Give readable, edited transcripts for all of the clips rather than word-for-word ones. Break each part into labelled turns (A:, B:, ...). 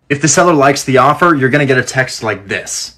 A: If the seller likes the offer, you're going to get a text like this.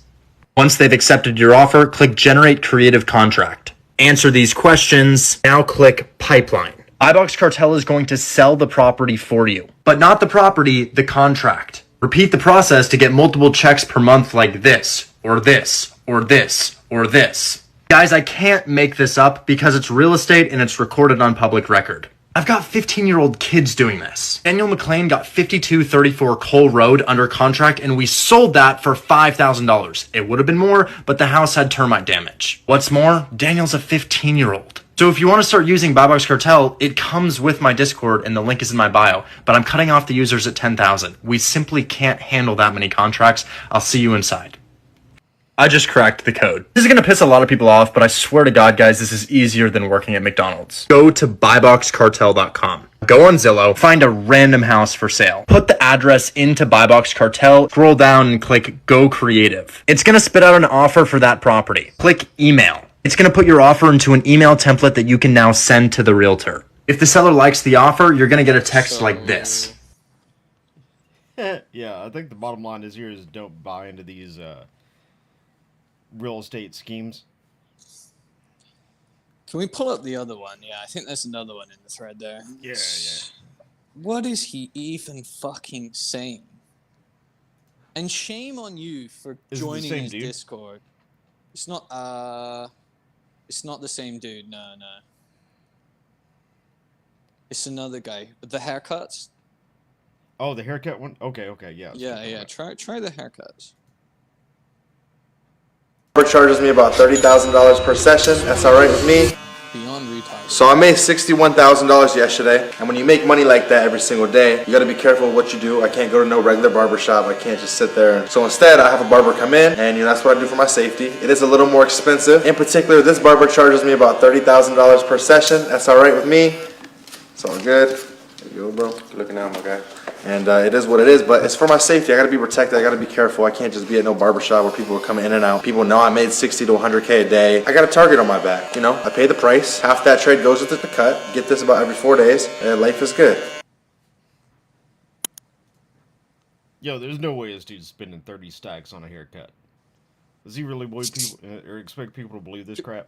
A: Once they've accepted your offer, click Generate Creative Contract. Answer these questions. Now click Pipeline. iBox Cartel is going to sell the property for you, but not the property, the contract. Repeat the process to get multiple checks per month like this, or this, or this, or this. Guys, I can't make this up because it's real estate and it's recorded on public record. I've got 15-year-old kids doing this. Daniel McLean got 5234 Cole Road under contract and we sold that for $5,000. It would have been more, but the house had termite damage. What's more, Daniel's a 15-year-old. So if you want to start using BuyBox Cartel, it comes with my Discord and the link is in my bio, but I'm cutting off the users at 10,000. We simply can't handle that many contracts. I'll see you inside. I just cracked the code. This is going to piss a lot of people off, but I swear to God, guys, this is easier than working at McDonald's. Go to buyboxcartel.com. Go on Zillow, find a random house for sale. Put the address into BuyBox Cartel, scroll down and click Go Creative. It's going to spit out an offer for that property. Click Email. It's going to put your offer into an email template that you can now send to the realtor. If the seller likes the offer, you're going to get a text like this.
B: Yeah, I think the bottom line is here is don't buy into these real estate schemes.
C: Can we pull up the other one? Yeah, I think there's another one in the thread there.
B: Yeah.
C: What is he even fucking saying? And shame on you for joining his Discord. It's not the same dude. No. It's another guy. But the haircuts?
B: Oh, the haircut one? Okay, yeah.
C: Yeah. Try the haircuts.
D: Charges me about $30,000 per session. That's all right with me.
C: Beyond retard.
D: So I made $61,000 yesterday, and when you make money like that every single day, you got to be careful with what you do. I can't go to no regular barber shop. I can't just sit there. So instead, I have a barber come in, and that's what I do for my safety. It is a little more expensive. In particular, this barber charges me about $30,000 per session. That's all right with me. It's all good. There you go, bro. Good looking out, my guy. And it is what it is, but it's for my safety. I gotta be protected. I gotta be careful. I can't just be at no barbershop where people are coming in and out. People know I made 60 to 100K a day. I got a target on my back. You know, I pay the price. Half that trade goes with the cut. Get this about every 4 days, and life is good.
B: Yo, there's no way this dude's spending 30 stacks on a haircut. Does he really believe people or expect people to believe this crap?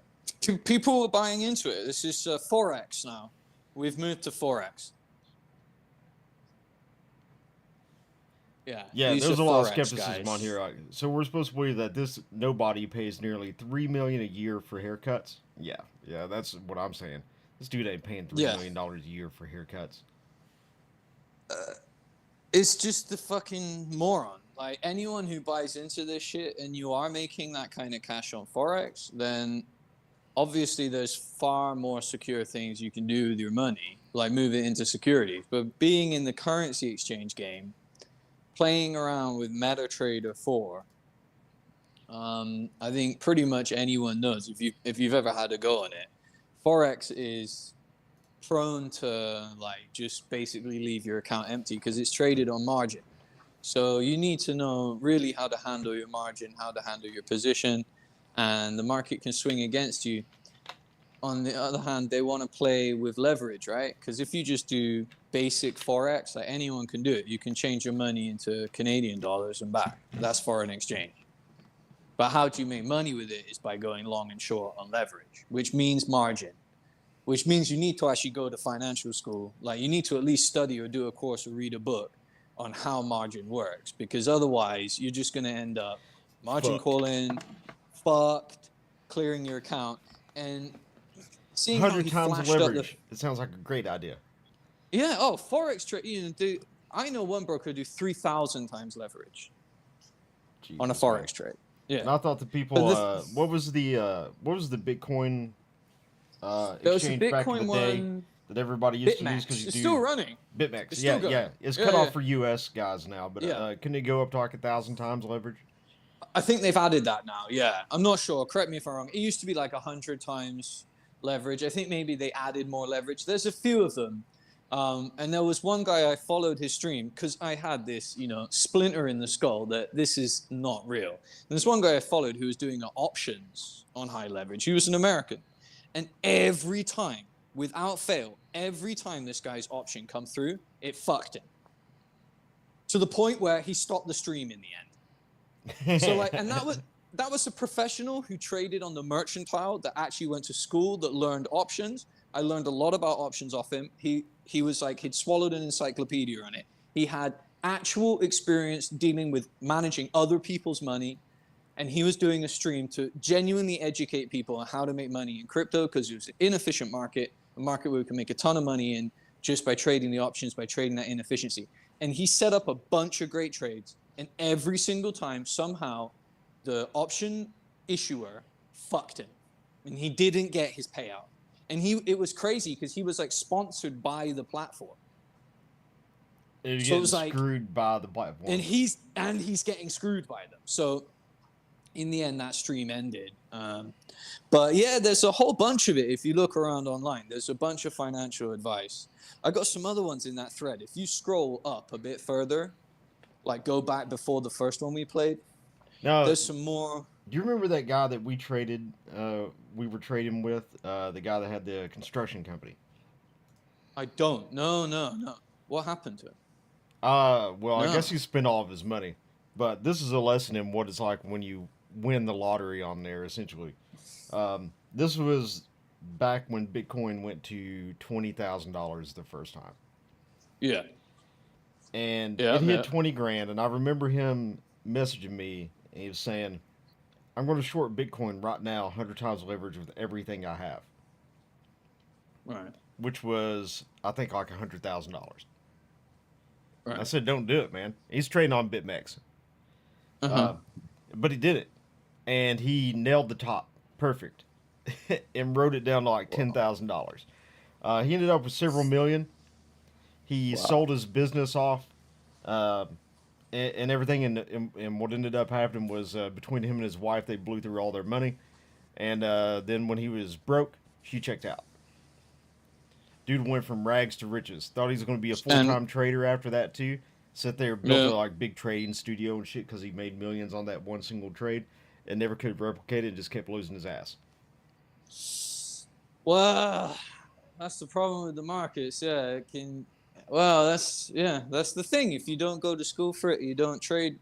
C: People are buying into it. This is Forex now. We've moved to Forex.
B: Yeah, there's a lot of skepticism on here. So we're supposed to believe that this nobody pays nearly $3 million a year for haircuts? Yeah, that's what I'm saying. This dude ain't paying $3 million a year for haircuts.
C: It's just the fucking moron. Like, anyone who buys into this shit and you are making that kind of cash on Forex, then obviously there's far more secure things you can do with your money, like move it into securities. But being in the currency exchange game, playing around with MetaTrader 4, I think pretty much anyone knows if you've ever had a go on it. Forex is prone to just basically leave your account empty because it's traded on margin. So you need to know really how to handle your margin, how to handle your position, and the market can swing against you. On the other hand, they want to play with leverage, right? Because if you just do basic Forex, like anyone can do it. You can change your money into Canadian dollars and back. That's foreign exchange. But how do you make money with it is by going long and short on leverage, which means margin, which means you need to actually go to financial school. Like, you need to at least study or do a course or read a book on how margin works, because otherwise you're just going to end up margin calling, fucked, clearing your account, and seeing
B: 100 times leverage. It sounds like a great idea.
C: Yeah. Oh, Forex trade. I know one broker do 3,000 times leverage on a Forex trade. Yeah.
B: And I thought the people. What was the Bitcoin exchange back in the day that everybody used to use? Because
C: it's still running.
B: BitMEX. Yeah. It's cut off for U.S. guys now, but can it go up to like 1,000 times leverage?
C: I think they've added that now. Yeah, I'm not sure. Correct me if I'm wrong. It used to be like 100 times leverage. I think maybe they added more leverage. There's a few of them. And there was one guy I followed his stream because I had this, splinter in the skull that this is not real. And there's one guy I followed who was doing options on high leverage. He was an American. And every time, without fail, every time this guy's option come through, it fucked him. to the point where he stopped the stream in the end. So like, and that was a professional who traded on the mercantile that actually went to school, that learned options. I learned a lot about options off him. He was like, he'd swallowed an encyclopedia on it. He had actual experience dealing with managing other people's money. And he was doing a stream to genuinely educate people on how to make money in crypto, because it was an inefficient market, a market where we can make a ton of money in just by trading the options, by trading that inefficiency. And he set up a bunch of great trades. And every single time, somehow, the option issuer fucked him. And he didn't get his payout. And it was crazy because he was like sponsored by the platform.
B: So it was like screwed by the platform.
C: And he's getting screwed by them. So in the end, that stream ended. But yeah, there's a whole bunch of it. If you look around online, there's a bunch of financial advice. I got some other ones in that thread. If you scroll up a bit further, like go back before the first one we played, there's some more.
B: Do you remember that guy that we traded? We were trading with the guy that had the construction company.
C: I don't. No. What happened to him?
B: I guess he spent all of his money. But this is a lesson in what it's like when you win the lottery on there, essentially. This was back when Bitcoin went to $20,000 the first time.
C: Yeah.
B: And it hit 20 grand, and I remember him messaging me, and he was saying, I'm going to short Bitcoin right now, 100 times leverage with everything I have.
C: Right.
B: Which was, I think, like $100,000.
C: Right.
B: I said, don't do it, man. He's trading on BitMEX. But he did it. And he nailed the top. Perfect. And wrote it down to like $10,000. He ended up with several million. He sold his business off. And everything, and what ended up happening was between him and his wife, they blew through all their money, and then when he was broke, she checked out. Dude went from rags to riches. Thought he was going to be a full-time trader after that too. Sat there, built a like big trading studio and shit because he made millions on that one single trade, and never could replicate it. And just kept losing his ass.
C: Well, that's the problem with the markets. Yeah, it can. Well, that's the thing. If you don't go to school for it, you don't trade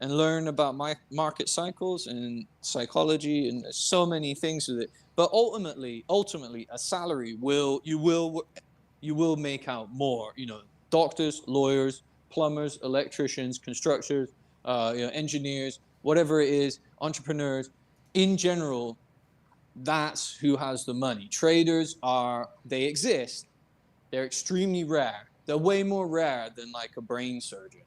C: and learn about market cycles and psychology, and there's so many things with it. But ultimately, a salary you will make out more. You know, doctors, lawyers, plumbers, electricians, constructors, engineers, whatever it is, entrepreneurs. In general, that's who has the money. Traders they exist. They're extremely rare. They're way more rare than like a brain surgeon,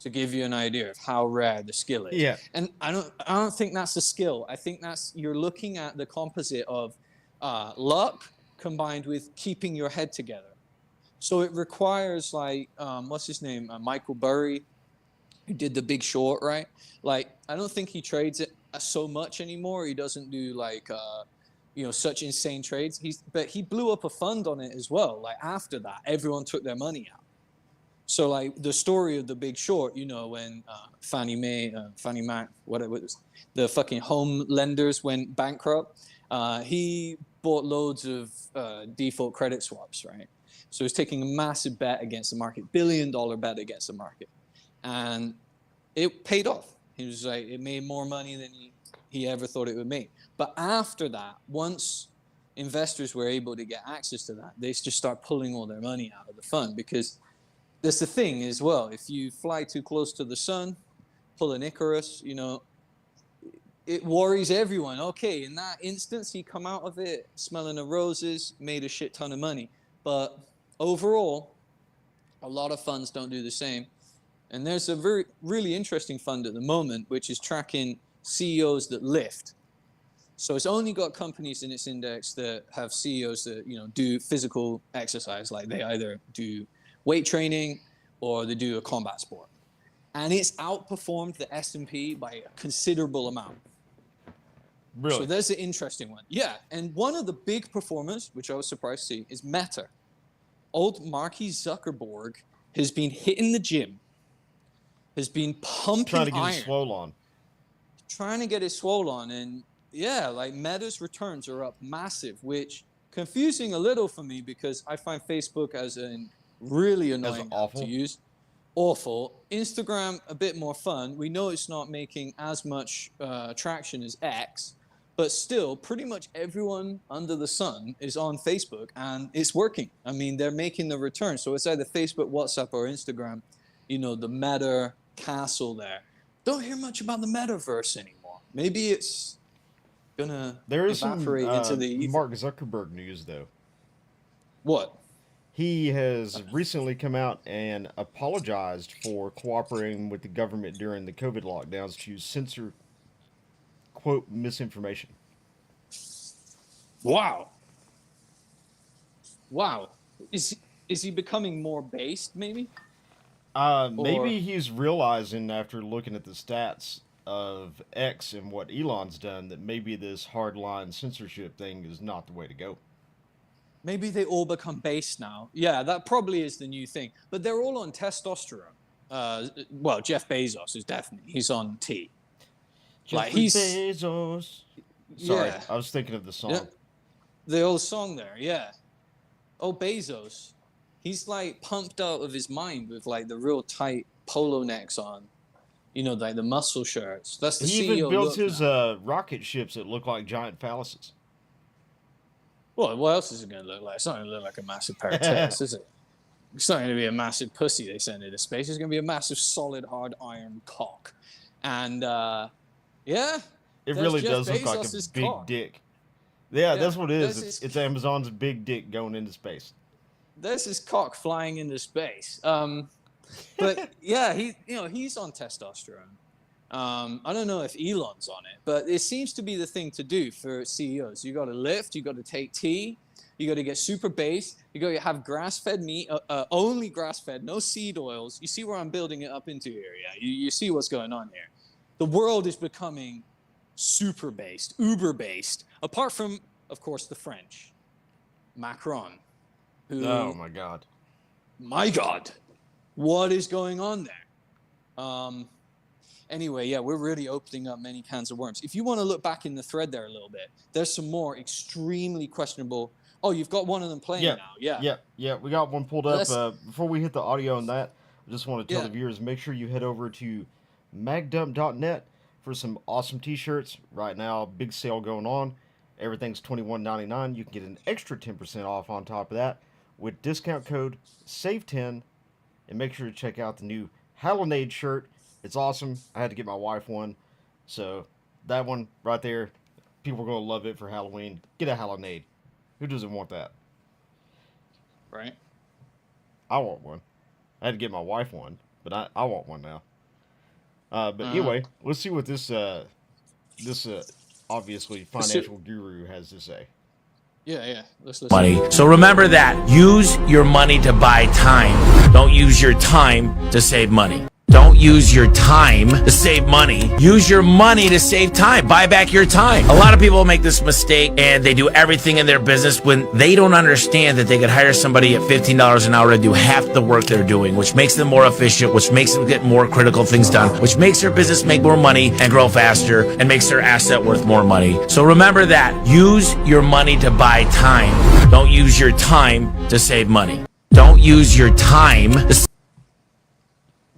C: to give you an idea of how rare the skill is.
B: Yeah.
C: And I don't think that's a skill. I think you're looking at the composite of luck combined with keeping your head together. So it requires like what's his name, Michael Burry, who did The Big Short, right? Like I don't think he trades it so much anymore. He doesn't do like such insane trades. But he blew up a fund on it as well. Like after that, everyone took their money out. So like the story of The Big Short, when Fannie Mac, whatever it was, the fucking home lenders went bankrupt. He bought loads of default credit swaps, right? So he's taking a massive bet against the market, $1 billion bet against the market, and it paid off. He was like, it made more money than he ever thought it would make. But after that, once investors were able to get access to that, they just start pulling all their money out of the fund, because that's the thing as well. If you fly too close to the sun, pull an Icarus, it worries everyone. Okay, in that instance, he come out of it smelling of roses, made a shit ton of money. But overall, a lot of funds don't do the same. And there's a really interesting fund at the moment, which is tracking CEOs that lift. So it's only got companies in its index that have CEOs that do physical exercise, like they either do weight training or they do a combat sport, and it's outperformed the S&P by a considerable amount.
B: Really?
C: So there's an interesting one. Yeah, and one of the big performers, which I was surprised to see, is Meta. Old Marky Zuckerberg has been hitting the gym, has been pumping
B: trying to get
C: iron,
B: his swole on.
C: Trying to get his swole on, and yeah, like Meta's returns are up massive, which confusing a little for me because I find Facebook as an really annoying app to use. awful. Instagram, a bit more fun. We know it's not making as much traction as X, but still, pretty much everyone under the sun is on Facebook, and it's working. I mean, they're making the return. So it's either Facebook, WhatsApp, or Instagram. You know, the meta castle there. Don't hear much about the metaverse anymore. Maybe it's gonna evaporate into the ether.
B: Mark Zuckerberg news, though.
C: What?
B: He has recently come out and apologized for cooperating with the government during the COVID lockdowns to censor, quote, misinformation.
C: Wow. Wow. Is he becoming more based, maybe?
B: Maybe he's realizing after looking at the stats of X and what Elon's done that maybe this hardline censorship thing is not the way to go.
C: Maybe they all become based now. Yeah, that probably is the new thing. But they're all on testosterone. Well, Jeff Bezos is definitely. He's on T.
B: Jeff Bezos. Sorry,
C: Yeah.
B: I was thinking of the song.
C: Yeah. The old song there, yeah. Oh, Bezos. He's like pumped out of his mind with like the real tight polo necks on. You know, like the muscle shirts. That's the
B: He
C: CEO
B: even built
C: look
B: his
C: now.
B: rocket ships that look like giant phalluses.
C: Well, what else is it going to look like? It's not going to look like a massive pair of tits, is it? It's not going to be a massive pussy they send into space. It's going to be a massive, solid, hard iron cock. And, yeah.
B: It really
C: Jeff
B: does look like
C: Bezos's
B: a big
C: cock.
B: dick. Yeah, that's what it
C: That's
B: is.
C: his-
B: It's Amazon's big dick going into space.
C: There's his cock flying into space. But yeah, he's on testosterone. I don't know if Elon's on it, but it seems to be the thing to do for CEOs. You got to lift, you got to take T, you got to get super base, you got to have grass-fed meat, only grass-fed, no seed oils. You see where I'm building it up into here, yeah? You see what's going on here. The world is becoming super based, uber based. Apart from, of course, the French, Macron. Who,
B: Oh my God.
C: my God, what is going on there? Anyway, yeah, we're really opening up many cans of worms. If you want to look back in the thread there a little bit, there's some more extremely questionable. Oh, you've got one of them playing now.
B: Yeah. We got one pulled up.
C: That's-
B: Before we hit the audio on that, I just want to tell
C: Yeah.
B: the viewers, make sure you head over to MagDump.net for some awesome t-shirts. Right now, big sale going on. Everything's $21.99. You can get an extra 10% off on top of that with discount code SAVE10. And make sure to check out the new Hallonade shirt. It's awesome. I had to get my wife one. So that one right there, people are going to love it for Halloween. Get a Hallonade. Who doesn't want that?
C: Right.
B: I want one. I had to get my wife one, but I want one now. But anyway, let's see what this obviously financial guru has to say.
C: Yeah. Let's listen.
E: Money. So remember that. Use your money to buy time. Don't use your time to save money. Don't use your time to save money. Use your money to save time. Buy back your time. A lot of people make this mistake and they do everything in their business when they don't understand that they could hire somebody at $15 an hour to do half the work they're doing, which makes them more efficient, which makes them get more critical things done, which makes their business make more money and grow faster and makes their asset worth more money. So remember that. Use your money to buy time. Don't use your time to save money. Don't use your time to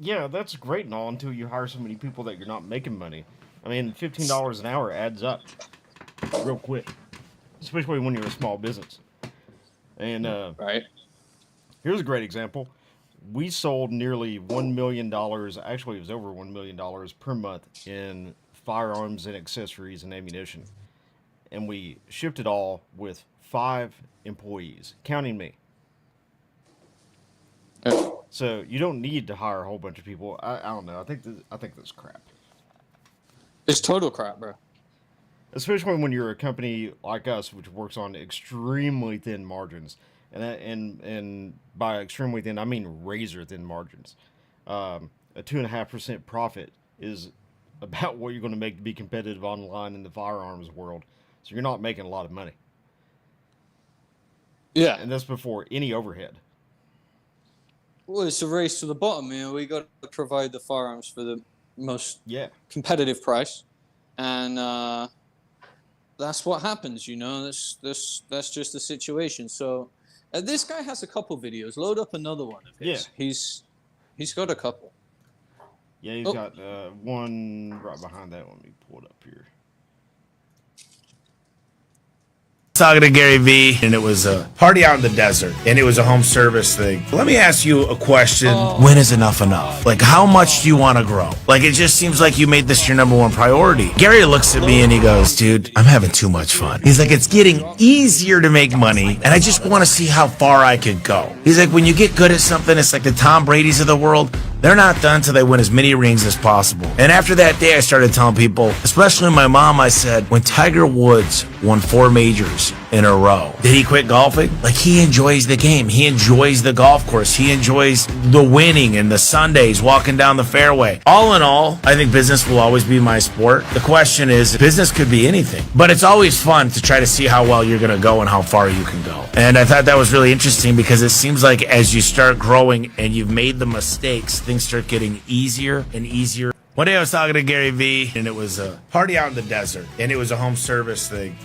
B: Yeah, that's great and all until you hire so many people that you're not making money. I mean, $15 an hour adds up real quick, especially when you're a small business. And
C: Right.
B: here's a great example. We sold nearly $1 million, actually it was over $1 million per month in firearms and accessories and ammunition. And we shipped it all with 5 employees, counting me. So you don't need to hire a whole bunch of people. I don't know. I think that's crap.
C: It's total crap, bro.
B: Especially when you're a company like us, which works on extremely thin margins, and by extremely thin, I mean razor thin margins. A 2.5% profit is about what you're going to make to be competitive online in the firearms world. So you're not making a lot of money,
C: Yeah.
B: and that's before any overhead.
C: Well, it's a race to the bottom. We got to provide the firearms for the most
B: Yeah.
C: competitive price, and that's what happens. That's just the situation. So this guy has a couple videos. Load up another one of his.
B: Yeah.
C: He's got a couple.
B: Yeah, he's got one right behind that one. Let me pull it up here.
E: Talking to Gary Vee, and it was a party out in the desert, and it was a home service thing. Let me ask you a question. When is enough enough? Like, how much do you want to grow? Like, it just seems like you made this your number one priority. Gary looks at me and he goes, dude, I'm having too much fun. He's like, it's getting easier to make money, and I just want to see how far I could go. He's like, when you get good at something, it's like the Tom Brady's of the world. They're not done till they win as many rings as possible. And after that day, I started telling people, especially my mom, I said, when Tiger Woods won 4 majors in a row, did he quit golfing? Like, he enjoys the game. He enjoys the golf course. He enjoys the winning and the Sundays, walking down the fairway. All in all, I think business will always be my sport. The question is, business could be anything, but it's always fun to try to see how well you're going to go and how far you can go. And I thought that was really interesting because it seems like as you start growing and you've made the mistakes, things start getting easier and easier. One day I was talking to Gary Vee, and it was a party out in the desert, and it was a home service thing.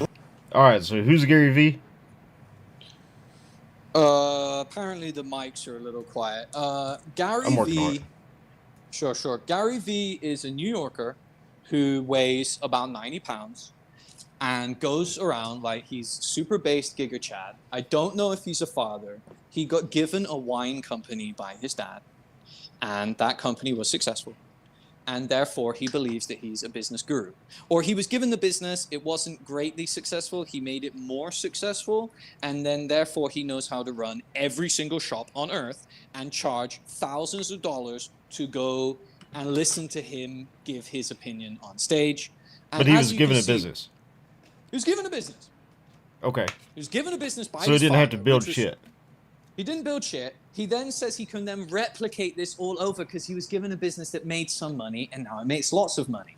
B: All right, so who's Gary Vee?
C: Apparently the mics are a little quiet. Gary Vee. Sure. Gary Vee is a New Yorker who weighs about 90 pounds and goes around like he's super based Giga Chad. I don't know if he's a father. He got given a wine company by his dad, and that company was successful. And therefore, he believes that he's a business guru. Or he was given the business, it wasn't greatly successful, he made it more successful, and then therefore he knows how to run every single shop on earth and charge thousands of dollars to go and listen to him give his opinion on stage. And
B: but he was given a business.
C: He was given a business.
B: Okay.
C: He was given a business by his
B: So he didn't have to
C: father,
B: build shit.
C: He didn't build shit. He then says he can then replicate this all over because he was given a business that made some money and now it makes lots of money.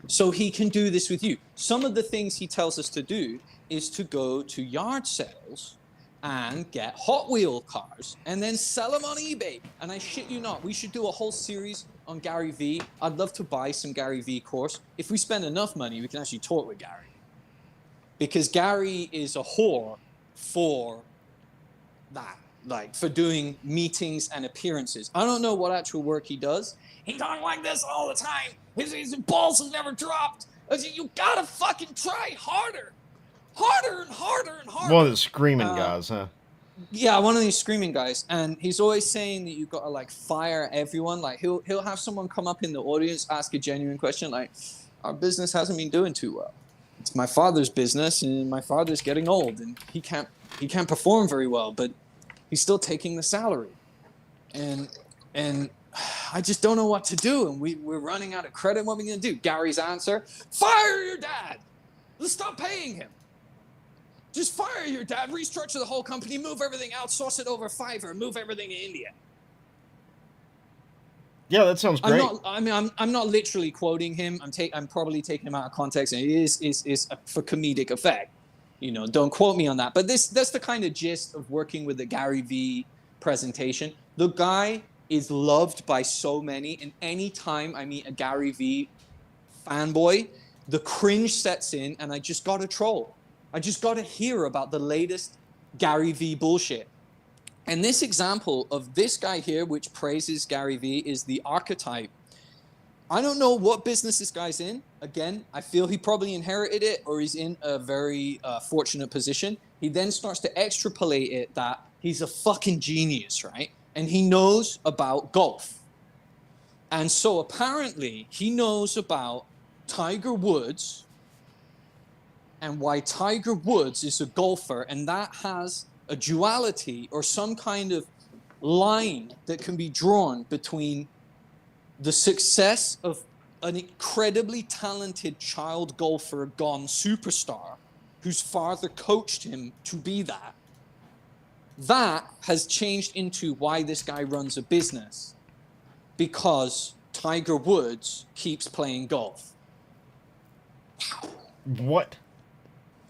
C: So he can do this with you. Some of the things he tells us to do is to go to yard sales and get Hot Wheel cars and then sell them on eBay. And I shit you not, we should do a whole series on Gary Vee. I'd love to buy some Gary Vee course. If we spend enough money, we can actually talk with Gary. Because Gary is a whore for that. Like, for doing meetings and appearances. I don't know what actual work he does. He talks like this all the time. His balls have never dropped. I said, you gotta fucking try harder. Harder and harder and harder.
B: One of the screaming guys, huh?
C: Yeah, one of these screaming guys. And he's always saying that you've got to, like, fire everyone. Like, he'll have someone come up in the audience, ask a genuine question, like, our business hasn't been doing too well. It's my father's business, and my father's getting old, and he can't perform very well, but he's still taking the salary. And I just don't know what to do. And we're running out of credit. What are we going to do? Gary's answer, fire your dad. Let's stop paying him. Just fire your dad, restructure the whole company, move everything, outsource it over Fiverr, move everything to India.
B: Yeah, that sounds great.
C: I'm not literally quoting him. I'm probably taking him out of context, and it is for comedic effect. You know, don't quote me on that. But that's the kind of gist of working with the Gary Vee presentation. The guy is loved by so many, and any time I meet a Gary Vee fanboy, the cringe sets in, and I just got to troll. I just got to hear about the latest Gary Vee bullshit. And this example of this guy here, which praises Gary Vee, is the archetype. I don't know what business this guy's in. Again, I feel he probably inherited it or he's in a very fortunate position. He then starts to extrapolate it that he's a fucking genius, right? And he knows about golf. And so apparently he knows about Tiger Woods and why Tiger Woods is a golfer, and that has a duality or some kind of line that can be drawn between the success of an incredibly talented child golfer gone superstar whose father coached him to be that. That has changed into why this guy runs a business, because Tiger Woods keeps playing golf.
B: What?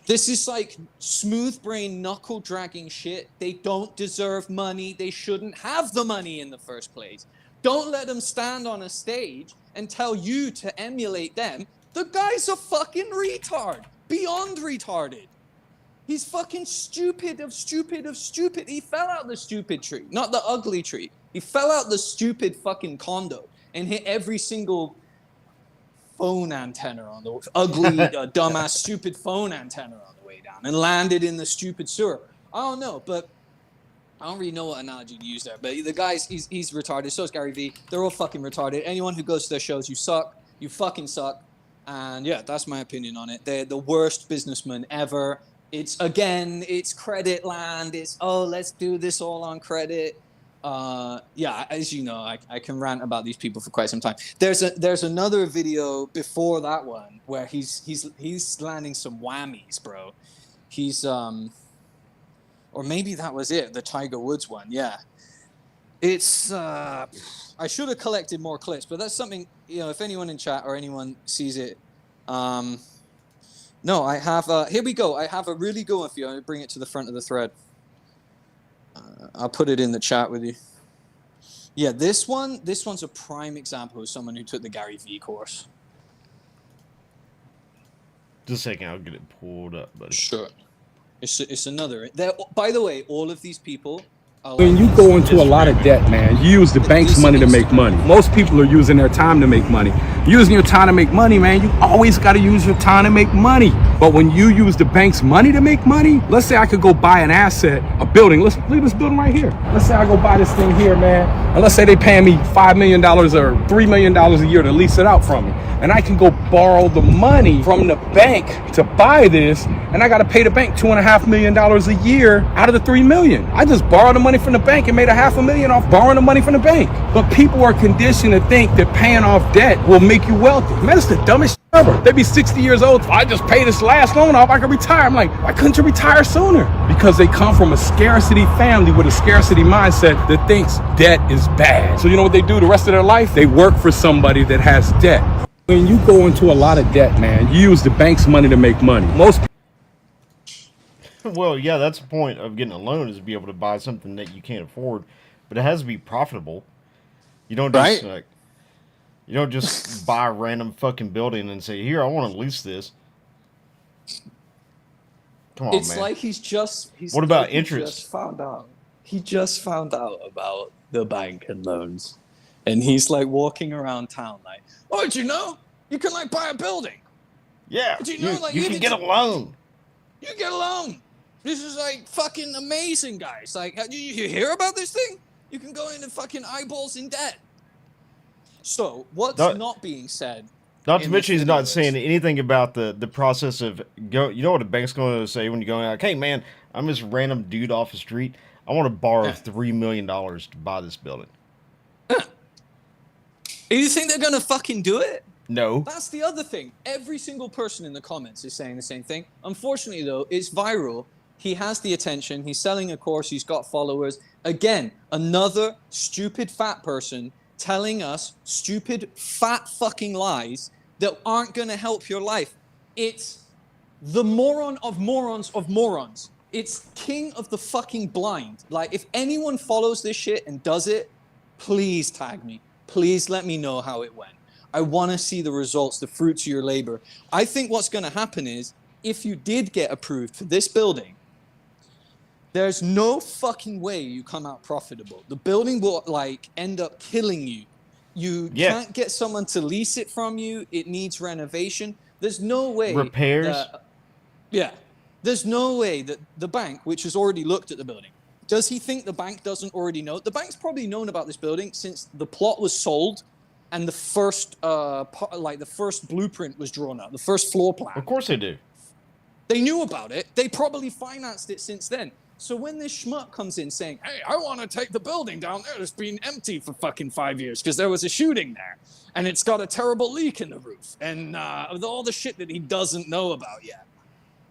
C: This is like smooth brain knuckle dragging shit. They don't deserve money. They shouldn't have the money in the first place. Don't let them stand on a stage and tell you to emulate them. The guy's a fucking retard. Beyond retarded. He's fucking stupid of stupid of stupid. He fell out the stupid tree. Not the ugly tree. He fell out the stupid fucking condo and hit every single phone antenna on the ugly, dumbass, stupid phone antenna on the way down and landed in the stupid sewer. I don't know, but I don't really know what analogy to use there. But the guy's, he's retarded. So is Gary Vee. They're all fucking retarded. Anyone who goes to their shows, you suck. You fucking suck. And yeah, that's my opinion on it. They're the worst businessmen ever. It's credit land. It's, oh, let's do this all on credit. Yeah, as you know, I can rant about these people for quite some time. There's another video before that one where he's landing some whammies, bro. He's or maybe that was it, the Tiger Woods one. Yeah, it's I should have collected more clips, but that's something, you know, if anyone in chat or anyone sees it. No, I have here we go. I have a really good one for you. I'm gonna bring it to the front of the thread. I'll put it in the chat with you. Yeah, this one's a prime example of someone who took the Gary Vee course.
B: Just a second, I'll get it pulled up, buddy.
C: Sure. It's another. By the way, all of these people.
F: When you go into a lot of debt, man, you use the bank's money to make money. Most people are using their time to make money. Using your time to make money, man, you always got to use your time to make money. But when you use the bank's money to make money, let's say I could go buy an asset, a building. Let's leave this building right here. Let's say I go buy this thing here, man. And let's say they paying me $5 million or $3 million a year to lease it out from me. And I can go borrow the money from the bank to buy this, and I got to pay the bank $2.5 million a year out of the $3 million. I just borrowed the money from the bank and made $500,000 off borrowing the money from the bank. But people are conditioned to think that paying off debt will make you wealthy. Man, it's the dumbest shit ever. They be 60 years old. If I just pay this last loan off, I can retire. I'm like, why couldn't you retire sooner? Because they come from a scarcity family with a scarcity mindset that thinks debt is bad. So you know what they do the rest of their life? They work for somebody that has debt. When you go into a lot of debt, man, you use the bank's money to make money. Most
B: Well, yeah, that's the point of getting a loan, is to be able to buy something that you can't afford, but it has to be profitable. You don't just you don't just buy a random fucking building and say, "Here, I want to lease this." Come on,
C: it's
B: man.
C: like he's
B: what about interest?
C: He just found out about the bank and loans, and he's like walking around town like, "Oh, did you know you can like buy a building?
B: Yeah,
C: Did you know like
B: you can get a loan.
C: You get a loan. This is like fucking amazing, guys. Like, you hear about this thing? You can go into fucking eyeballs in debt." So what's not being said?
B: Not to mention, he's not saying anything about the process of go. You know what a bank's going to say when you go out? Like, hey, man, I'm this random dude off the street. I want to borrow $3 million to buy this building.
C: You think they're gonna fucking do it?
B: No.
C: That's the other thing. Every single person in the comments is saying the same thing. Unfortunately, though, it's viral. He has the attention. He's selling a course. He's got followers. Again, another stupid fat person telling us stupid fat fucking lies that aren't going to help your life. It's the moron of morons of morons. It's king of the fucking blind. Like, if anyone follows this shit and does it, please tag me. Please let me know how it went. I want to see the results, the fruits of your labor. I think what's going to happen is, if you did get approved for this building, there's no fucking way you come out profitable. The building will like end up killing you. You can't get someone to lease it from you. It needs renovation. There's no way.
B: Repairs?
C: There's no way that the bank, which has already looked at the building, does he think the bank doesn't already know? The bank's probably known about this building since the plot was sold and the first the first blueprint was drawn up, the first floor plan.
B: Of course they do.
C: They knew about it. They probably financed it since then. So when this schmuck comes in saying, "Hey, I want to take the building down there that's been empty for fucking 5 years because there was a shooting there, and it's got a terrible leak in the roof, and all the shit that he doesn't know about yet."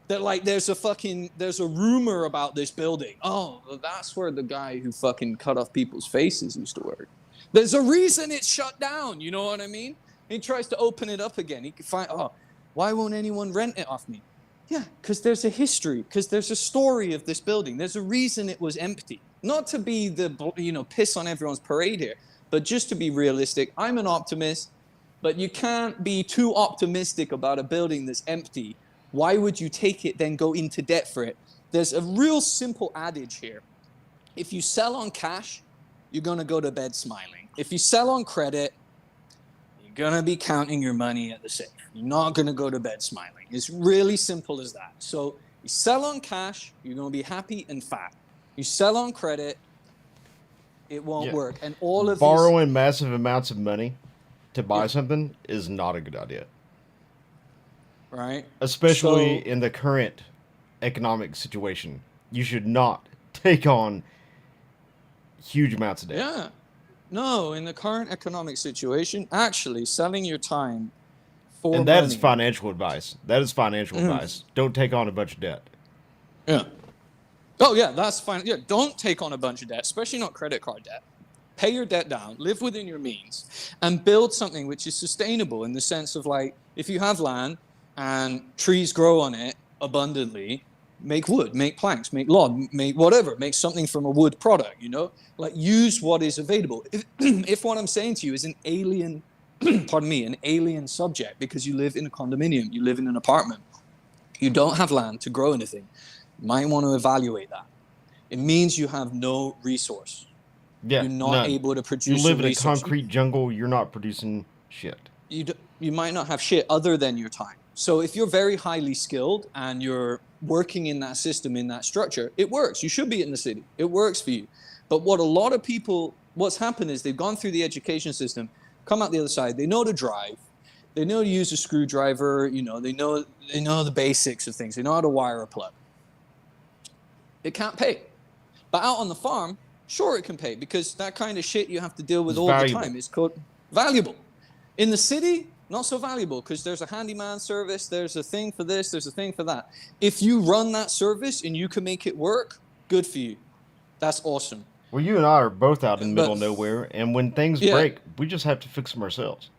C: That like there's a rumor about this building. Oh, well, that's where the guy who fucking cut off people's faces used to work. There's a reason it's shut down. You know what I mean? He tries to open it up again. He can find, why won't anyone rent it off me? Yeah, because there's a history, because there's a story of this building. There's a reason it was empty. Not to be piss on everyone's parade here, but just to be realistic. I'm an optimist, but you can't be too optimistic about a building that's empty. Why would you take it, then go into debt for it? There's a real simple adage here. If you sell on cash, you're going to go to bed smiling. If you sell on credit, you're going to be counting your money at the safe. You're not going to go to bed smiling. It's really simple as that. So you sell on cash, you're going to be happy and fat. You sell on credit, it won't work. And all of
B: borrowing massive amounts of money to buy something is not a good idea.
C: Right?
B: Especially in the current economic situation. You should not take on huge amounts of debt.
C: Yeah. No, in the current economic situation, actually selling your time for
B: and that
C: money.
B: is financial advice. That is financial advice. Don't take on a bunch of debt.
C: Yeah. Oh, yeah, that's fine. Yeah, don't take on a bunch of debt, especially not credit card debt. Pay your debt down, live within your means, and build something which is sustainable in the sense of, like, if you have land and trees grow on it abundantly, make wood, make planks, make log, make whatever, make something from a wood product, you know? Like, use what is available. If what I'm saying to you is an alien, pardon me, an alien subject because you live in a condominium, you live in an apartment, you don't have land to grow anything, you might want to evaluate that. It means you have no resource.
B: Yeah,
C: you're not able to produce.
B: You live in a concrete jungle. You're not producing shit.
C: You might not have shit other than your time. So if you're very highly skilled and you're working in that system, in that structure, it works. You should be in the city. It works for you. But what a lot of people, what's happened is they've gone through the education system, come out the other side. They know to drive. They know to use a screwdriver. You know, they know the basics of things. They know how to wire a plug. It can't pay. But out on the farm, sure, it can pay because that kind of shit you have to deal with all the time is called valuable. In the city, not so valuable because there's a handyman service, there's a thing for this, there's a thing for that. If you run that service and you can make it work, good for you. That's awesome.
B: Well, you and I are both out in the middle of nowhere, and when things break, we just have to fix them ourselves.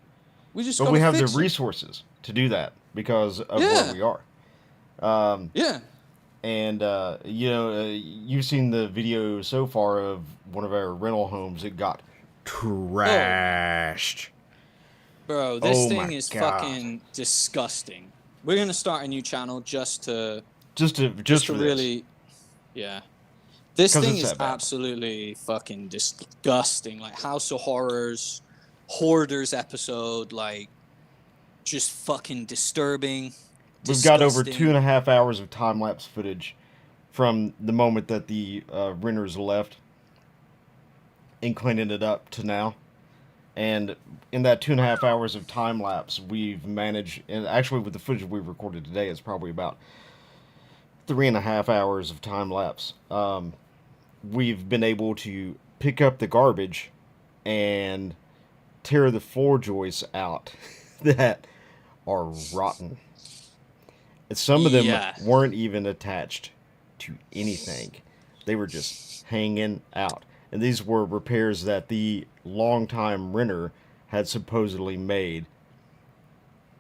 C: We
B: have the resources to do that because of where we are. And, you've seen the video so far of one of our rental homes. It got trashed.
C: Bro, this thing is fucking disgusting. We're going to start a new channel just to really... Yeah. This thing is absolutely fucking disgusting. Like House of Horrors, Hoarders episode, like, just fucking disturbing.
B: We've got over 2.5 hours of time-lapse footage from the moment that the renters left and cleaning it up to now. And in that 2.5 hours of time-lapse, we've managed, and actually with the footage we recorded today, it's probably about 3.5 hours of time-lapse. We've been able to pick up the garbage and tear the floor joists out that are rotten. Some of them weren't even attached to anything. They were just hanging out. And these were repairs that the longtime renter had supposedly made.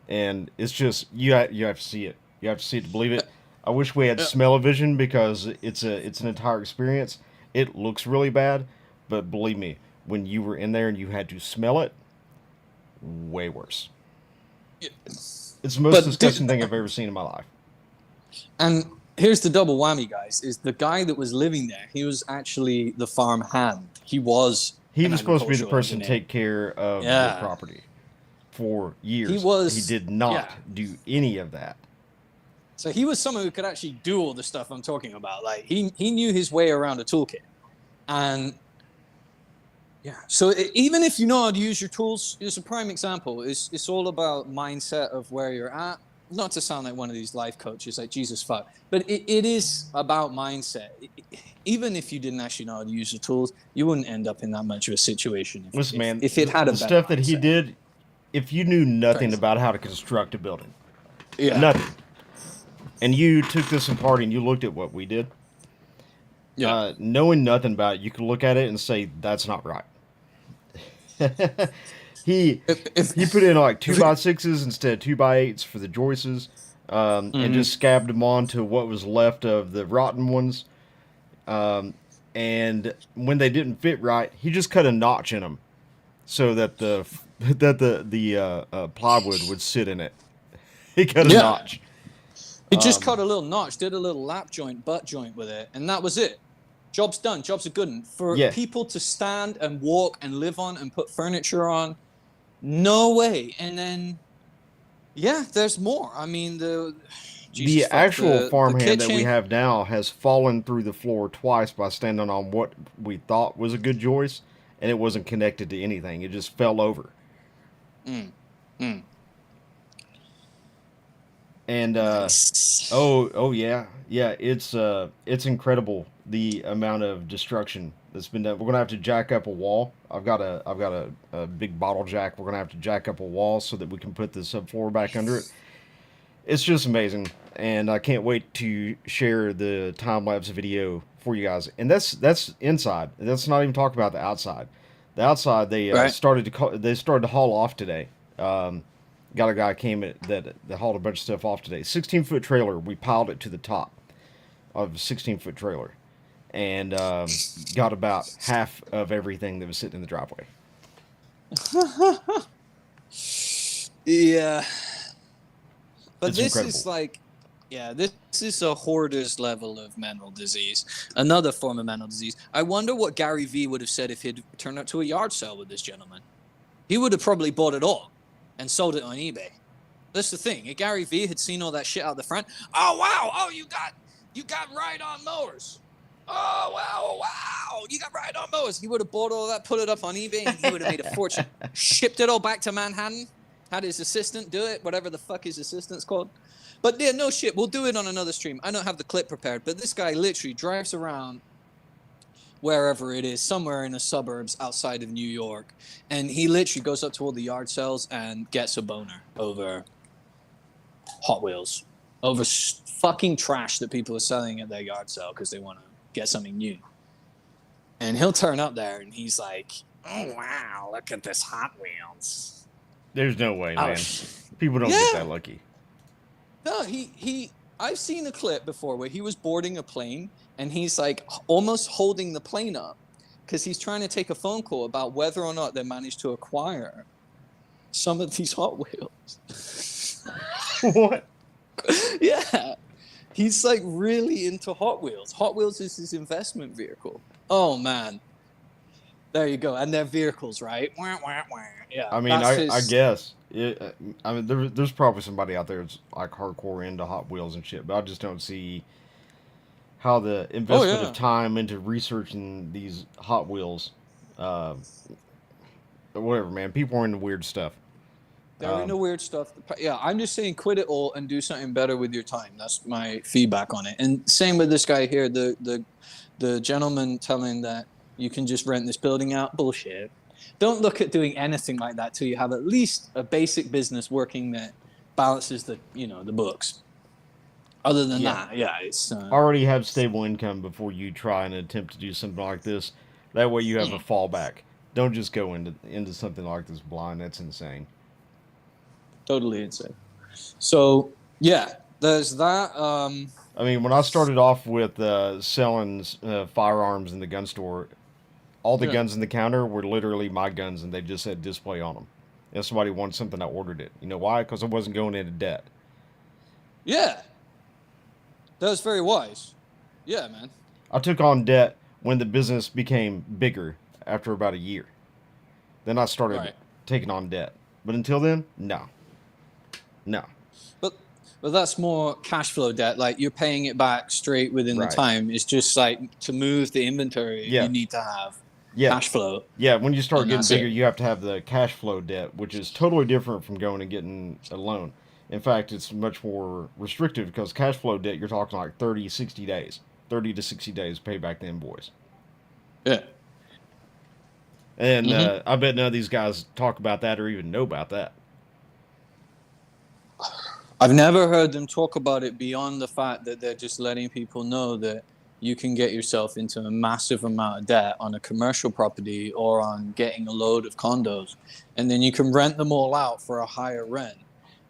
B: And it's just, you have to see it. You have to see it to believe it. I wish we had smell-o-vision because it's an entire experience. It looks really bad, but believe me, when you were in there and you had to smell it, way worse. It's the most disgusting thing I've ever seen in my life.
C: And here's the double whammy, guys, is the guy that was living there, he was actually the farm hand. He was
B: supposed to be the person to take care of the property for years. He did not do any of that.
C: So he was someone who could actually do all the stuff I'm talking about. Like he knew his way around a toolkit. And so even if you know how to use your tools, it's a prime example. It's all about mindset of where you're at. Not to sound like one of these life coaches, like Jesus fuck, but it is about mindset. Even if you didn't actually know how to use the tools, you wouldn't end up in that much of a situation. If it had a better
B: stuff
C: mindset.
B: that he did, if you knew nothing about how to construct a building, nothing, and you took this apart and you looked at what we did, knowing nothing about it, you could look at it and say that's not right. He put in like 2x6s instead of 2x8s for the joists, and just scabbed them onto what was left of the rotten ones. And when they didn't fit right, he just cut a notch in them so that the plywood would sit in it. He cut a notch.
C: He just cut a little notch, did a little butt joint with it, and that was it. Job's done. Job's a good one. For people to stand and walk and live on and put furniture on, no way. And then, there's more. I mean, the
B: actual farmhand that we have now has fallen through the floor twice by standing on what we thought was a good joist, and it wasn't connected to anything. It just fell over. And
C: nice.
B: It's incredible the amount of destruction that's been done. We're gonna have to jack up a wall. I've got a big bottle jack. We're gonna have to jack up a wall so that we can put the subfloor back under it. It's just amazing, and I can't wait to share the time-lapse video for you guys. And that's inside. That's not even talking about the outside. The outside they started to haul off today. Got a guy came that hauled a bunch of stuff off today. 16-foot trailer. We piled it to the top of a 16-foot trailer, and got about half of everything that was sitting in the driveway.
C: Yeah. But
B: It's
C: this
B: incredible.
C: is like, this is a hoarder's level of mental disease. Another form of mental disease. I wonder what Gary Vee would have said if he'd turned up to a yard sale with this gentleman. He would have probably bought it all and sold it on eBay. That's the thing. If Gary Vee had seen all that shit out the front, oh wow, oh you got ride-on mowers. Oh wow, you got ride-on mowers. He would have bought all that, put it up on eBay, and he would have made a fortune. Shipped it all back to Manhattan. Had his assistant do it, whatever the fuck his assistant's called. But yeah, no shit, we'll do it on another stream. I don't have the clip prepared, but this guy literally drives around wherever it is, somewhere in the suburbs outside of New York, and he literally goes up to all the yard sales and gets a boner over Hot Wheels, over fucking trash that people are selling at their yard sale because they want to get something new. And he'll turn up there and he's like, oh wow, look at this Hot Wheels.
B: There's no way, man. People don't get that lucky.
C: No, I've seen a clip before where he was boarding a plane and he's like almost holding the plane up because he's trying to take a phone call about whether or not they managed to acquire some of these Hot Wheels.
B: What?
C: Yeah. He's like really into Hot Wheels. Hot Wheels is his investment vehicle. Oh, man. There you go. And they're vehicles, right? Yeah.
B: I mean, I guess. I mean, there's probably somebody out there that's like hardcore into Hot Wheels and shit, but I just don't see how the investment of time into researching these Hot Wheels, whatever, man. People are into weird stuff.
C: They're into weird stuff. Yeah, I'm just saying quit it all and do something better with your time. That's my feedback on it. And same with this guy here, the gentleman telling that you can just rent this building out. Bullshit. Don't look at doing anything like that till you have at least a basic business working that balances the books. Other than that, it's
B: already have stable income before you try and attempt to do something like this. That way you have a fallback. Don't just go into something like this blind. That's insane.
C: Totally insane. So yeah, there's that.
B: I mean, when I started off with selling firearms in the gun store, all the guns in the counter were literally my guns, and they just said display on them. If somebody wanted something, I ordered it. You know why? Because I wasn't going into debt.
C: Yeah. That was very wise. Yeah, man.
B: I took on debt when the business became bigger after about a year. Then I started taking on debt. But until then, no.
C: But that's more cash flow debt. Like you're paying it back straight within the time. It's just like to move the inventory, you need to have cash flow.
B: Yeah, when you start getting bigger, you have to have the cash flow debt, which is totally different from going and getting a loan. In fact, it's much more restrictive because cash flow debt, you're talking like 30 to 60 days to pay back the invoice.
C: Yeah.
B: And I bet none of these guys talk about that or even know about that.
C: I've never heard them talk about it beyond the fact that they're just letting people know that you can get yourself into a massive amount of debt on a commercial property or on getting a load of condos. And then you can rent them all out for a higher rent.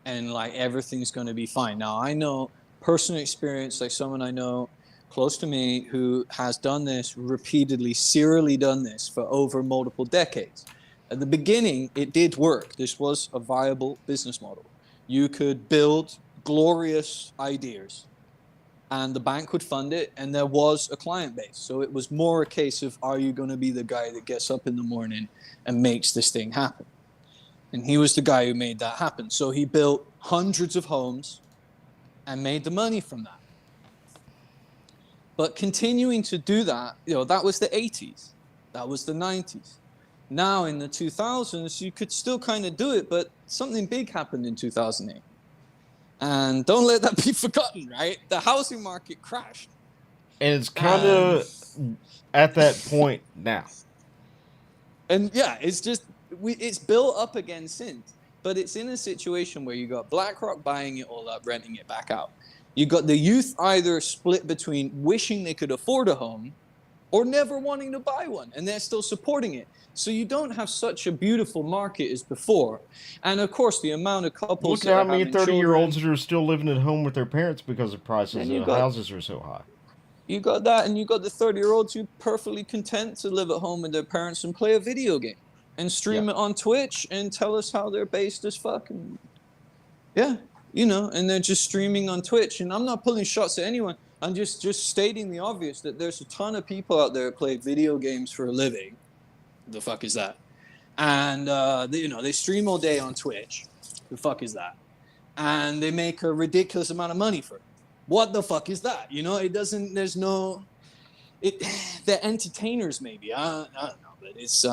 C: And like everything's going to be fine. Now, I know personal experience, like someone I know close to me who has done this repeatedly, serially done this for over multiple decades. At the beginning, it did work. This was a viable business model. You could build glorious ideas and the bank would fund it, and there was a client base. So it was more a case of, are you going to be the guy that gets up in the morning and makes this thing happen? And he was the guy who made that happen. So he built hundreds of homes and made the money from that. But continuing to do that, that was the 80s. That was the 90s. Now in the 2000s, you could still kind of do it, but something big happened in 2008. And don't let that be forgotten, right? The housing market crashed.
B: And it's kind of at that point now.
C: And yeah, it's just, it's built up again since. But it's in a situation where you got BlackRock buying it all up, renting it back out. You got the youth either split between wishing they could afford a home or never wanting to buy one, and they're still supporting it. So you don't have such a beautiful market as before. And of course, the amount of couples
B: Look how many 30-year-olds that are still living at home with their parents because the prices of houses are so high.
C: You got that, and you got the 30-year-olds who are perfectly content to live at home with their parents and play a video game and stream it on Twitch and tell us how they're based as fuck. And and they're just streaming on Twitch. And I'm not pulling shots at anyone. I'm just stating the obvious that there's a ton of people out there who play video games for a living. The fuck is that? And they stream all day on Twitch. The fuck is that? And they make a ridiculous amount of money for it. What the fuck is that? It doesn't. There's no. They're entertainers, maybe. I don't know, but it's.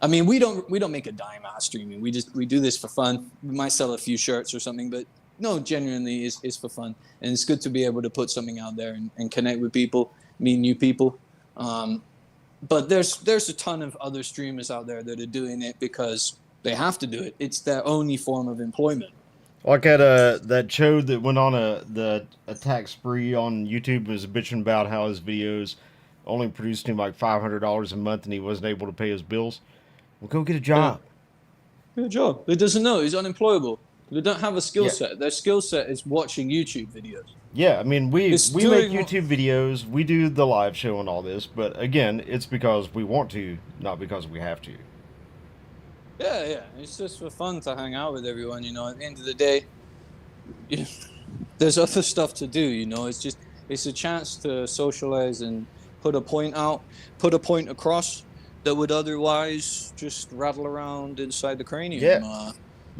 C: We don't make a dime out of streaming. We do this for fun. We might sell a few shirts or something, but no, genuinely is for fun, and it's good to be able to put something out there and connect with people, meet new people. But there's a ton of other streamers out there that are doing it because they have to do it. It's their only form of employment.
B: Like at that Chode that went on the attack spree on YouTube was bitching about how his videos only produced him like $500 a month and he wasn't able to pay his bills. Well, go get a job.
C: Get a job. He doesn't know. He's unemployable. They don't have a skill set. Their skill set is watching YouTube videos.
B: Yeah, we make YouTube videos. We do the live show and all this, but again, it's because we want to, not because we have to.
C: Yeah. It's just for fun to hang out with everyone, At the end of the day, there's other stuff to do, It's a chance to socialize and put a point across that would otherwise just rattle around inside the cranium.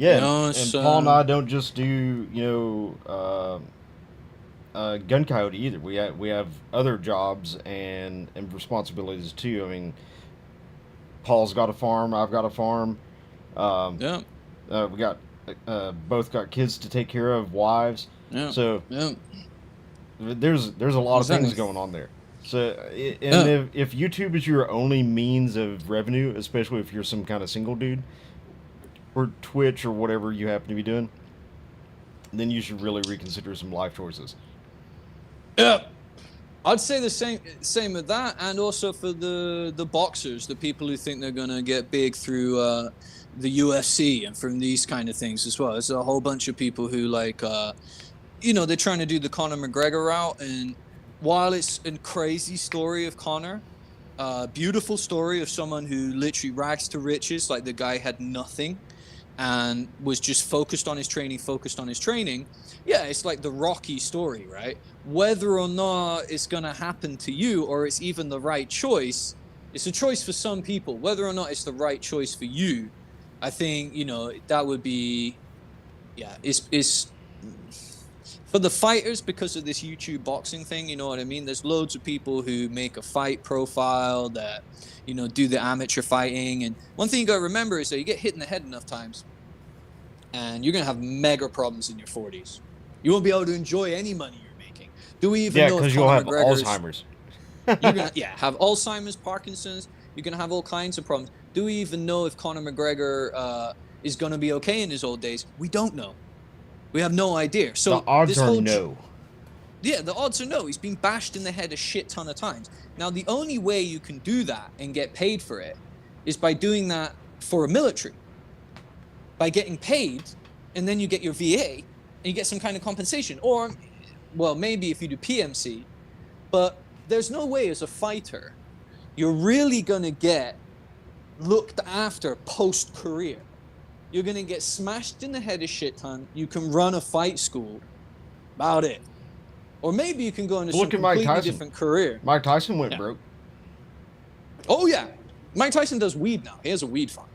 B: And Paul and I don't just do, Gun Coyote either. We have other jobs and responsibilities too. Paul's got a farm. I've got a farm. We got both got kids to take care of, wives. So there's a lot of things going on there. So if YouTube is your only means of revenue, especially if you're some kind of single dude, or Twitch or whatever you happen to be doing, then you should really reconsider some life choices.
C: Yeah, I'd say the same with that, and also for the boxers, the people who think they're gonna get big through the UFC and from these kind of things as well. There's a whole bunch of people who they're trying to do the Conor McGregor route, and while it's a crazy story of Conor, beautiful story of someone who literally rags to riches, like the guy had nothing and was just focused on his training. Yeah, it's like the Rocky story, right? Whether or not it's going to happen to you or it's even the right choice, it's a choice for some people. Whether or not it's the right choice for you, I think, that would be, it's for the fighters because of this YouTube boxing thing, you know what I mean? There's loads of people who make a fight profile that, do the amateur fighting. And one thing you got to remember is that you get hit in the head enough times and you're going to have mega problems in your 40s. You won't be able to enjoy any money you're making. Do we even know if
B: because you'll have
C: McGregor's,
B: Alzheimer's.
C: You're going to have Alzheimer's, Parkinson's. You're going to have all kinds of problems. Do we even know if Conor McGregor is going to be okay in his old days? We don't know. We have no idea. So
B: the odds are no.
C: Yeah, the odds are no. He's been bashed in the head a shit ton of times. Now, the only way you can do that and get paid for it is by doing that for a military. By getting paid, and then you get your VA, and you get some kind of compensation. Or, well, maybe if you do PMC. But there's no way as a fighter you're really going to get looked after post-career. You're going to get smashed in the head a shit ton. You can run a fight school. About it. Or maybe you can go into
B: Look
C: some
B: at Mike
C: completely
B: Tyson.
C: different career.
B: Mike Tyson went broke.
C: Oh yeah, Mike Tyson does weed now. He has a weed farm.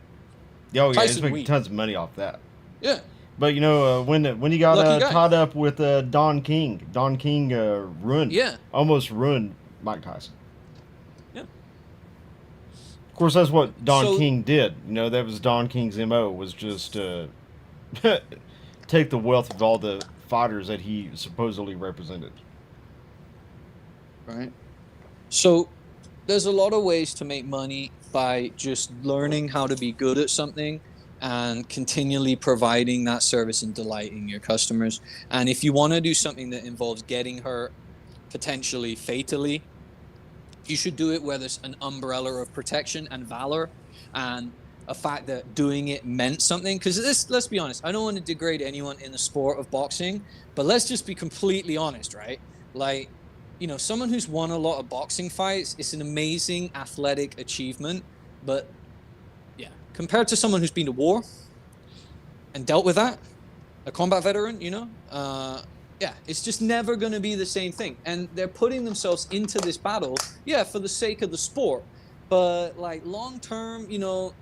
B: Oh yeah, he's
C: Tyson
B: making
C: weed.
B: tons of money off that.
C: Yeah.
B: But you know, when he got
C: Lucky guy.
B: tied up with Don King almost ruined Mike Tyson.
C: Yeah.
B: Of course, that's what Don
C: So-
B: King did. You know, that was Don King's MO, was just take the wealth of all the fighters that he supposedly represented.
C: Right. So there's a lot of ways to make money by just learning how to be good at something and continually providing that service and delighting your customers. And if you want to do something that involves getting hurt, potentially fatally, you should do it where there's an umbrella of protection and valor and a fact that doing it meant something. Because let's be honest, I don't want to degrade anyone in the sport of boxing, but let's just be completely honest, right? Like, you know, someone who's won a lot of boxing fights, it's an amazing athletic achievement, but yeah, compared to someone who's been to war and dealt with that, a combat veteran, you know, yeah, it's just never going to be the same thing. And they're putting themselves into this battle, yeah, for the sake of the sport, but like long term, you know,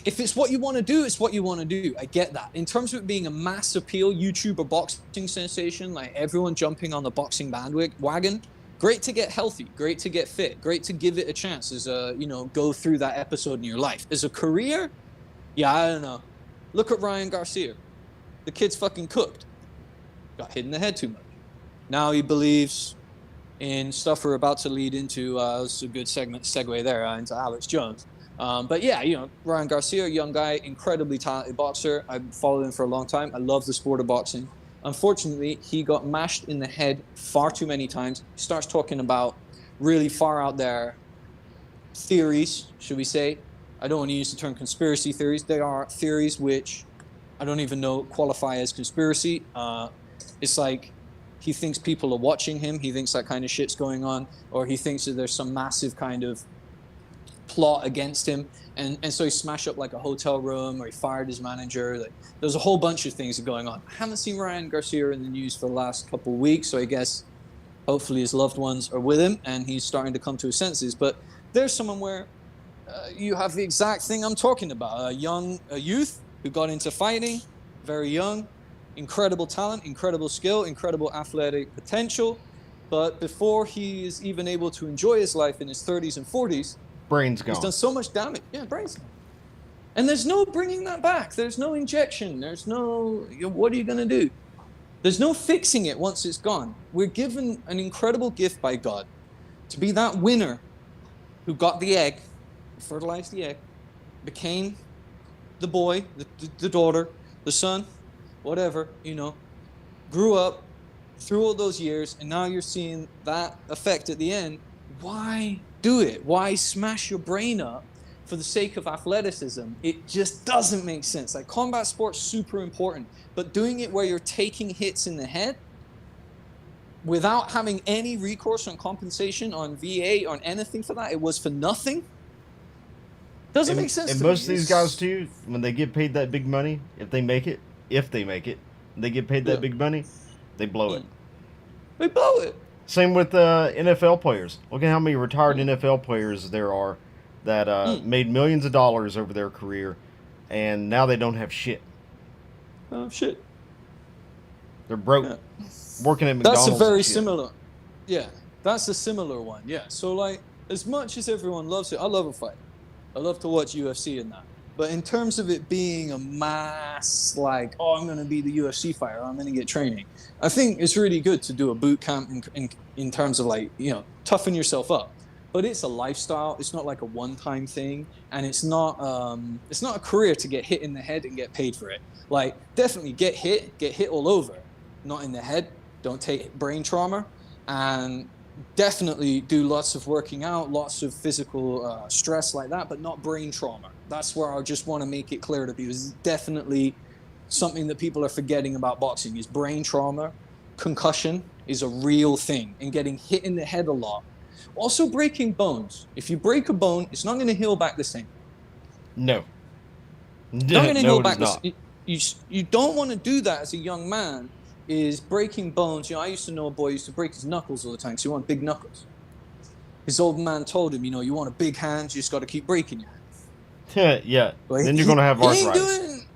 C: if it's what you want to do, it's what you want to do. I get that. In terms of it being a mass appeal YouTuber boxing sensation, like everyone jumping on the boxing bandwagon, great to get healthy, great to get fit, great to give it a chance as a, you know, go through that episode in your life. As a career, yeah, I don't know. Look at Ryan Garcia. The kid's fucking cooked. Got hit in the head too much. Now he believes in stuff we're about to lead into. It's a good segue there into Alex Jones. But yeah, you know, Ryan Garcia, young guy, incredibly talented boxer. I've followed him for a long time. I love the sport of boxing. Unfortunately, he got mashed in the head far too many times. He starts talking about really far out there theories, should we say. I don't want to use the term conspiracy theories. They are theories which I don't even know qualify as conspiracy. It's like he thinks people are watching him. He thinks that kind of shit's going on. Or he thinks that there's some massive kind of plot against him, and so he smashed up like a hotel room, or he fired his manager. Like, there's a whole bunch of things going on. I haven't seen Ryan Garcia in the news for the last couple of weeks, so I guess hopefully his loved ones are with him and he's starting to come to his senses. But there's someone where you have the exact thing I'm talking about. A youth who got into fighting, very young, incredible talent, incredible skill, incredible athletic potential, but before he is even able to enjoy his life in his 30s and 40s,
B: Brain's gone.
C: he's done so much damage. Yeah, brain's gone. And there's no bringing that back. There's no injection. There's no, what are you going to do? There's no fixing it once it's gone. We're given an incredible gift by God to be that winner who got the egg, fertilized the egg, became the boy, the daughter, the son, whatever, you know, grew up through all those years, and now you're seeing that effect at the end. Why do it? Why smash your brain up for the sake of athleticism? It just doesn't make sense. Like, combat sport's super important, but doing it where you're taking hits in the head without having any recourse on compensation, on VA, on anything for that, it was for nothing. Doesn't make sense.
B: And most of these guys too, when they get paid that big money, if they make it, they get paid that big money, they blow it.
C: They blow it.
B: Same with NFL players. Look at how many retired NFL players there are that made millions of dollars over their career, and now they don't have shit.
C: Oh, shit.
B: They're broke, working at
C: That's
B: McDonald's.
C: a very similar. Yeah, that's a similar one. Yeah. So, like, as much as everyone loves it, I love a fight. I love to watch UFC and that. But in terms of it being a mass, like, oh, I'm going to be the UFC fighter, I'm going to get training, I think it's really good to do a boot camp in terms of, like, you know, toughen yourself up. But it's a lifestyle. It's not like a one-time thing, and it's not a career to get hit in the head and get paid for it. Like, definitely get hit all over, not in the head. Don't take brain trauma, and definitely do lots of working out, lots of physical stress like that, but not brain trauma. That's where I just want to make it clear to people. It's definitely something that people are forgetting about boxing is brain trauma. Concussion is a real thing, and getting hit in the head a lot. Also, breaking bones. If you break a bone, it's not going to heal back the same.
B: No.
C: Not going to heal back the same. You don't want to do that as a young man is breaking bones. I used to know a boy who used to break his knuckles all the time because he wanted big knuckles. His old man told him, you want a big hand, you just got to keep breaking your hand.
B: Yeah. Then you're going to have arthritis.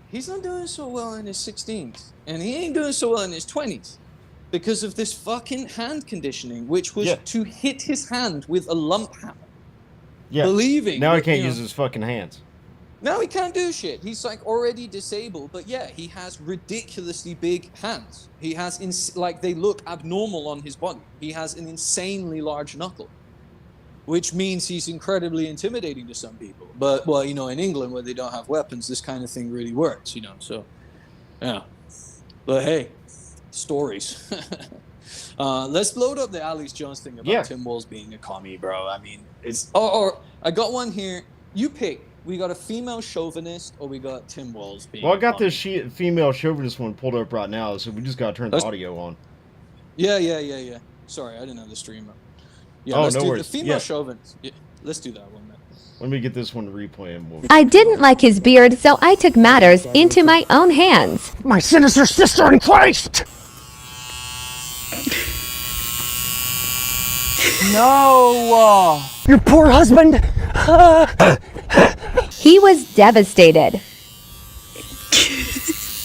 C: He's not doing so well in his 16s, and he ain't doing so well in his 20s because of this fucking hand conditioning, which was to hit his hand with a lump hammer.
B: Yeah.
C: Believing
B: now he can't use his fucking hands.
C: Now he can't do shit. He's like already disabled, but yeah, he has ridiculously big hands. He has they look abnormal on his body. He has an insanely large knuckle, which means he's incredibly intimidating to some people. But well, in England where they don't have weapons, this kind of thing really works. So yeah. But hey, stories. Let's load up the Alex Jones thing about Tim Walz being a commie, bro. I mean, it's I got one here. You pick. We got a female chauvinist, or we got Tim Walz being.
B: Well, I got this female chauvinist one pulled up right now, so we just gotta turn the audio on.
C: Yeah. Sorry, I didn't have the stream up. Yeah,
B: no
C: worries. The female chauvinist. Yeah, let's do that one, man.
B: Let me get this one to replay.
G: I didn't like his beard, so I took matters into my own hands.
H: My sinister sister in Christ! No! Your poor husband!
G: He was devastated.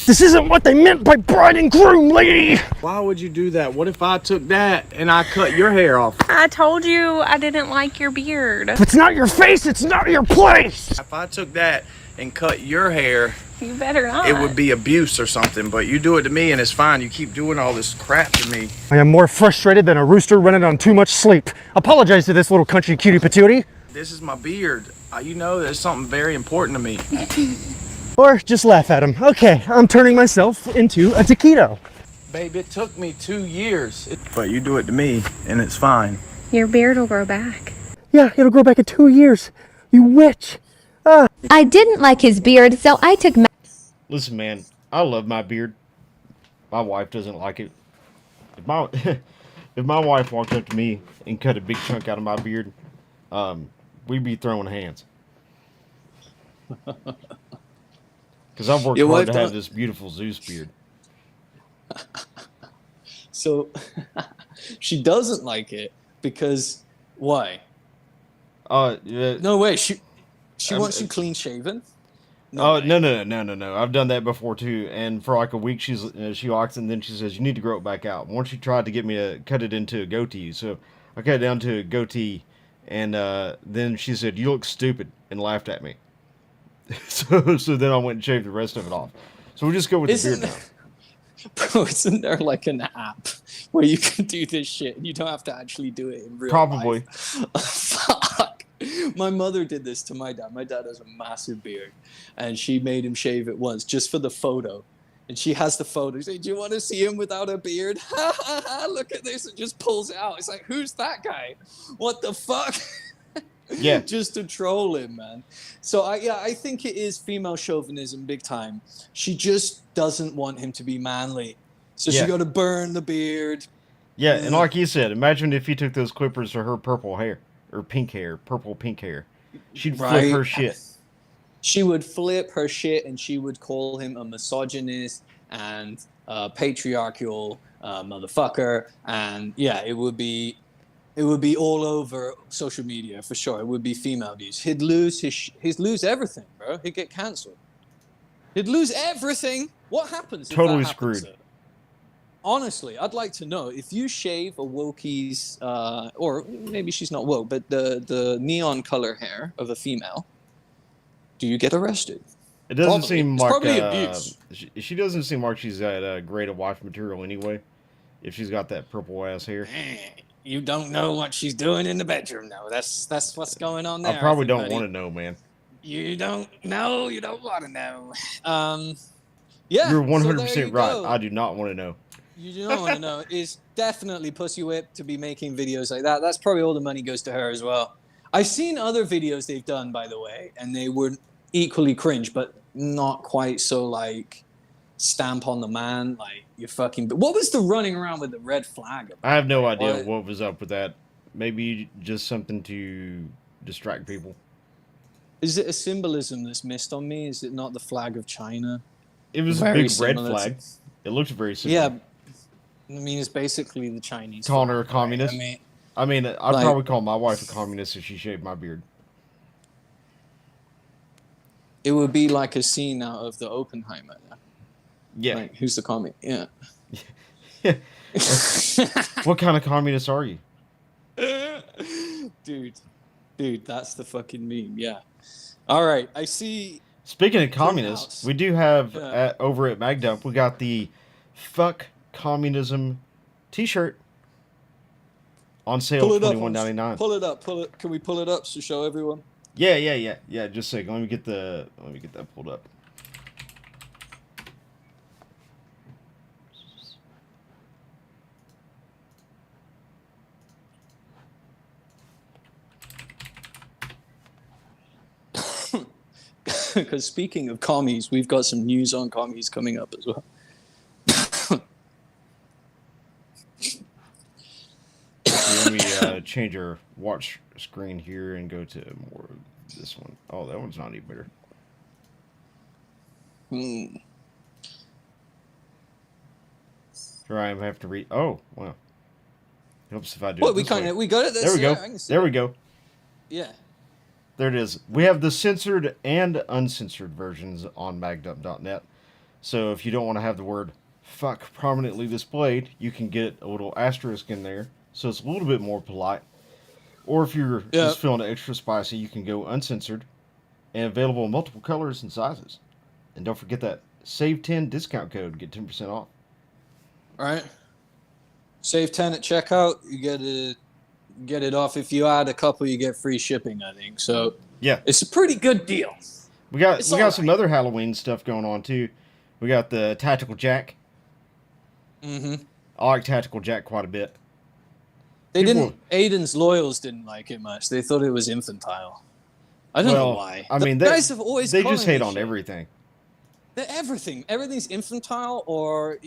H: This isn't what they meant by bride and groom, lady!
F: Why would you do that? What if I took that and I cut your hair off?
I: I told you I didn't like your beard.
H: If it's not your face, it's not your place!
J: If I took that and cut your hair,
I: you better not.
J: It would be abuse or something, but you do it to me and it's fine. You keep doing all this crap to me.
H: I am more frustrated than a rooster running on too much sleep. Apologize to this little country cutie patootie.
J: This is my beard. You know there's something very important to me.
H: Or just laugh at him. Okay, I'm turning myself into a taquito.
J: Babe, it took me 2 years. But you do it to me and it's fine.
I: Your beard will grow back.
H: Yeah, it'll grow back in 2 years. You witch.
G: I didn't like his beard, so I took
B: Listen, man, I love my beard. My wife doesn't like it. If my if my wife walked up to me and cut a big chunk out of my beard, we'd be throwing hands. Because I've worked hard to have this beautiful Zeus beard.
C: So she doesn't like it because why? No way. She wants you clean shaven.
B: No. I've done that before too, and for like a week she walks and then she says you need to grow it back out. Once she tried to get me to cut it into a goatee, so I cut it down to a goatee, and then she said you look stupid and laughed at me. so then I went and shaved the rest of it off. So we just go with the beard now.
C: Bro, isn't there like an app where you can do this shit and you don't have to actually do it in real
B: Probably.
C: life? Fuck. My mother did this to my dad. My dad has a massive beard, and she made him shave it once just for the photo. And she has the photo. She's like, do you want to see him without a beard? Look at this. It just pulls out. It's like, who's that guy? What the fuck?
B: Yeah.
C: Just to troll him, man. So I think it is female chauvinism big time. She just doesn't want him to be manly. So she got to burn the beard.
B: Yeah, and like you said, imagine if you took those clippers for her purple hair. Or pink hair, purple pink hair. She'd flip her shit.
C: She would flip her shit, and she would call him a misogynist and patriarchal motherfucker. And yeah, it would be all over social media for sure. It would be female abuse. He'd lose he'd lose everything, bro. He'd get cancelled. He'd lose everything. What happens?
B: Totally screwed.
C: Honestly, I'd like to know if you shave a wokie's, or maybe she's not woke, but the neon color hair of a female, do you get arrested?
B: It doesn't seem like
C: probably abuse.
B: She doesn't seem like she's that great at wife material anyway. If she's got that purple ass hair,
C: you don't know what she's doing in the bedroom, though. That's what's going on there.
B: I probably don't want to know, man.
C: You don't know. You don't want to know. Yeah,
B: you're 100% right. I do not want to know.
C: You don't want to know. It's definitely Pussy Whip to be making videos like that. That's probably all the money goes to her as well. I've seen other videos they've done, by the way, and they were equally cringe, but not quite so like stamp on the man, like you fucking. What was the running around with the red flag about?
B: I have no idea what was up with that. Maybe just something to distract people.
C: Is it a symbolism that's missed on me? Is it not the flag of China?
B: It was a big red flag. It looks very similar.
C: Yeah, I mean, it's basically the Chinese.
B: Calling her a
C: flag,
B: communist.
C: right?
B: I'd
C: like-
B: probably call my wife a communist if she shaved my beard.
C: It would be like a scene out of the Oppenheimer.
B: Yeah.
C: Like, who's the commie? Yeah.
B: What kind of communist are you?
C: Dude, that's the fucking meme. Yeah. All right, I see.
B: Speaking of communists, we do have
C: Yeah.
B: over at MagDump, we got the "Fuck Communism" T-shirt on sale,
C: Pull it up.
B: $21.99.
C: Pull it up. Can we pull it up to show everyone?
B: Yeah. Just a second. Let me get that pulled up.
C: Because speaking of commies, we've got some news on commies coming up as well.
B: Let me change our watch screen here and go to more of this one. Oh, that one's not any better. Here I am. I have to read. Oh, wow. Helps if I do.
C: What,
B: it
C: we
B: this way.
C: we got it.
B: There we go. There we go.
C: Yeah.
B: There it is. We have the censored and uncensored versions on magdump.net. So if you don't want to have the word "fuck" prominently displayed, you can get a little asterisk in there, so it's a little bit more polite. Or if you're just feeling extra spicy, you can go uncensored and available in multiple colors and sizes. And don't forget that Save 10 discount code to get 10% off.
C: All right. Save 10 at checkout. You get it off. If you add a couple, you get free shipping, I think. So
B: yeah,
C: it's a pretty good deal.
B: We got some other Halloween stuff going on too. We got the Tactical Jack.
C: Mm-hmm.
B: I like Tactical Jack quite a bit.
C: Aiden's loyals didn't like it much. They thought it was infantile. I don't know why.
B: I mean,
C: guys have always
B: they just hate on everything.
C: Everything's infantile, or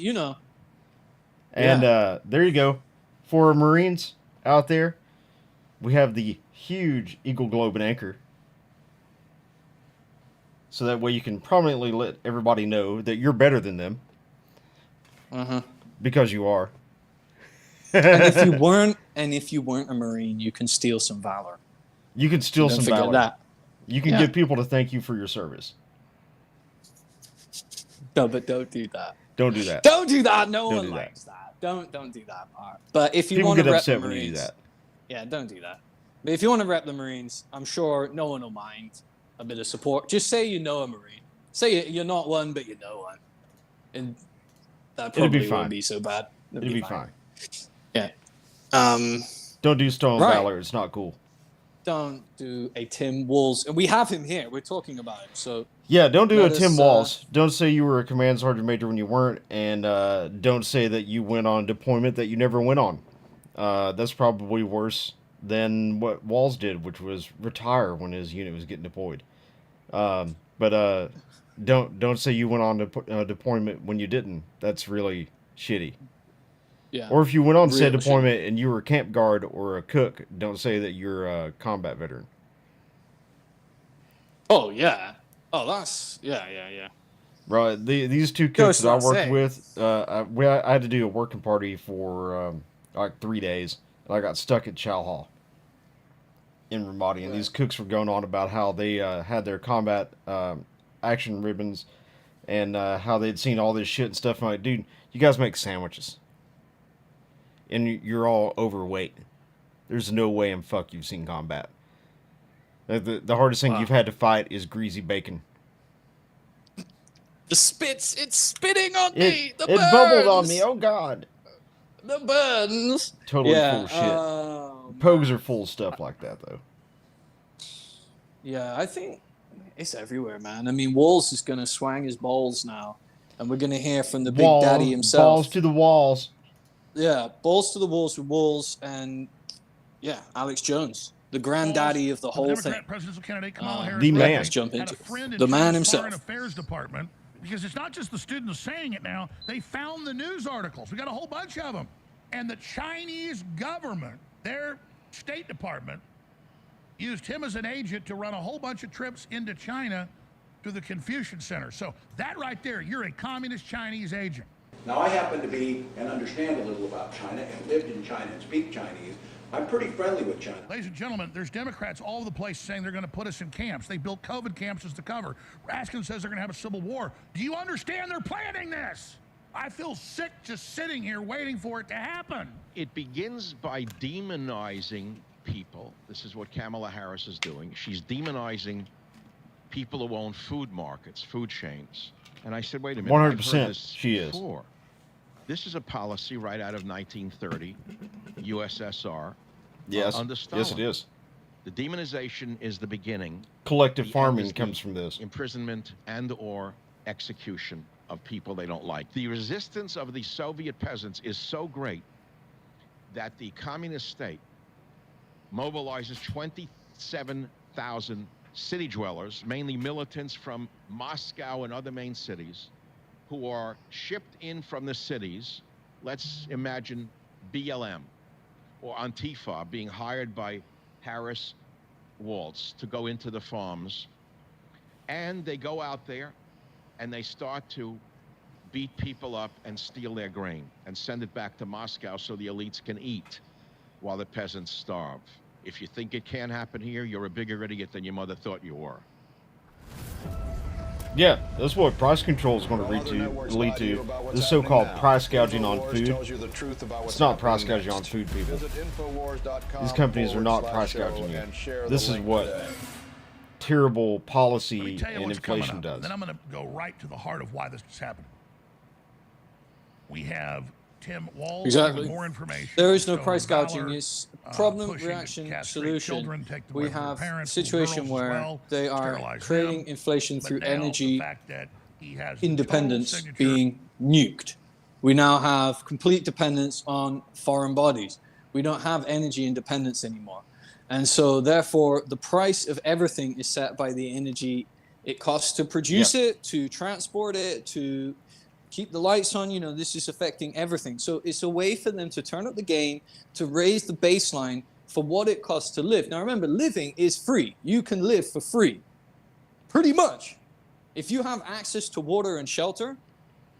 B: And there you go. For Marines out there, we have the huge Eagle Globe and Anchor. So that way you can prominently let everybody know that you're better than them. Because you are.
C: and if you weren't a Marine, you can steal some valor.
B: You can steal some valor.
C: That.
B: You can get people to thank you for your service.
C: No, but don't do that.
B: Don't do that.
C: Don't do that. No one likes that. Don't do that part. But if you want to rep the Marines,
B: when you do that.
C: Yeah, don't do that. But if you want to rep the Marines, I'm sure no one will mind a bit of support. Just say you know a Marine. Say you're not one, but you know one, and that probably won't be so bad.
B: It'll be fine.
C: Yeah.
B: Don't do stolen valor. It's not cool.
C: Don't do a Tim Walls, and we have him here. We're talking about him, so
B: yeah. Don't do a Tim Walls. Don't say you were a command sergeant major when you weren't, and don't say that you went on deployment that you never went on. That's probably worse than what Walls did, which was retire when his unit was getting deployed. But don't say you went on deployment when you didn't. That's really shitty.
C: Yeah.
B: Or if you went on said deployment and you were a camp guard or a cook, don't say that you're a combat veteran.
C: Oh yeah. Oh, that's yeah.
B: Right. These two cooks that I worked with, I had to do a working party for like 3 days. And I got stuck at Chow Hall in Ramadi, and these cooks were going on about how they had their combat action ribbons and how they'd seen all this shit and stuff. I'm like, dude, you guys make sandwiches. And you're all overweight. There's no way in fuck you've seen combat. The hardest thing you've had to fight is greasy bacon.
C: It's spitting on me.
B: It bubbled on me. Oh God.
C: The burns.
B: Totally full of shit. Pogues are full of stuff like that, though.
C: Yeah, I think it's everywhere, man. I mean, Walls is gonna swang his balls now, and we're gonna hear from the big daddy himself.
B: Balls to the walls.
C: Yeah, balls to the walls with Walls, and yeah, Alex Jones, the granddaddy of the whole thing.
K: Presidential candidate Kamala Harris.
B: The man.
C: Let's jump into the man himself.
K: Foreign Affairs Department, because it's not just the students saying it now. They found the news articles. We got a whole bunch of them, and the Chinese government, their State Department, used him as an agent to run a whole bunch of trips into China to the Confucian Center. So that right there, you're a communist Chinese agent.
L: Now, I happen to be and understand a little about China and lived in China and speak Chinese. I'm pretty friendly with China.
K: Ladies and gentlemen, there's Democrats all over the place saying they're going to put us in camps. They built COVID camps as the cover. Raskin says they're going to have a civil war. Do you understand they're planning this? I feel sick just sitting here waiting for it to happen.
M: It begins by demonizing people. This is what Kamala Harris is doing. She's demonizing people who own food markets, food chains. And I said, wait a minute.
B: 100% she is.
M: Before. This is a policy right out of 1930, USSR.
B: Yes,
M: under Stalin.
B: yes it is.
M: The demonization is the beginning.
B: Collective
M: The
B: farming
M: end is
B: comes
M: the
B: from this.
M: imprisonment and or execution of people they don't like. The resistance of the Soviet peasants is so great that the communist state mobilizes 27,000 city dwellers, mainly militants from Moscow and other main cities, who are shipped in from the cities. Let's imagine BLM or Antifa being hired by Harris Waltz to go into the farms. And they go out there and they start to beat people up and steal their grain and send it back to Moscow so the elites can eat while the peasants starve. If you think it can't happen here, you're a bigger idiot than your mother thought you were.
B: Yeah, that's what price control is going to lead to. This so-called price gouging on food. It's not price gouging on food, people. These companies are not price gouging you. This is what terrible policy and inflation does.
K: Then I'm going to go right to the heart of why this is happening. We have Tim Walls with more information.
C: There is no price gouging. It's problem, reaction, solution. We have a situation where they are creating inflation through energy independence being nuked. We now have complete dependence on foreign bodies. We don't have energy independence anymore. And so therefore the price of everything is set by the energy it costs to produce it, to transport it, to keep the lights on. You know, this is affecting everything. So it's a way for them to turn up the gain, to raise the baseline for what it costs to live. Now remember, living is free. You can live for free, pretty much. If you have access to water and shelter,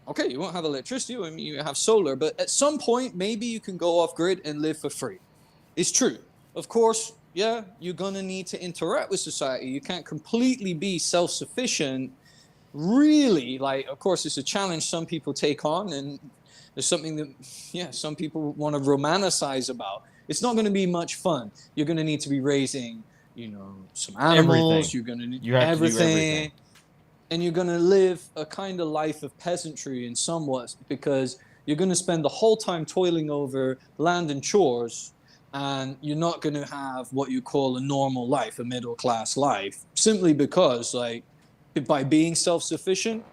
C: okay, you won't have electricity, I mean, you have solar, but at some point, maybe you can go off grid and live for free. It's true. Of course, yeah, you're gonna need to interact with society. You can't completely be self-sufficient. Really, like, of course, it's a challenge some people take on, and there's something that, yeah, some people want to romanticize about. It's not going to be much fun. You're going to need to be raising, you know, some animals.
B: Everything.
C: You're going to need
B: You have to do everything.
C: And you're going to live a kind of life of peasantry in somewhat, because you're going to spend the whole time toiling over land and chores, and you're not going to have what you call a normal life, a middle-class life, simply because, like, by being self-sufficient,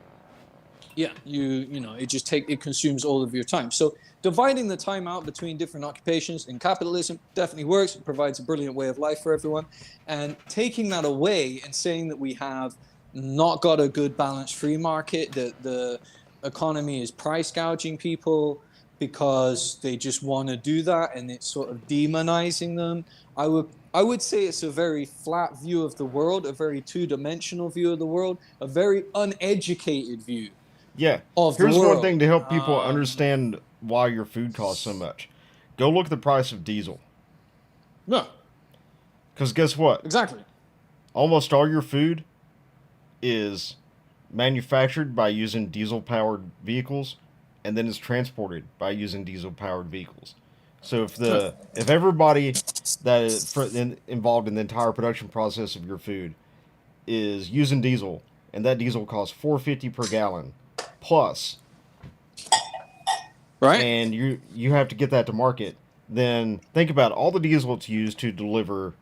C: yeah, you know, it consumes all of your time. So dividing the time out between different occupations in capitalism definitely works. It provides a brilliant way of life for everyone. And taking that away and saying that we have not got a good balanced free market, that the economy is price gouging people because they just want to do that, and it's sort of demonizing them. I would say it's a very flat view of the world, a very two-dimensional view of the world, a very uneducated view.
B: Yeah.
C: Of
B: Here's
C: the world.
B: one thing to help people understand why your food costs so much. Go look at the price of diesel.
C: No.
B: Because guess what?
C: Exactly.
B: Almost all your food is manufactured by using diesel-powered vehicles, and then is transported by using diesel-powered vehicles. So if everybody that is involved in the entire production process of your food is using diesel, and that diesel costs $4.50 per gallon plus,
C: right?
B: And you have to get that to market, then think about all the diesel it's used to deliver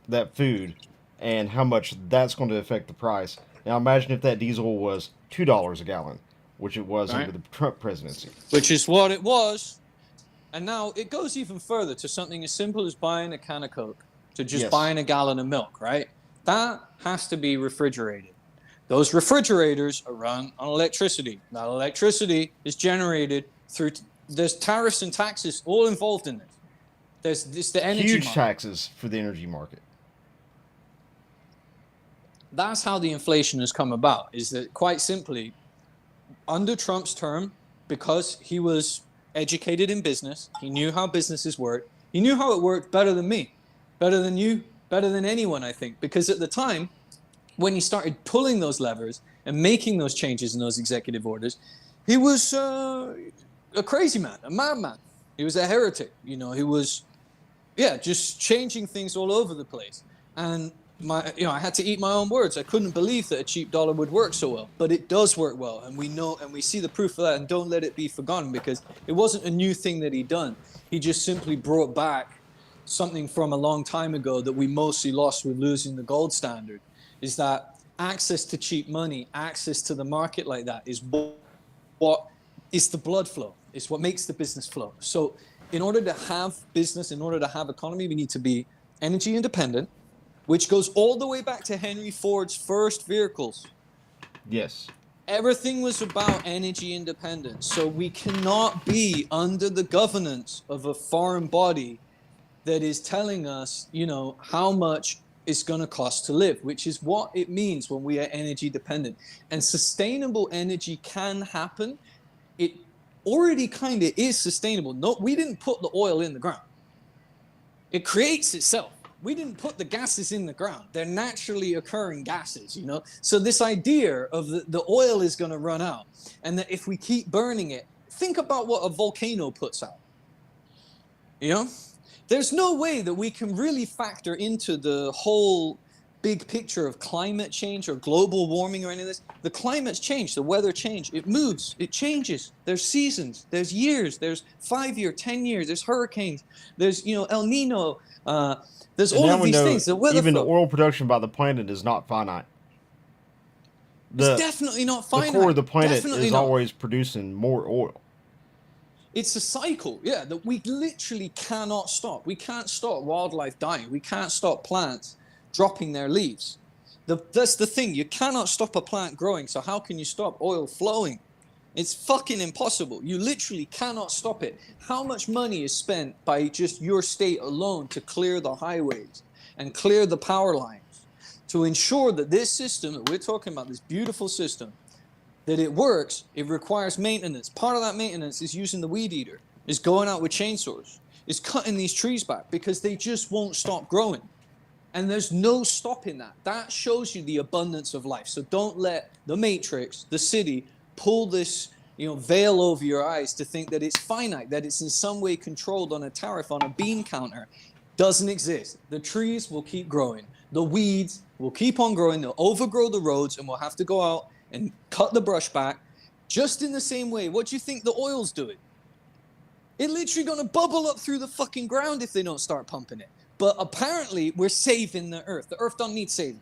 B: that food and how much that's going to affect the price. Now imagine if that diesel was $2 a gallon, which it was under the Trump presidency.
C: Which is what it was. And now it goes even further to something as simple as buying a can of Coke, to just buying a gallon of milk, right? That has to be refrigerated. Those refrigerators are run on electricity. That electricity is generated through, there's tariffs and taxes all involved in this. There's the energy
B: huge
C: market.
B: Taxes for the energy market.
C: That's how the inflation has come about, is that quite simply, under Trump's term, because he was educated in business. He knew how businesses work. He knew how it worked better than me, better than you, better than anyone, I think. Because at the time, when he started pulling those levers and making those changes in those executive orders, he was a crazy man, a madman. He was a heretic. You know, he was, just changing things all over the place. And I had to eat my own words. I couldn't believe that a cheap dollar would work so well, but it does work well, and we know, and we see the proof of that. And don't let it be forgotten, because it wasn't a new thing that he'd done. He just simply brought back something from a long time ago that we mostly lost with losing the gold standard. Is that access to cheap money, access to the market like that, is what is the blood flow. It's what makes the business flow. So, in order to have business, in order to have economy, we need to be energy independent, which goes all the way back to Henry Ford's first vehicles.
B: Yes.
C: Everything was about energy independence. So we cannot be under the governance of a foreign body that is telling us, how much it's going to cost to live, which is what it means when we are energy dependent. And sustainable energy can happen. It already kind of is sustainable. No, we didn't put the oil in the ground. It creates itself. We didn't put the gases in the ground. They're naturally occurring gases, So this idea of the oil is going to run out, and that if we keep burning it, think about what a volcano puts out. There's no way that we can really factor into the whole big picture of climate change or global warming or any of this. The climate's changed, the weather changed, it moves, it changes. There's seasons, there's years, there's 5 year, 10 years, there's hurricanes, there's El Nino. There's all of these things. The weather
B: even
C: flow.
B: the oil production by the planet is not finite.
C: It's definitely not finite.
B: The core of the planet
C: Definitely
B: is
C: not.
B: always producing more oil.
C: It's a cycle, that we literally cannot stop. We can't stop wildlife dying. We can't stop plants dropping their leaves. That's the thing. You cannot stop a plant growing, so how can you stop oil flowing? It's fucking impossible. You literally cannot stop it. How much money is spent by just your state alone to clear the highways and clear the power lines to ensure that this system that we're talking about, this beautiful system, that it works? It requires maintenance. Part of that maintenance is using the weed eater, is going out with chainsaws, is cutting these trees back because they just won't stop growing. And there's no stopping that. That shows you the abundance of life. So don't let the Matrix, the city, pull this veil over your eyes to think that it's finite, that it's in some way controlled on a tariff, on a bean counter. Doesn't exist. The trees will keep growing. The weeds will keep on growing. They'll overgrow the roads, and we'll have to go out and cut the brush back. Just in the same way, what do you think the oil's doing? It's literally going to bubble up through the fucking ground if they don't start pumping it. But apparently, we're saving the earth. The earth don't need saving.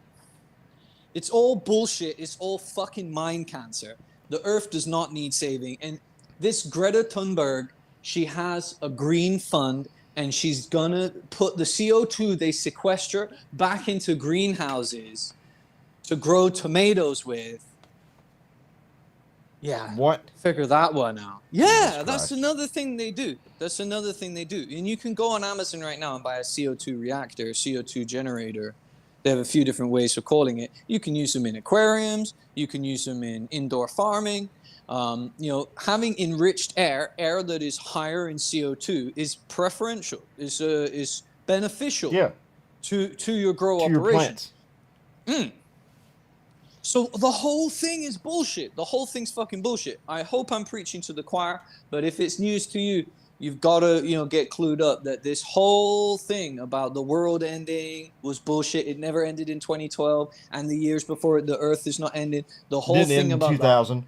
C: It's all bullshit. It's all fucking mind cancer. The earth does not need saving. And this Greta Thunberg, she has a green fund, and she's gonna put the CO2 they sequester back into greenhouses to grow tomatoes with. Yeah.
B: What?
C: Figure that one out. Yeah, that's another thing they do. That's another thing they do. And you can go on Amazon right now and buy a CO2 reactor, CO2 generator. They have a few different ways of calling it. You can use them in aquariums. You can use them in indoor farming. Having enriched air that is higher in CO2 is preferential, is beneficial to your grow operation. So the whole thing is bullshit. The whole thing's fucking bullshit. I hope I'm preaching to the choir, but if it's news to you, you've got to, get clued up that this whole thing about the world ending was bullshit. It never ended in 2012, and the years before it, the Earth is not ending. The whole thing about
B: 2000.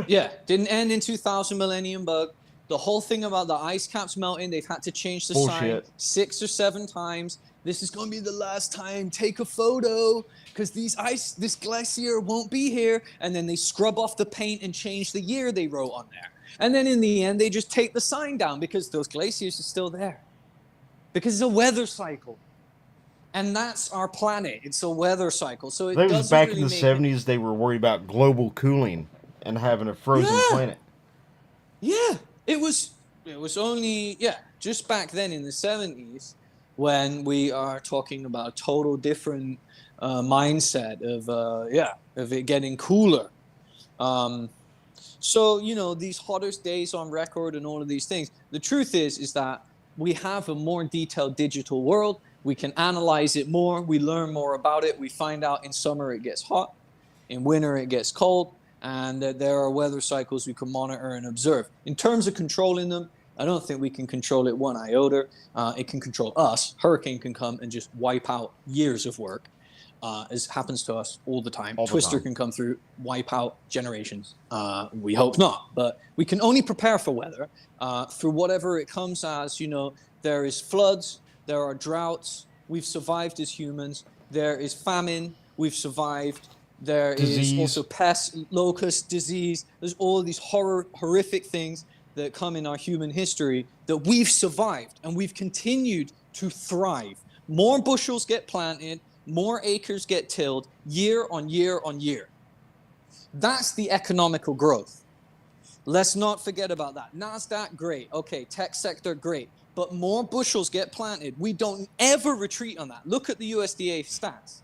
C: Didn't end in 2000, millennium bug. The whole thing about the ice caps melting, they've had to change the sign 6 or 7 times. This is going to be the last time. Take a photo, because this glacier won't be here. And then they scrub off the paint and change the year they wrote on there. And then in the end, they just take the sign down because those glaciers are still there. Because it's a weather cycle. And that's our planet. It's a weather cycle. So it doesn't
B: back
C: really
B: in the 70s, they were worried about global cooling and having a frozen planet.
C: Yeah. It was only, just back then in the 70s when we are talking about a total different mindset of it getting cooler. So, you know, these hottest days on record and all of these things, the truth is that we have a more detailed digital world. We can analyze it more. We learn more about it. We find out in summer it gets hot, in winter it gets cold, and there are weather cycles we can monitor and observe. In terms of controlling them, I don't think we can control it one iota. It can control us. Hurricane can come and just wipe out years of work. As happens to us all the time. Twister can come through, wipe out generations. We hope not, but we can only prepare for weather through whatever it comes as. You know, there is floods, there are droughts. We've survived as humans. There is famine. We've survived. There is also pests, locusts, disease. There's all of these horrific things that come in our human history that we've survived, and we've continued to thrive. More bushels get planted, more acres get tilled year on year on year. That's the economical growth. Let's not forget about that. NASDAQ, great. Okay, tech sector, great. But more bushels get planted. We don't ever retreat on that. Look at the USDA stats.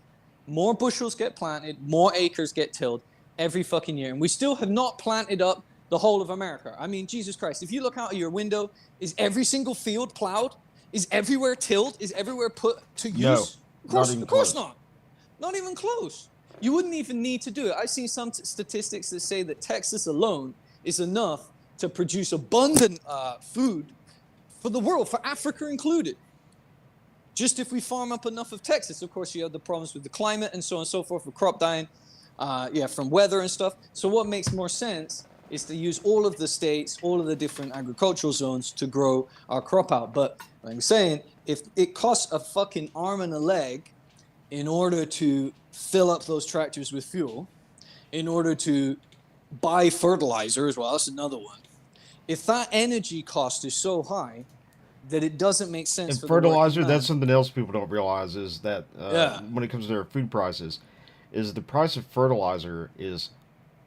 C: More bushels get planted, more acres get tilled every fucking year. And we still have not planted up the whole of America. I mean, Jesus Christ, if you look out of your window, is every single field plowed? Is everywhere tilled? Is everywhere put to use?
B: No,
C: Of course not. Not even close. You wouldn't even need to do it. I've seen some statistics that say that Texas alone is enough to produce abundant food for the world, for Africa included. Just if we farm up enough of Texas. Of course, you have the problems with the climate and so on and so forth, with crop dying, from weather and stuff. So what makes more sense is to use all of the states, all of the different agricultural zones to grow our crop out. But like I'm saying, if it costs a fucking arm and a leg in order to fill up those tractors with fuel, in order to buy fertilizer as well, that's another one. If that energy cost is so high that it doesn't make sense
B: and
C: for
B: fertilizer, that's something else people don't realize is that when it comes to their food prices, is the price of fertilizer is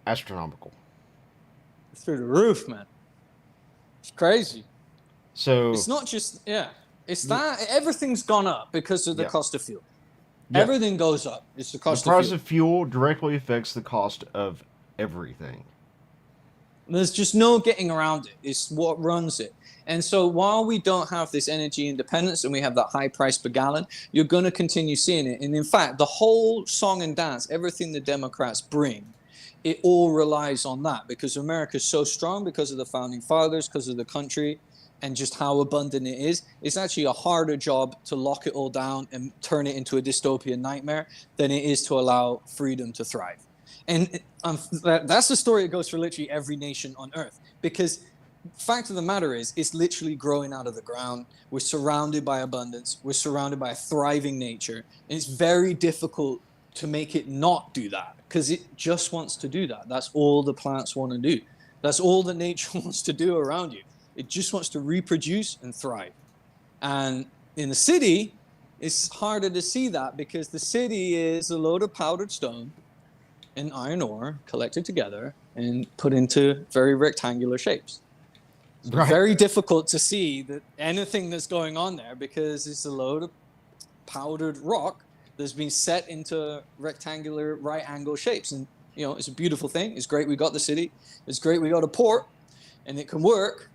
B: astronomical.
C: It's through the roof, man. It's crazy.
B: So
C: it's not just it's that everything's gone up because of the cost of fuel.
B: Yeah.
C: Everything goes up. It's the cost
B: the price
C: of
B: of fuel directly affects the cost of everything.
C: There's just no getting around it. It's what runs it. And so while we don't have this energy independence and we have that high price per gallon, you're going to continue seeing it. And in fact, the whole song and dance, everything the Democrats bring, it all relies on that, because America's so strong because of the founding fathers, because of the country, and just how abundant it is. It's actually a harder job to lock it all down and turn it into a dystopian nightmare than it is to allow freedom to thrive. And that's the story that goes for literally every nation on earth, because fact of the matter is, it's literally growing out of the ground. We're surrounded by abundance. We're surrounded by a thriving nature. And it's very difficult to make it not do that, because it just wants to do that. That's all the plants want to do. That's all that nature wants to do around you. It just wants to reproduce and thrive. And in the city, it's harder to see that, because the city is a load of powdered stone and iron ore collected together and put into very rectangular shapes. So it's very difficult to see that anything that's going on there, because it's a load of powdered rock that's been set into rectangular right angle shapes. And, you know, it's a beautiful thing. It's great we got the city. It's great we got a port, and it can work.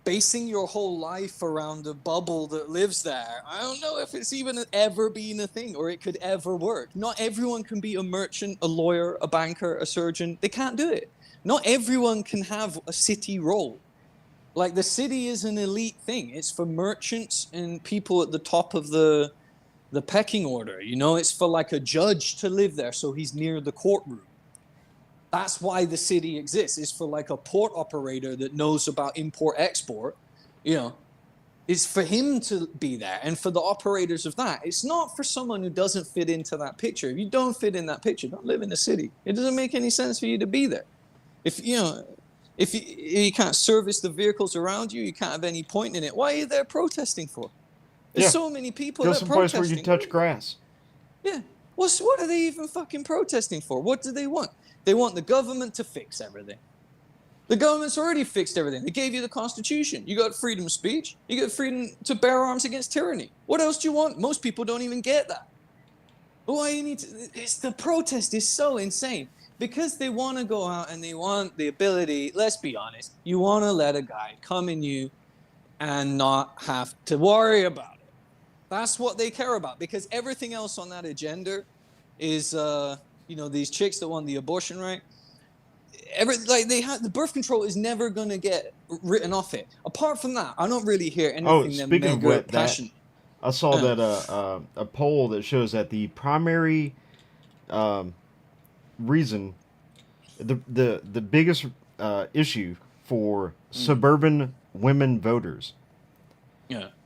C: Basing your whole life around a bubble that lives there, I don't know if it's even ever been a thing, or it could ever work. Not everyone can be a merchant, a lawyer, a banker, a surgeon. They can't do it. Not everyone can have a city role. Like, the city is an elite thing. It's for merchants and people at the top of the pecking order. You know, it's for like a judge to live there so he's near the courtroom. That's why the city exists. It's for like a port operator that knows about import-export. You know, it's for him to be there, and for the operators of that. It's not for someone who doesn't fit into that picture. If you don't fit in that picture, don't live in the city. It doesn't make any sense for you to be there. If you can't service the vehicles around you, you can't have any point in it. Why are you there protesting for? There's so many people that are protesting.
B: Go someplace where you touch grass.
C: Yeah. What are they even fucking protesting for? What do they want? They want the government to fix everything. The government's already fixed everything. They gave you the Constitution. You got freedom of speech. You got freedom to bear arms against tyranny. What else do you want? Most people don't even get that. Why you need to? It's the protest is so insane. because they want to go out and they want the ability. Let's be honest. You want to let a guy come in you and not have to worry about it. That's what they care about, because everything else on that agenda is, these chicks that want the abortion right. The birth control is never going to get written off it. Apart from that, I don't really hear anything that mega passionate.
B: I saw that a poll that shows that the primary reason, the biggest issue for suburban women voters,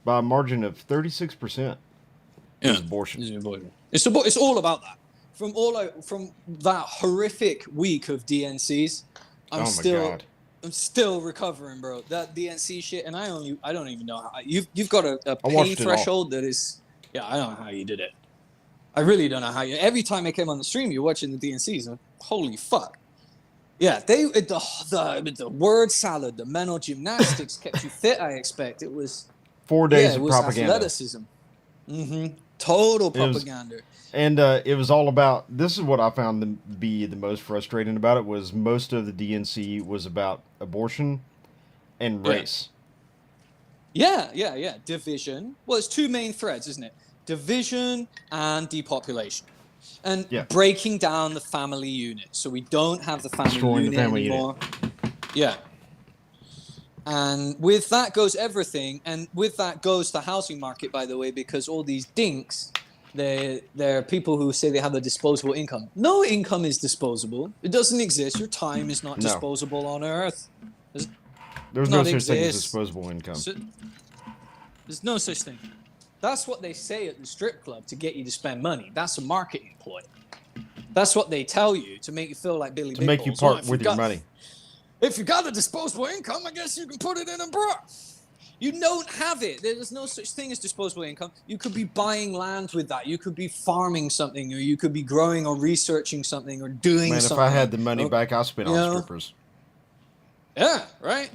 B: by a margin of 36%, is abortion.
C: It's all about that. From that horrific week of DNCs, I'm still recovering, bro. That DNC shit, and I don't even know how you've got a pain threshold that is. Yeah, I don't know how you did it. I really don't know how you. Every time I came on the stream, you're watching the DNCs, and holy fuck. Yeah, the word salad, the mental gymnastics kept you fit. I expect it was
B: 4 days of propaganda.
C: Athleticism. Total propaganda.
B: And it was all about, this is what I found to be the most frustrating about it, was most of the DNC was about abortion and race.
C: Yeah. Division. Well, it's two main threads, isn't it? Division and depopulation. And breaking down the family unit. So we don't have the family unit anymore. Yeah. And with that goes everything. And with that goes the housing market, by the way, because all these dinks, they're people who say they have a disposable income. No income is disposable. It doesn't exist. Your time is not disposable on Earth.
B: There's no such thing as disposable income.
C: There's no such thing. That's what they say at the strip club to get you to spend money. That's a marketing ploy. That's what they tell you to make you feel like Billy Big
B: Balls. To make you part with your money.
C: If you got a disposable income, I guess you can put it in a bra. You don't have it. There's no such thing as disposable income. You could be buying land with that. You could be farming something, or you could be growing or researching something or doing something.
B: Man, if I had the money back, I'll spend on strippers.
C: Yeah, right?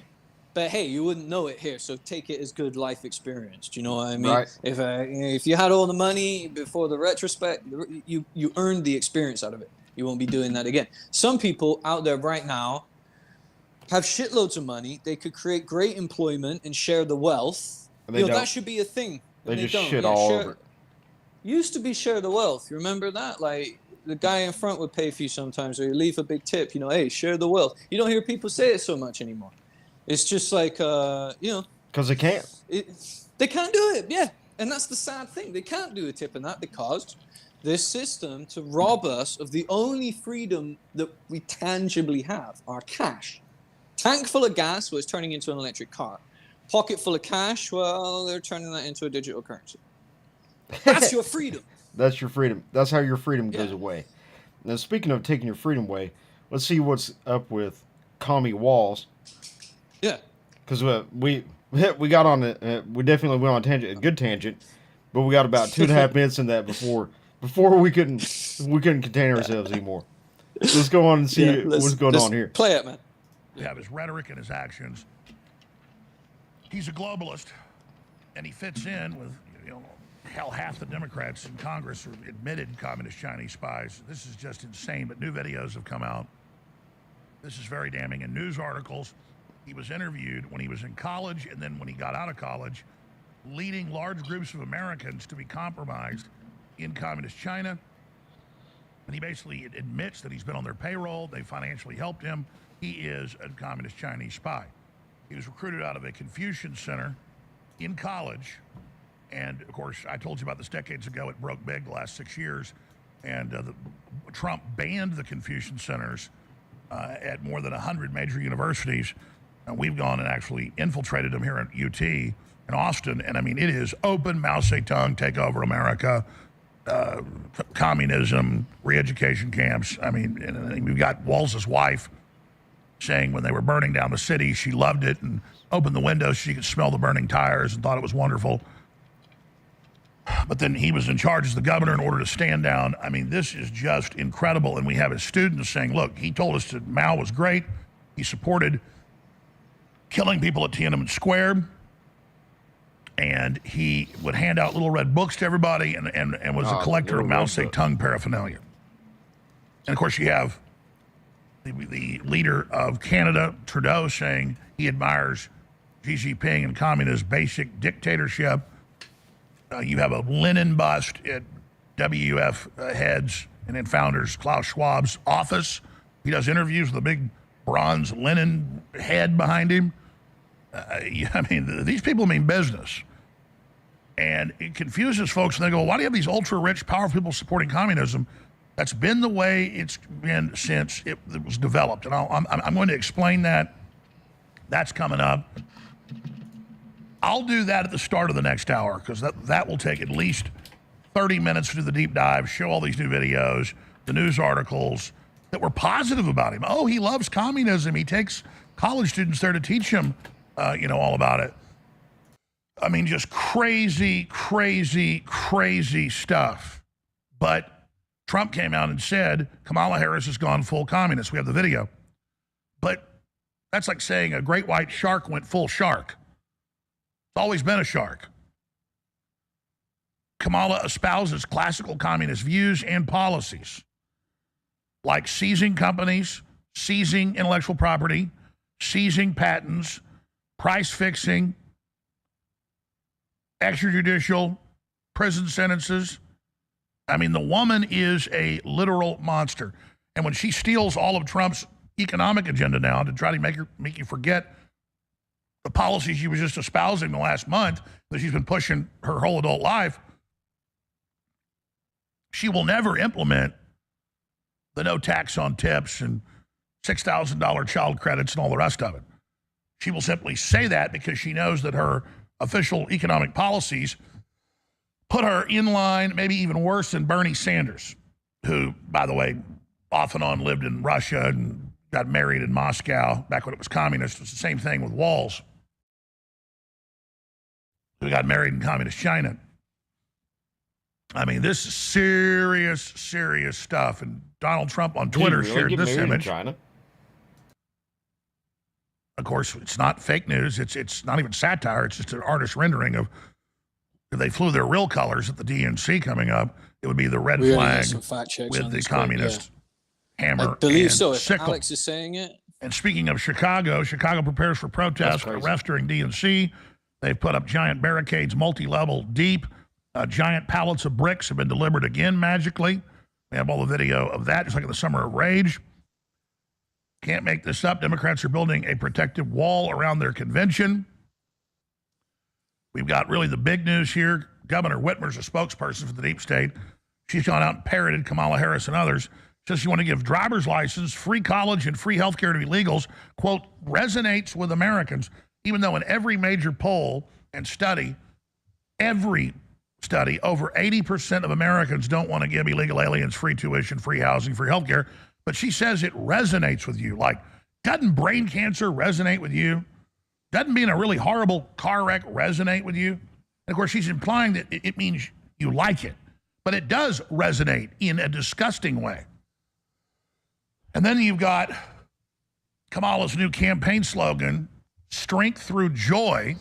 C: But hey, you wouldn't know it here, so take it as good life experience. Do you know what I mean?
B: Right.
C: If you had all the money before the retrospect, you earned the experience out of it. You won't be doing that again. Some people out there right now have shitloads of money. They could create great employment and share the wealth. That should be a thing.
B: They just shit all over it.
C: Used to be share the wealth. You remember that? Like, the guy in front would pay for you sometimes, or you leave a big tip. Hey, share the wealth. You don't hear people say it so much anymore. It's just like,
B: because they can't.
C: They can't do it, yeah. And that's the sad thing. They can't do a tip in that because this system to rob us of the only freedom that we tangibly have, our cash. Tank full of gas was turning into an electric car. Pocket full of cash, well, they're turning that into a digital currency. That's your freedom.
B: That's your freedom. That's how your freedom goes away. Now, speaking of taking your freedom away, let's see what's up with Commie Walls.
C: Yeah.
B: Because we got on it. We definitely went on a tangent, a good tangent, but we got about 2.5 minutes in that before we couldn't contain ourselves anymore. Let's go on and see what's going on here.
C: Play it, man.
K: We have his rhetoric and his actions. He's a globalist, and he fits in with, half the Democrats in Congress are admitted communist Chinese spies. This is just insane, but new videos have come out. This is very damning. In news articles, he was interviewed when he was in college, and then when he got out of college, leading large groups of Americans to be compromised in communist China. And he basically admits that he's been on their payroll. They financially helped him. He is a communist Chinese spy. He was recruited out of a Confucian Center in college. And, of course, I told you about this decades ago. It broke big the last 6 years. And Trump banned the Confucian Centers at more than 100 major universities. And we've gone and actually infiltrated them here at UT in Austin. And, I mean, it is open Mao Zedong, take over America, communism, re-education camps. I mean, and we've got Walz's wife saying when they were burning down the city, she loved it and opened the windows, she could smell the burning tires and thought it was wonderful. But then he was in charge as the governor in order to stand down. I mean, this is just incredible. And we have his students saying, look, he told us that Mao was great. He supported killing people at Tiananmen Square. And he would hand out little red books to everybody and was a collector of Mao Zedong paraphernalia. And, of course, you have the leader of Canada, Trudeau, saying he admires Xi Jinping and communist basic dictatorship. You have a Lenin bust at WF heads and then founders Klaus Schwab's office. He does interviews with a big bronze Lenin head behind him. I mean, these people mean business. And it confuses folks, and they go, why do you have these ultra-rich, powerful people supporting communism? That's been the way it's been since it was developed. And I'm going to explain that. That's coming up. I'll do that at the start of the next hour, because that will take at least 30 minutes to do the deep dive, show all these new videos, the news articles that were positive about him. Oh, he loves communism. He takes college students there to teach him, all about it. I mean, just crazy, crazy, crazy stuff. But Trump came out and said Kamala Harris has gone full communist. We have the video. But that's like saying a great white shark went full shark. It's always been a shark. Kamala espouses classical communist views and policies, like seizing companies, seizing intellectual property, seizing patents, price fixing, extrajudicial prison sentences. I mean, the woman is a literal monster. And when she steals all of Trump's economic agenda now to try to make you forget the policies she was just espousing the last month that she's been pushing her whole adult life, she will never implement the no tax on tips and $6,000 child credits and all the rest of it. She will simply say that because she knows that her official economic policies put her in line, maybe even worse than Bernie Sanders, who, by the way, off and on lived in Russia and got married in Moscow back when it was communist. It was the same thing with Walls, who got married in communist China. I mean, this is serious, serious stuff. And Donald Trump on Twitter shared this image. China? Of course, it's not fake news. It's not even satire. It's just an artist rendering of, if they flew their real colors at the DNC coming up, it would be the red flag with the communist hammer.
C: I believe
K: and
C: so. If
K: sickle.
C: Alex is saying it.
K: And speaking of Chicago, Chicago prepares for protests and arrests during DNC. They've put up giant barricades, multi-level deep. Giant pallets of bricks have been delivered again magically. We have all the video of that, just like in the Summer of Rage. Can't make this up. Democrats are building a protective wall around their convention. We've got really the big news here. Governor Whitmer's a spokesperson for the deep state. She's gone out and parroted Kamala Harris and others. Says she want to give driver's license, free college, and free health care to illegals, quote, resonates with Americans, even though in every major poll and study, over 80% of Americans don't want to give illegal aliens free tuition, free housing, free health care. But she says it resonates with you. Like, doesn't brain cancer resonate with you? Doesn't being a really horrible car wreck resonate with you? And of course, she's implying that it means you like it. But it does resonate in a disgusting way. And then you've got Kamala's new campaign slogan, strength through joy,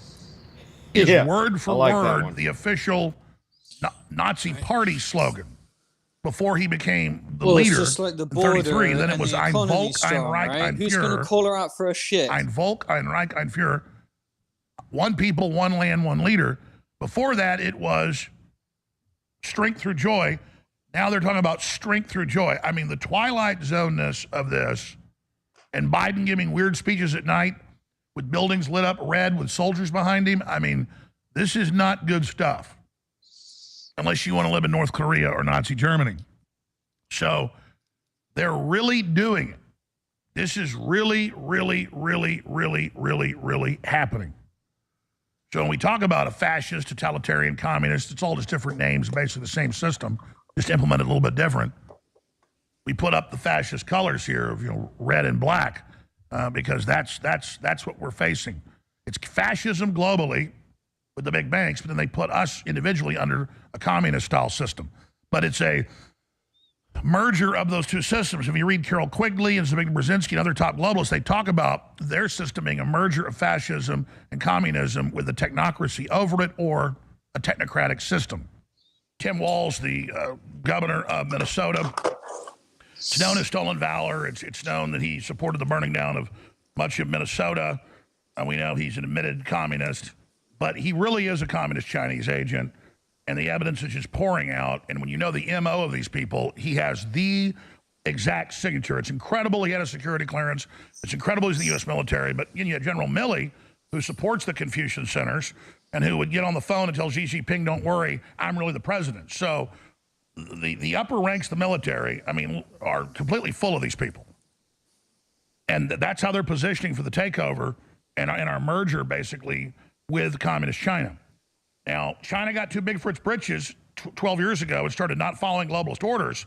K: is word for word the official Nazi party slogan before he became the leader
C: just like the
K: in 33. Then it was
C: the
K: Ein Volk,
C: strong,
K: ein Reich,
C: right?
K: ein
C: Who's going to
K: Führer.
C: call her out for a shit?
K: Ein Volk, ein Reich, ein Führer. One people, one land, one leader. Before that, it was strength through joy. Now they're talking about strength through joy. I mean, the Twilight Zone-ness of this, and Biden giving weird speeches at night with buildings lit up red with soldiers behind him. I mean, this is not good stuff unless you want to live in North Korea or Nazi Germany. So they're really doing it. This is really, really, really, really, really, really happening. So when we talk about a fascist, totalitarian, communist, it's all just different names, basically the same system, just implemented a little bit different. We put up the fascist colors here of red and black because that's what we're facing. It's fascism globally with the big banks, but then they put us individually under a communist-style system. But it's a merger of those two systems. If you read Carol Quigley and Zbigniew Brzezinski and other top globalists, they talk about their system being a merger of fascism and communism with a technocracy over it or a technocratic system. Tim Walz, the governor of Minnesota, It's known as stolen valor. It's known that he supported the burning down of much of Minnesota. And we know he's an admitted communist, but he really is a communist Chinese agent. And the evidence is just pouring out. And when you know the MO of these people, he has the exact signature. It's incredible he had a security clearance. It's incredible he's in the U.S. military. But you had General Milley, who supports the Confucian Centers, and who would get on the phone and tell Xi Jinping, don't worry, I'm really the president. So the upper ranks of the military, I mean, are completely full of these people. And that's how they're positioning for the takeover and our merger, basically, with Communist China. Now, China got too big for its britches 12 years ago and started not following globalist orders.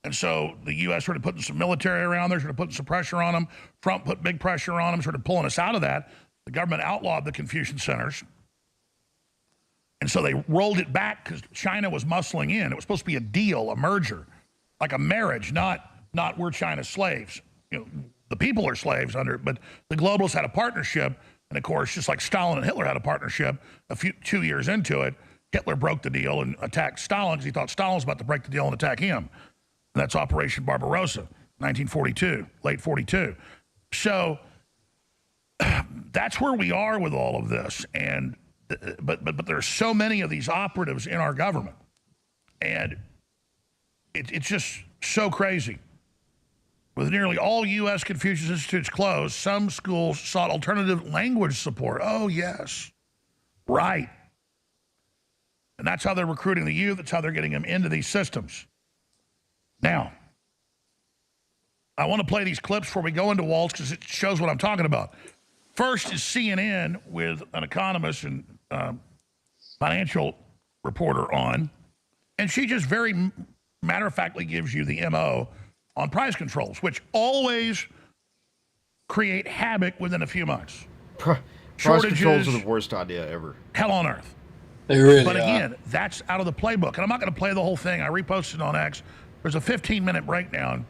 K: And so the U.S. started putting some military around there, started putting some pressure on them. Trump put big pressure on them, started pulling us out of that. The government outlawed the Confucian Centers. And so they rolled it back because China was muscling in. It was supposed to be a deal, a merger, like a marriage, not we're China's slaves. The people are slaves under it, but the globalists had a partnership. And of course, just like Stalin and Hitler had a partnership, 2 years into it, Hitler broke the deal and attacked Stalin because he thought Stalin was about to break the deal and attack him. And that's Operation Barbarossa, 1942, late 42. So that's where we are with all of this. And but there's so many of these operatives in our government, and it's just so crazy. With nearly all U.S. Confucius Institutes closed, some schools sought alternative language support. Oh, yes. Right. And that's how they're recruiting the youth. That's how they're getting them into these systems. Now, I want to play these clips before we go into Waltz because it shows what I'm talking about. First is CNN with an economist and financial reporter on, and she just very matter-of-factly gives you the MO on price controls, which always create havoc within a few months.
B: Price controls are the worst idea ever.
K: Hell on earth.
C: They really
K: But again, that's out of the playbook. And I'm not going to play the whole thing. I reposted on X. There's a 15-minute breakdown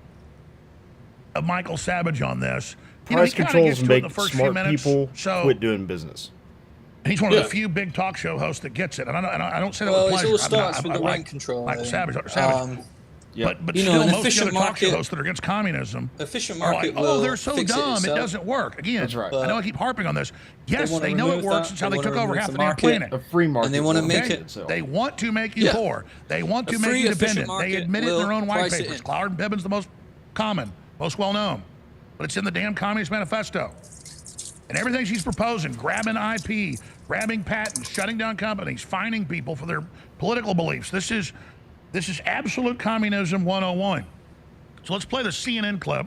K: of Michael Savage on this.
B: Price controls make smart people quit doing business.
K: And he's one of the few big talk show hosts that gets it. And I don't say that with pleasure.
C: It all starts with the rent control.
K: Michael Savage.
B: Yeah.
K: But still, most of the other talk show hosts that are against communism
C: efficient
K: are
C: market
K: like, oh, they're so dumb, it doesn't work. Again,
B: that's right.
K: I know I keep harping on this. Yes, they know it works. It's how they took over half the damn planet.
B: A free market.
C: And they want to make it.
K: They want to make you poor. They want to make you dependent. They admit it in their own white papers. Cloward and Pibbin's the most common, most well-known. But it's in the damn Communist Manifesto. And everything she's proposing, grabbing IP, grabbing patents, shutting down companies, fining people for their political beliefs. This is absolute communism 101. So let's play the CNN clip.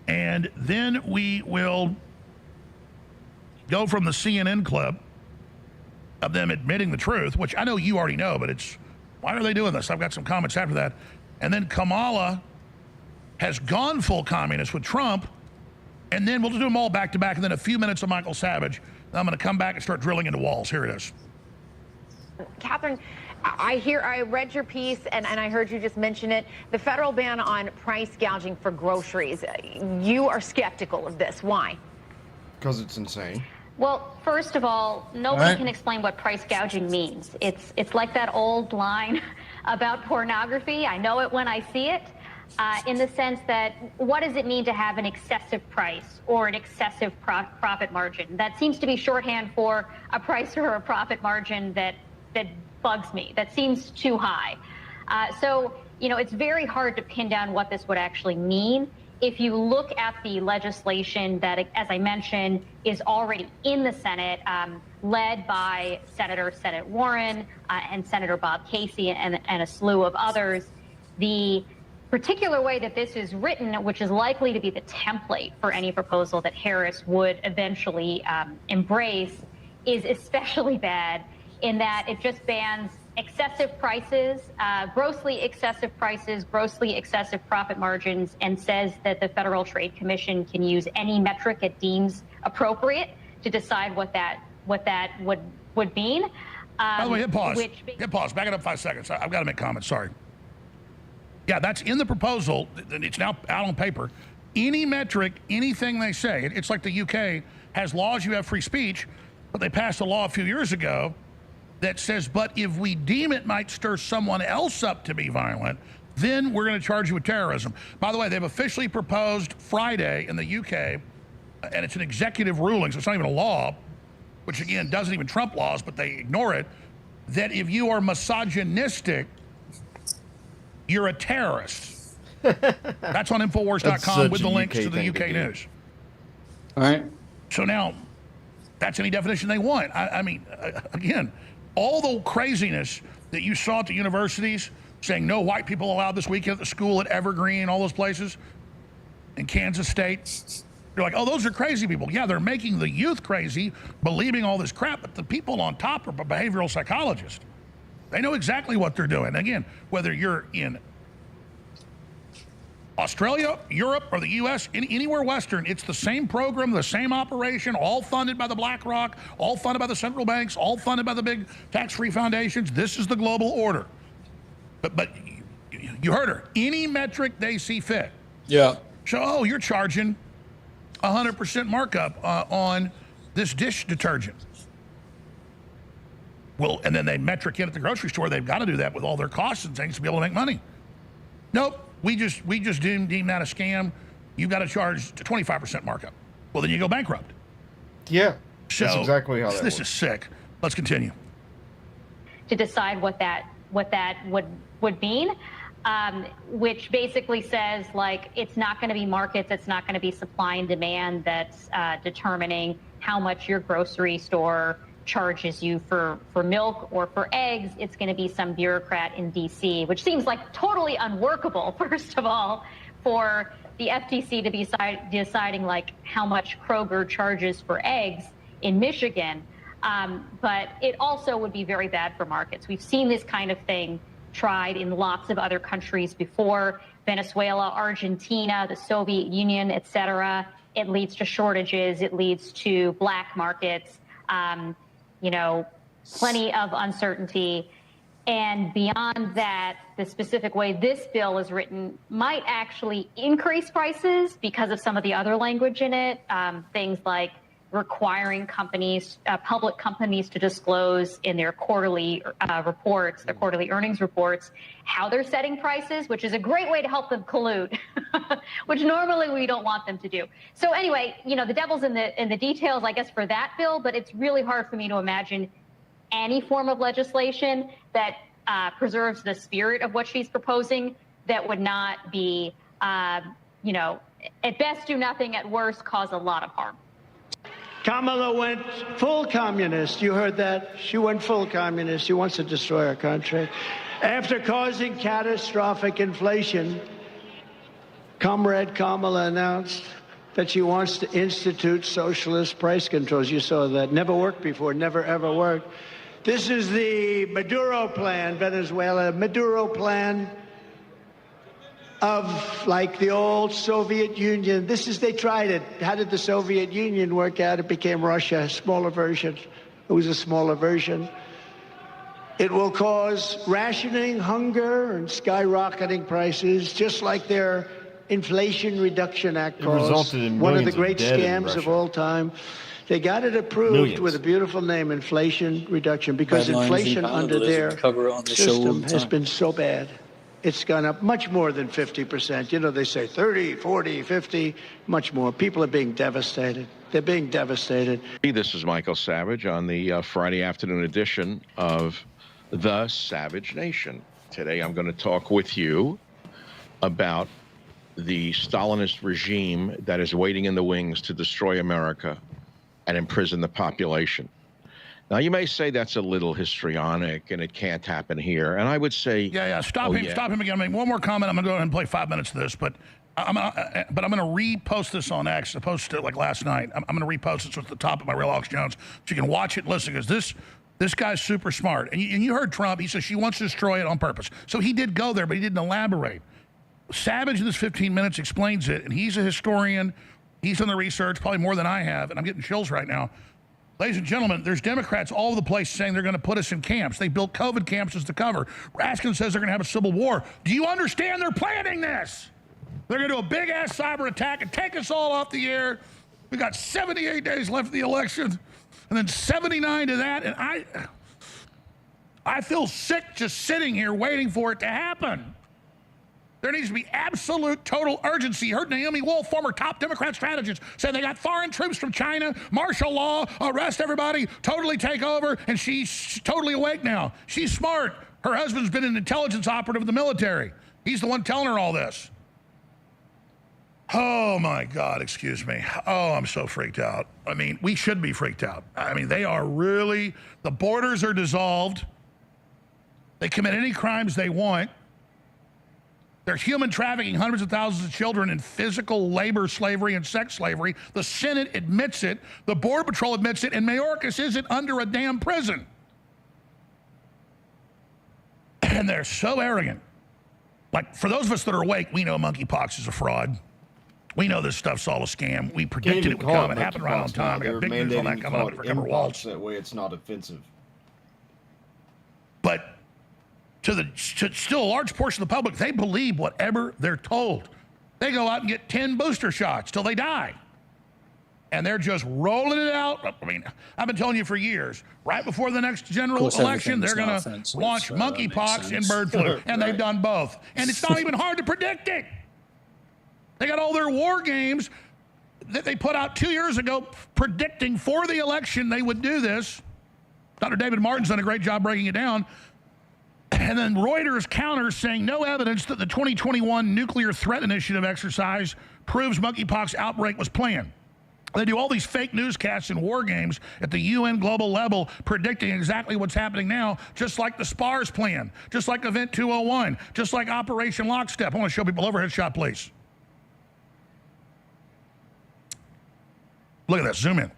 K: And then we will go from the CNN clip of them admitting the truth, which I know you already know, but it's, why are they doing this? I've got some comments after that. And then Kamala has gone full communist with Trump. And then we'll just do them all back to back. And then a few minutes of Michael Savage. Then I'm going to come back and start drilling into walls. Here it is.
N: Catherine, I read your piece and I heard you just mention it. The federal ban on price gouging for groceries. You are skeptical of this. Why?
B: Because it's insane.
O: Well, first of all, nobody can explain what price gouging means. It's like that old line about pornography. I know it when I see it. In the sense that, what does it mean to have an excessive price or an excessive profit margin? That seems to be shorthand for a price or a profit margin that bugs me. That seems too high. So, it's very hard to pin down what this would actually mean. If you look at the legislation that, as I mentioned, is already in the Senate, led by Senator Warren and Senator Bob Casey and a slew of others, the particular way that this is written, which is likely to be the template for any proposal that Harris would eventually embrace, is especially bad in that it just bans excessive prices, grossly excessive profit margins, and says that the Federal Trade Commission can use any metric it deems appropriate to decide what that would mean.
K: By the way, hit pause. Hit pause. Back it up 5 seconds. I've got to make comments. Sorry. Yeah, that's in the proposal. It's now out on paper. Any metric, anything they say, it's like the UK has laws, you have free speech, but they passed a law a few years ago that says, but if we deem it might stir someone else up to be violent, then we're going to charge you with terrorism. By the way, they've officially proposed Friday in the UK, and it's an executive ruling, so it's not even a law, which again doesn't even trump laws, but they ignore it, that if you are misogynistic, you're a terrorist. That's on Infowars.com with the links to the UK news.
C: All right.
K: So now, that's any definition they want. I mean, again, all the craziness that you saw at the universities, saying no white people allowed this weekend at the school at Evergreen, all those places, in Kansas State. You're like, oh, those are crazy people. Yeah, they're making the youth crazy, believing all this crap, but the people on top are behavioral psychologists. They know exactly what they're doing. Again, whether you're in Australia, Europe, or the U.S., anywhere Western, it's the same program, the same operation, all funded by the BlackRock, all funded by the central banks, all funded by the big tax-free foundations. This is the global order. But you heard her. Any metric they see fit.
C: Yeah.
K: So, oh, you're charging 100% markup on this dish detergent. Well, and then they metric in at the grocery store. They've got to do that with all their costs and things to be able to make money. Nope. We just deem that a scam. You've got to charge 25% markup. Well, then you go bankrupt.
B: Yeah,
K: so
B: that's exactly how that
K: this
B: works.
K: is sick. Let's continue.
O: To decide what that would mean, which basically says, like, it's not going to be markets, it's not going to be supply and demand that's determining how much your grocery store charges you for milk or for eggs. It's going to be some bureaucrat in DC, which seems like totally unworkable, first of all, for the FTC to be deciding like how much Kroger charges for eggs in Michigan. But it also would be very bad for markets. We've seen this kind of thing tried in lots of other countries before: Venezuela, Argentina, the Soviet Union, etc. It leads to shortages. It leads to black markets. Plenty of uncertainty. And beyond that, the specific way this bill is written might actually increase prices because of some of the other language in it. Things like requiring companies, public companies, to disclose in their quarterly reports, their quarterly earnings reports, how they're setting prices, which is a great way to help them collude, which normally we don't want them to do. So anyway, the devil's in the details, I guess, for that bill, but it's really hard for me to imagine any form of legislation that preserves the spirit of what she's proposing that would not be, at best do nothing, at worst cause a lot of harm.
P: Kamala went full communist. You heard that? She went full communist. She wants to destroy our country. After causing catastrophic inflation, Comrade Kamala announced that she wants to institute socialist price controls. You saw that. Never worked before. Never, ever worked. This is the Maduro plan, Venezuela. Maduro plan of like the old Soviet Union. They tried it. How did the Soviet Union work out? It became Russia, a smaller version. It was a smaller version. It will cause rationing, hunger, and skyrocketing prices, just like their Inflation Reduction Act caused. One of the great scams of all time. They got it approved with a beautiful name, Inflation Reduction, because inflation under their system has been so bad. It's gone up much more than 50%. They say 30, 40, 50, much more. People are being devastated. They're being devastated.
M: This is Michael Savage on the Friday afternoon edition of The Savage Nation. Today I'm going to talk with you about the Stalinist regime that is waiting in the wings to destroy America and imprison the population. Now, you may say that's a little histrionic and it can't happen here. And I would say...
K: Yeah. Stop him again. I mean, one more comment. I'm going to go ahead and play 5 minutes of this, but I'm going to repost this on X. I posted it like last night. I'm going to repost it so it's at the top of my Real Alex Jones, so you can watch it and listen, because this guy's super smart. And you heard Trump. He says she wants to destroy it on purpose. So he did go there, but he didn't elaborate. Savage in this 15 minutes explains it, and he's a historian. He's done the research probably more than I have, and I'm getting chills right now. Ladies and gentlemen, there's Democrats all over the place saying they're going to put us in camps. They built COVID camps as the cover. Raskin says they're going to have a civil war. Do you understand they're planning this? They're going to do a big-ass cyber attack and take us all off the air. We got 78 days left of the election, and then 79 to that, and I feel sick just sitting here waiting for it to happen. There needs to be absolute, total urgency. You heard Naomi Wolf, former top Democrat strategist, said they got foreign troops from China, martial law, arrest everybody, totally take over, and she's totally awake now. She's smart. Her husband's been an intelligence operative of the military. He's the one telling her all this. Oh, my God, excuse me. Oh, I'm so freaked out. I mean, we should be freaked out. I mean, they are really, the borders are dissolved. They commit any crimes they want. They're human trafficking hundreds of thousands of children in physical labor, slavery, and sex slavery. The Senate admits it. The Border Patrol admits it. And Mayorkas isn't under a damn prison. And they're so arrogant. Like, for those of us that are awake, we know monkeypox is a fraud. We know this stuff's all a scam. We predicted it would come. It happened right on time. I got big news on that coming up for Kevin Waltz.
B: That way it's not offensive.
K: But to still a large portion of the public, they believe whatever they're told. They go out and get 10 booster shots till they die. And they're just rolling it out. I mean, I've been telling you for years, right before the next general election, they're going to launch monkeypox and bird flu. And they've done both. And it's not even hard to predict it. They got all their war games that they put out 2 years ago predicting for the election they would do this. Dr. David Martin's done a great job breaking it down. And then Reuters counters saying no evidence that the 2021 Nuclear Threat Initiative exercise proves monkeypox outbreak was planned. They do all these fake newscasts and war games at the UN global level predicting exactly what's happening now, just like the SPARS plan, just like Event 201, just like Operation Lockstep. I want to show people overhead shot, please. Look at this, zoom in.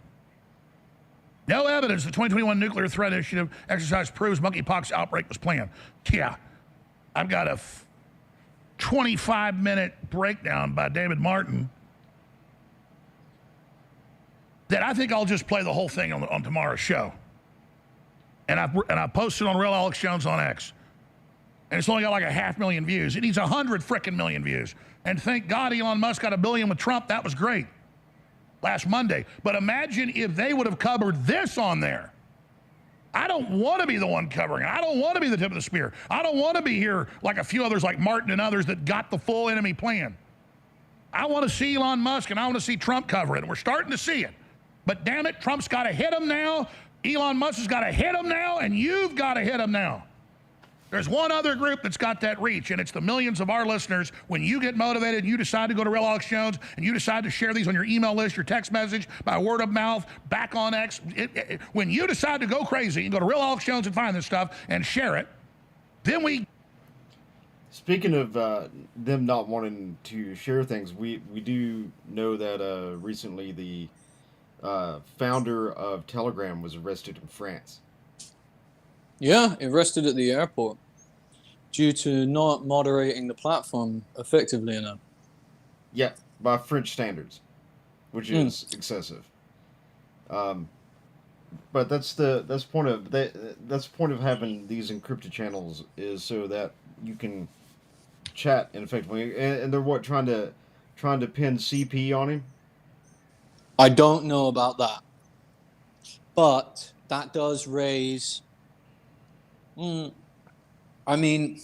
K: No evidence the 2021 Nuclear Threat Initiative exercise proves monkeypox outbreak was planned. Yeah, I've got a 25-minute breakdown by David Martin that I think I'll just play the whole thing on tomorrow's show. And I posted on Real Alex Jones on X. And it's only got like 500,000 views. It needs 100 frickin' million views. And thank God Elon Musk got 1 billion with Trump. That was great. Last Monday. But imagine if they would have covered this on there. I don't want to be the one covering it. I don't want to be the tip of the spear. I don't want to be here like a few others like Martin and others that got the full enemy plan. I want to see Elon Musk and I want to see Trump cover it. And we're starting to see it. But damn it, Trump's got to hit him now. Elon Musk has got to hit him now. And you've got to hit him now. There's one other group that's got that reach, and it's the millions of our listeners. When you get motivated and you decide to go to Real Alex Jones and you decide to share these on your email list, your text message, by word of mouth, back on X, when you decide to go crazy and go to Real Alex Jones and find this stuff and share it, then we...
B: Speaking of them not wanting to share things, we do know that recently the founder of Telegram was arrested in France.
C: Yeah, arrested at the airport due to not moderating the platform effectively enough.
B: Yeah, by French standards, which is excessive. But that's point of having these encrypted channels is so that you can chat effectively. And they're what trying to pin CP on him.
C: I don't know about that, but that does raise. I mean,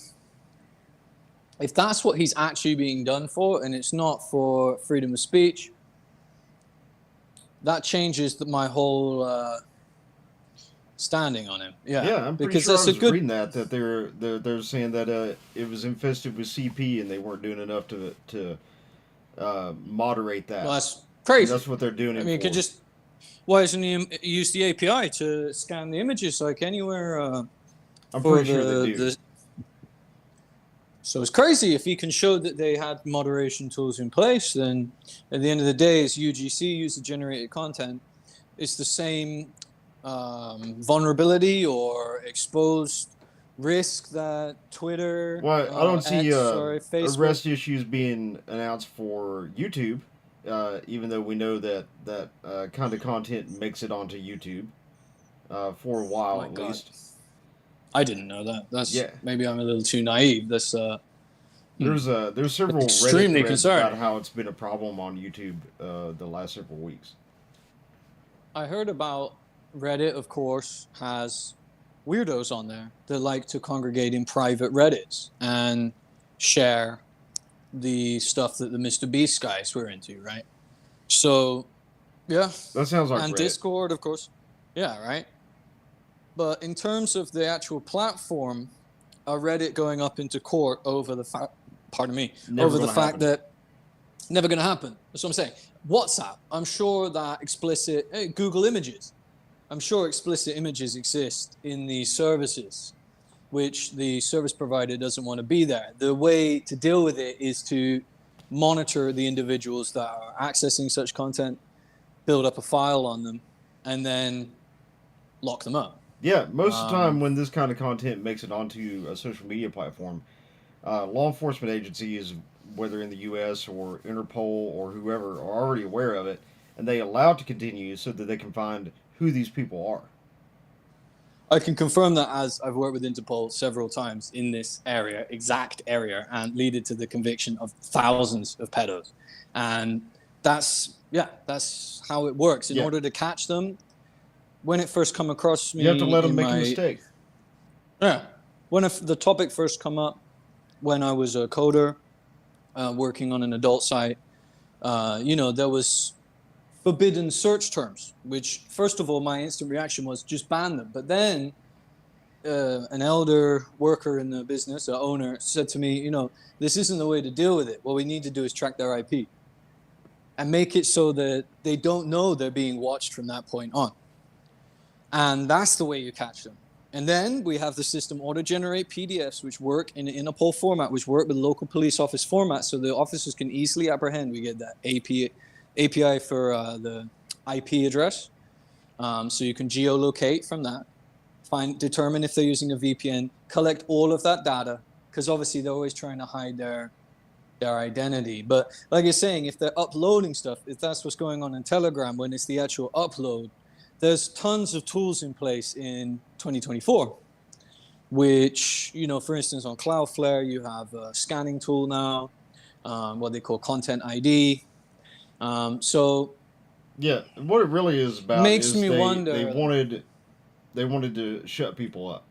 C: if that's what he's actually being done for, and it's not for freedom of speech, that changes my whole standing on him. Yeah,
B: I'm pretty sure I was reading that they're saying that it was infested with CP and they weren't doing enough to moderate that.
C: Well, that's crazy.
B: That's what they're doing.
C: I mean, you could just why doesn't he use the API to scan the images like anywhere?
B: I'm pretty sure they do.
C: So it's crazy. If he can show that they had moderation tools in place, then at the end of the day, as UGC, user-generated content, it's the same vulnerability or exposed risk that Twitter.
B: Well, I don't see
C: Facebook.
B: arrest issues being announced for YouTube, even though we know that kind of content makes it onto YouTube for a while at least.
C: I didn't know that. Maybe I'm a little too naive. There's several
B: Reddit threads about how it's been a problem on YouTube the last several weeks.
C: I heard about Reddit, of course, has weirdos on there that like to congregate in private Reddits and share the stuff that the Mr. Beast guys were into, right? So, yeah.
B: That sounds like
C: and
B: Reddit.
C: Discord, of course. Yeah, right. But in terms of the actual platform, Reddit going up into court over the fact, that never going to happen. That's what I'm saying. WhatsApp, I'm sure that Google Images, I'm sure explicit images exist in these services, which the service provider doesn't want to be there. The way to deal with it is to monitor the individuals that are accessing such content, build up a file on them, and then lock them up.
B: Yeah, most of the time when this kind of content makes it onto a social media platform, law enforcement agencies, whether in the U.S. or Interpol or whoever, are already aware of it, and they allow it to continue so that they can find who these people are.
C: I can confirm that, as I've worked with Interpol several times in this exact area, and leaded to the conviction of thousands of pedos. And that's how it works. In order to catch them, when it first come across me,
B: you have to let them make a mistake.
C: Yeah. When the topic first come up, when I was a coder, working on an adult site, there was forbidden search terms, which, first of all, my instant reaction was just ban them. But then an elder worker in the business, an owner, said to me, this isn't the way to deal with it. What we need to do is track their IP and make it so that they don't know they're being watched from that point on. And that's the way you catch them. And then we have the system auto-generate PDFs, which work in an Interpol format, which work with local police office format, so the officers can easily apprehend. We get that API for the IP address, so you can geolocate from that, determine if they're using a VPN, collect all of that data, because obviously they're always trying to hide their identity. But like you're saying, if they're uploading stuff, if that's what's going on in Telegram, when it's the actual upload, there's tons of tools in place in 2024, which, for instance, on Cloudflare, you have a scanning tool now, what they call Content ID. So
B: yeah, what it really is about
C: makes
B: is
C: me wonder.
B: They wanted to shut people up.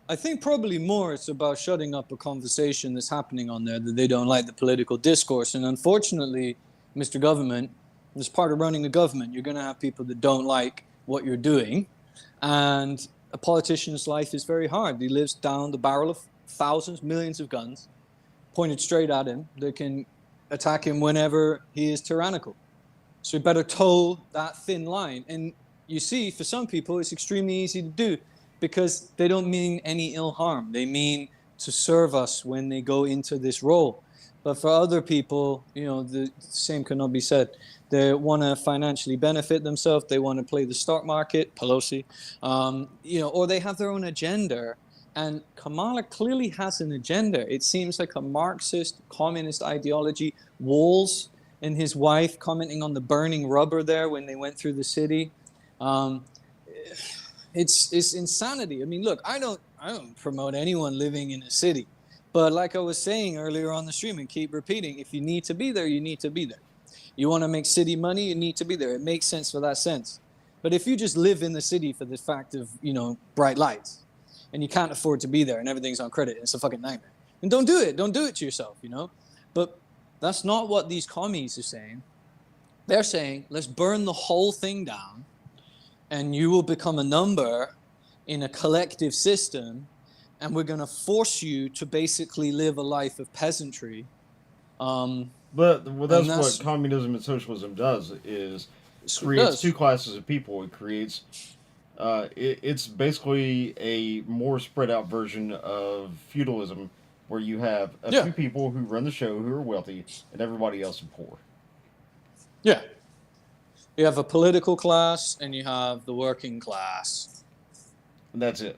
C: I think probably more it's about shutting up a conversation that's happening on there, that they don't like the political discourse. And unfortunately, Mr. Government, as part of running a government, you're going to have people that don't like what you're doing. And a politician's life is very hard. He lives down the barrel of thousands, millions of guns pointed straight at him. They can attack him whenever he is tyrannical. So you better toe that thin line. And you see, for some people, it's extremely easy to do because they don't mean any ill harm. They mean to serve us when they go into this role. But for other people, the same cannot be said. They want to financially benefit themselves. They want to play the stock market, Pelosi, or they have their own agenda. And Kamala clearly has an agenda. It seems like a Marxist, communist ideology. Walls and his wife commenting on the burning rubber there when they went through the city. It's insanity. I mean, look, I don't promote anyone living in a city. But like I was saying earlier on the stream and keep repeating, if you need to be there, you need to be there. You want to make city money, you need to be there. It makes sense for that sense. But if you just live in the city for the fact of, bright lights, and you can't afford to be there and everything's on credit, it's a fucking nightmare. And don't do it. Don't do it to yourself, But that's not what these commies are saying. They're saying, let's burn the whole thing down, and you will become a number in a collective system, and we're going to force you to basically live a life of peasantry.
B: That's what communism and socialism does, is creates two classes of people. It creates, it's basically a more spread out version of feudalism, where you have a few people who run the show who are wealthy and everybody else is poor.
C: Yeah. You have a political class and you have the working class.
B: And that's it.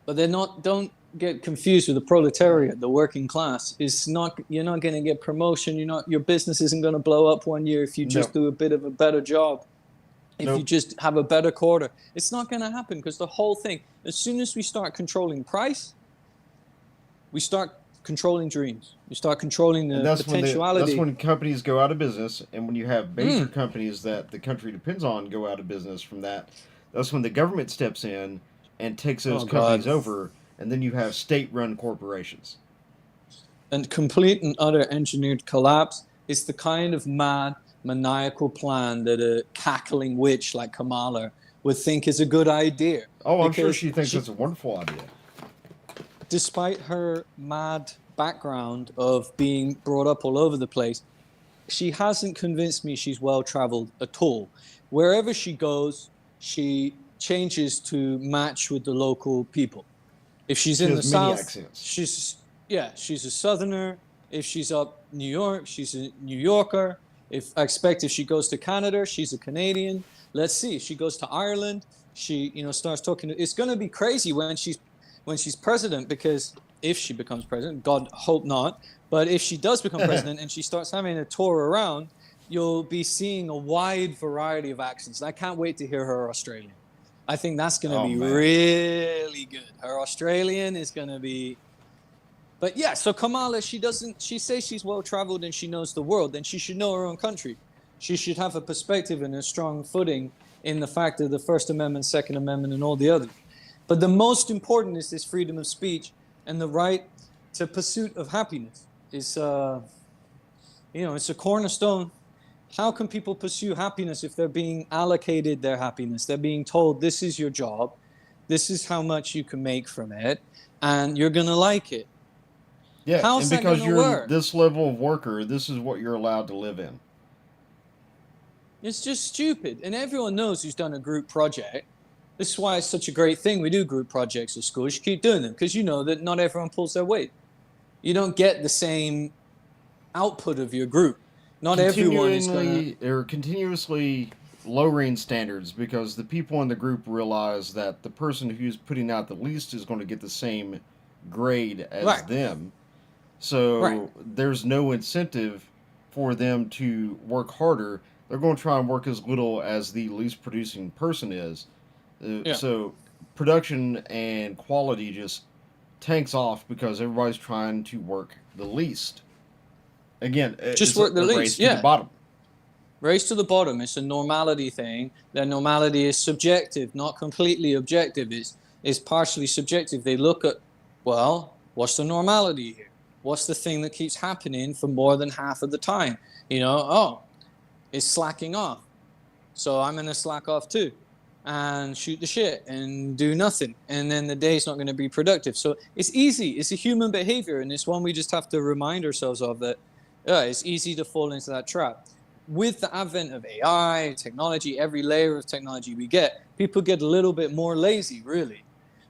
C: But don't get confused with the proletariat. The working class is not, you're not going to get promotion. Your business isn't going to blow up one year if you just do a bit of a better job. If you just have a better quarter, it's not going to happen, because the whole thing, as soon as we start controlling price, we start controlling dreams. We start controlling the potentiality.
B: That's when companies go out of business, and when you have major companies that the country depends on go out of business from that, that's when the government steps in and takes those companies over, and then you have state-run corporations.
C: a complete and utter engineered collapse. It's the kind of mad, maniacal plan that a cackling witch like Kamala would think is a good idea.
B: Oh, I'm sure she thinks it's a wonderful idea.
C: Despite her mad background of being brought up all over the place, she hasn't convinced me she's well-traveled at all. Wherever she goes, she changes to match with the local people. If she's in the South, she's a Southerner. If she's up New York, she's a New Yorker. I expect if she goes to Canada, she's a Canadian. Let's see. If she goes to Ireland, she starts talking. It's going to be crazy when she's president, because if she becomes president, God hope not, but if she does become president and she starts having a tour around, you'll be seeing a wide variety of accents. I can't wait to hear her Australian. I think that's going to be really good. Her Australian is going to be... But yeah, so Kamala, she says she's well-traveled and she knows the world, then she should know her own country. She should have a perspective and a strong footing in the fact of the First Amendment, Second Amendment, and all the others. But the most important is this freedom of speech and the right to pursuit of happiness. It's it's a cornerstone. How can people pursue happiness if they're being allocated their happiness? They're being told, this is your job, this is how much you can make from it, and you're going to like it.
B: Yeah,
C: How's
B: and because
C: that gonna
B: you're
C: work?
B: this level of worker, this is what you're allowed to live in.
C: It's just stupid. And everyone knows who's done a group project. This is why it's such a great thing. We do group projects at school. You should keep doing them, because you know that not everyone pulls their weight. You don't get the same output of your group. Not everyone is going to...
B: They're continuously lowering standards because the people in the group realize that the person who's putting out the least is going to get the same grade as them. So there's no incentive for them to work harder. They're going to try and work as little as the least producing person is. So production and quality just tanks off because everybody's trying to work the least. Again,
C: just work the least.
B: To the bottom.
C: Race to the bottom. It's a normality thing. That normality is subjective, not completely objective. It's partially subjective. They look at, well, what's the normality here? What's the thing that keeps happening for more than half of the time? It's slacking off. So I'm going to slack off too and shoot the shit and do nothing. And then the day's not going to be productive. So it's easy. It's a human behavior. And it's one we just have to remind ourselves of, that it's easy to fall into that trap. With the advent of AI, technology, every layer of technology we get, people get a little bit more lazy, really.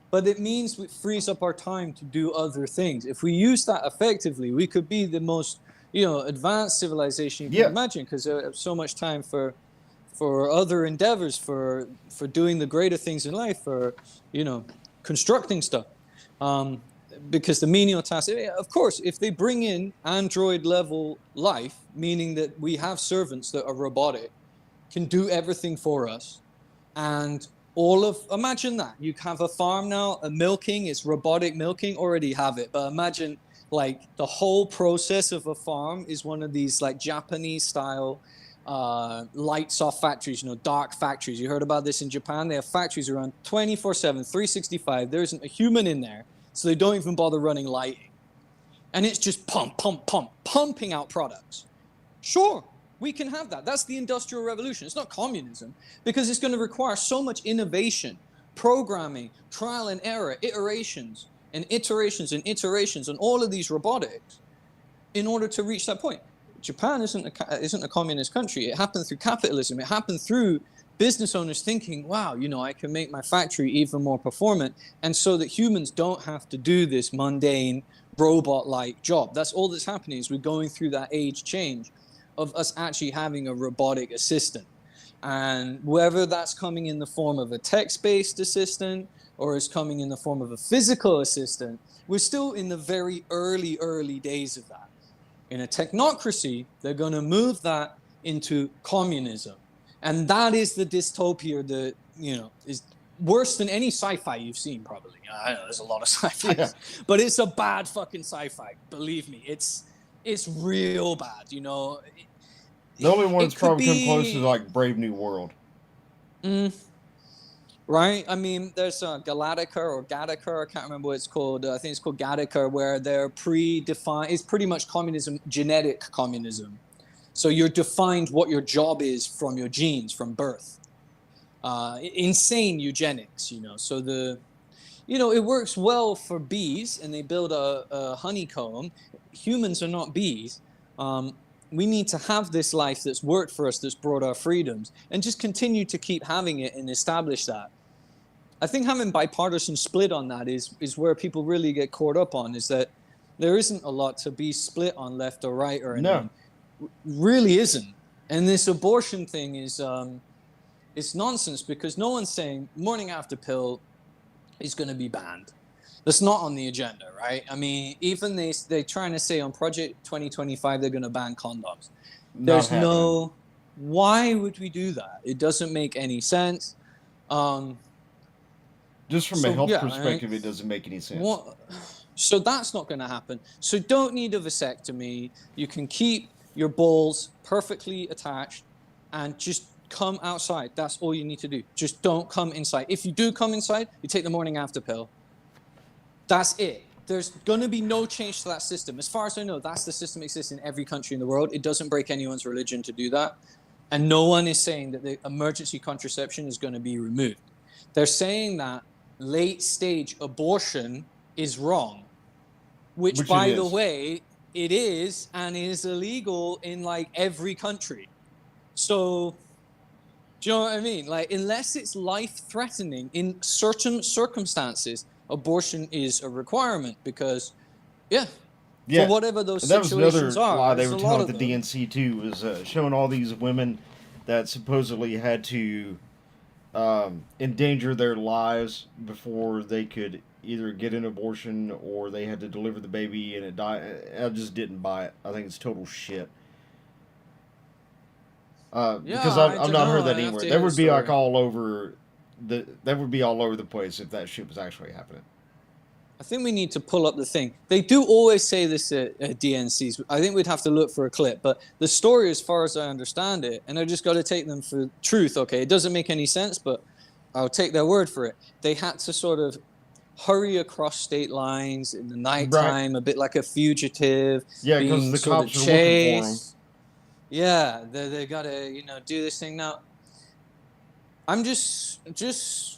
C: But it means it frees up our time to do other things. If we use that effectively, we could be the most, advanced civilization you can imagine, because we have so much time for other endeavors, for doing the greater things in life, for, constructing stuff. Because the menial tasks, of course, if they bring in Android-level life, meaning that we have servants that are robotic, can do everything for us, and imagine that. You have a farm now, milking, it's robotic milking, already have it. But imagine, like, the whole process of a farm is one of these, like, Japanese-style lights-off factories, dark factories. You heard about this in Japan? They have factories around 24/7, 365. There isn't a human in there, so they don't even bother running lighting. And it's just pumping out products. Sure. We can have that. That's the Industrial Revolution. It's not communism, because it's going to require so much innovation, programming, trial and error, iterations and all of these robotics in order to reach that point. Japan isn't a communist country. It happened through capitalism. It happened through business owners thinking, wow, I can make my factory even more performant, and so that humans don't have to do this mundane robot-like job. That's all that's happening, is we're going through that age change of us actually having a robotic assistant. And whether that's coming in the form of a text-based assistant or is coming in the form of a physical assistant, we're still in the very early days of that. In a technocracy, they're going to move that into communism. And that is the dystopia that, is worse than any sci-fi you've seen, probably. I know there's a lot of sci-fi, but it's a bad fucking sci-fi. Believe me, it's real bad,
B: The only one that's probably come close to like Brave New World.
C: right? I mean, there's Galactica or Gattaca, I can't remember what it's called. I think it's called Gattaca, where they're predefined. It's pretty much communism, genetic communism. So you're defined what your job is from your genes, from birth. Insane eugenics, So it works well for bees, and they build a honeycomb. Humans are not bees. We need to have this life that's worked for us, that's brought our freedoms, and just continue to keep having it and establish that. I think having bipartisan split on that is where people really get caught up on, is that there isn't a lot to be split on, left or right or anything. No. Really isn't. And this abortion thing is it's nonsense, because no one's saying morning after pill is going to be banned. That's not on the agenda, right? I mean, even they're trying to say on Project 2025 they're going to ban condoms. There's no... Why would we do that? It doesn't make any sense.
B: Just from a health perspective, it doesn't make any sense.
C: So that's not going to happen. So don't need a vasectomy. You can keep your balls perfectly attached and just come outside. That's all you need to do. Just don't come inside. If you do come inside, you take the morning after pill. That's it. There's going to be no change to that system. As far as I know, that's the system that exists in every country in the world. It doesn't break anyone's religion to do that. And no one is saying that the emergency contraception is going to be removed. They're saying that late stage abortion is wrong, which by the way, it is, and is illegal in like every country. So, do you know what I mean? Like, unless it's life-threatening in certain circumstances, abortion is a requirement, because, for whatever those situations are.
B: Lie they were telling at the DNC too, was showing all these women that supposedly had to endanger their lives before they could either get an abortion or they had to deliver the baby and it died. I just didn't buy it. I think it's total shit. Because I've not heard that anywhere. That would be like all over that would be all over the place if that shit was actually happening.
C: I think we need to pull up the thing. They do always say this at DNCs. I think we'd have to look for a clip. But the story, as far as I understand it, and I just got to take them for truth, okay? It doesn't make any sense, but I'll take their word for it. They had to sort of hurry across state lines in the nighttime, a bit like a fugitive.
B: Yeah, because the cops are looking for them.
C: Yeah, they got to, do this thing. Now, I'm just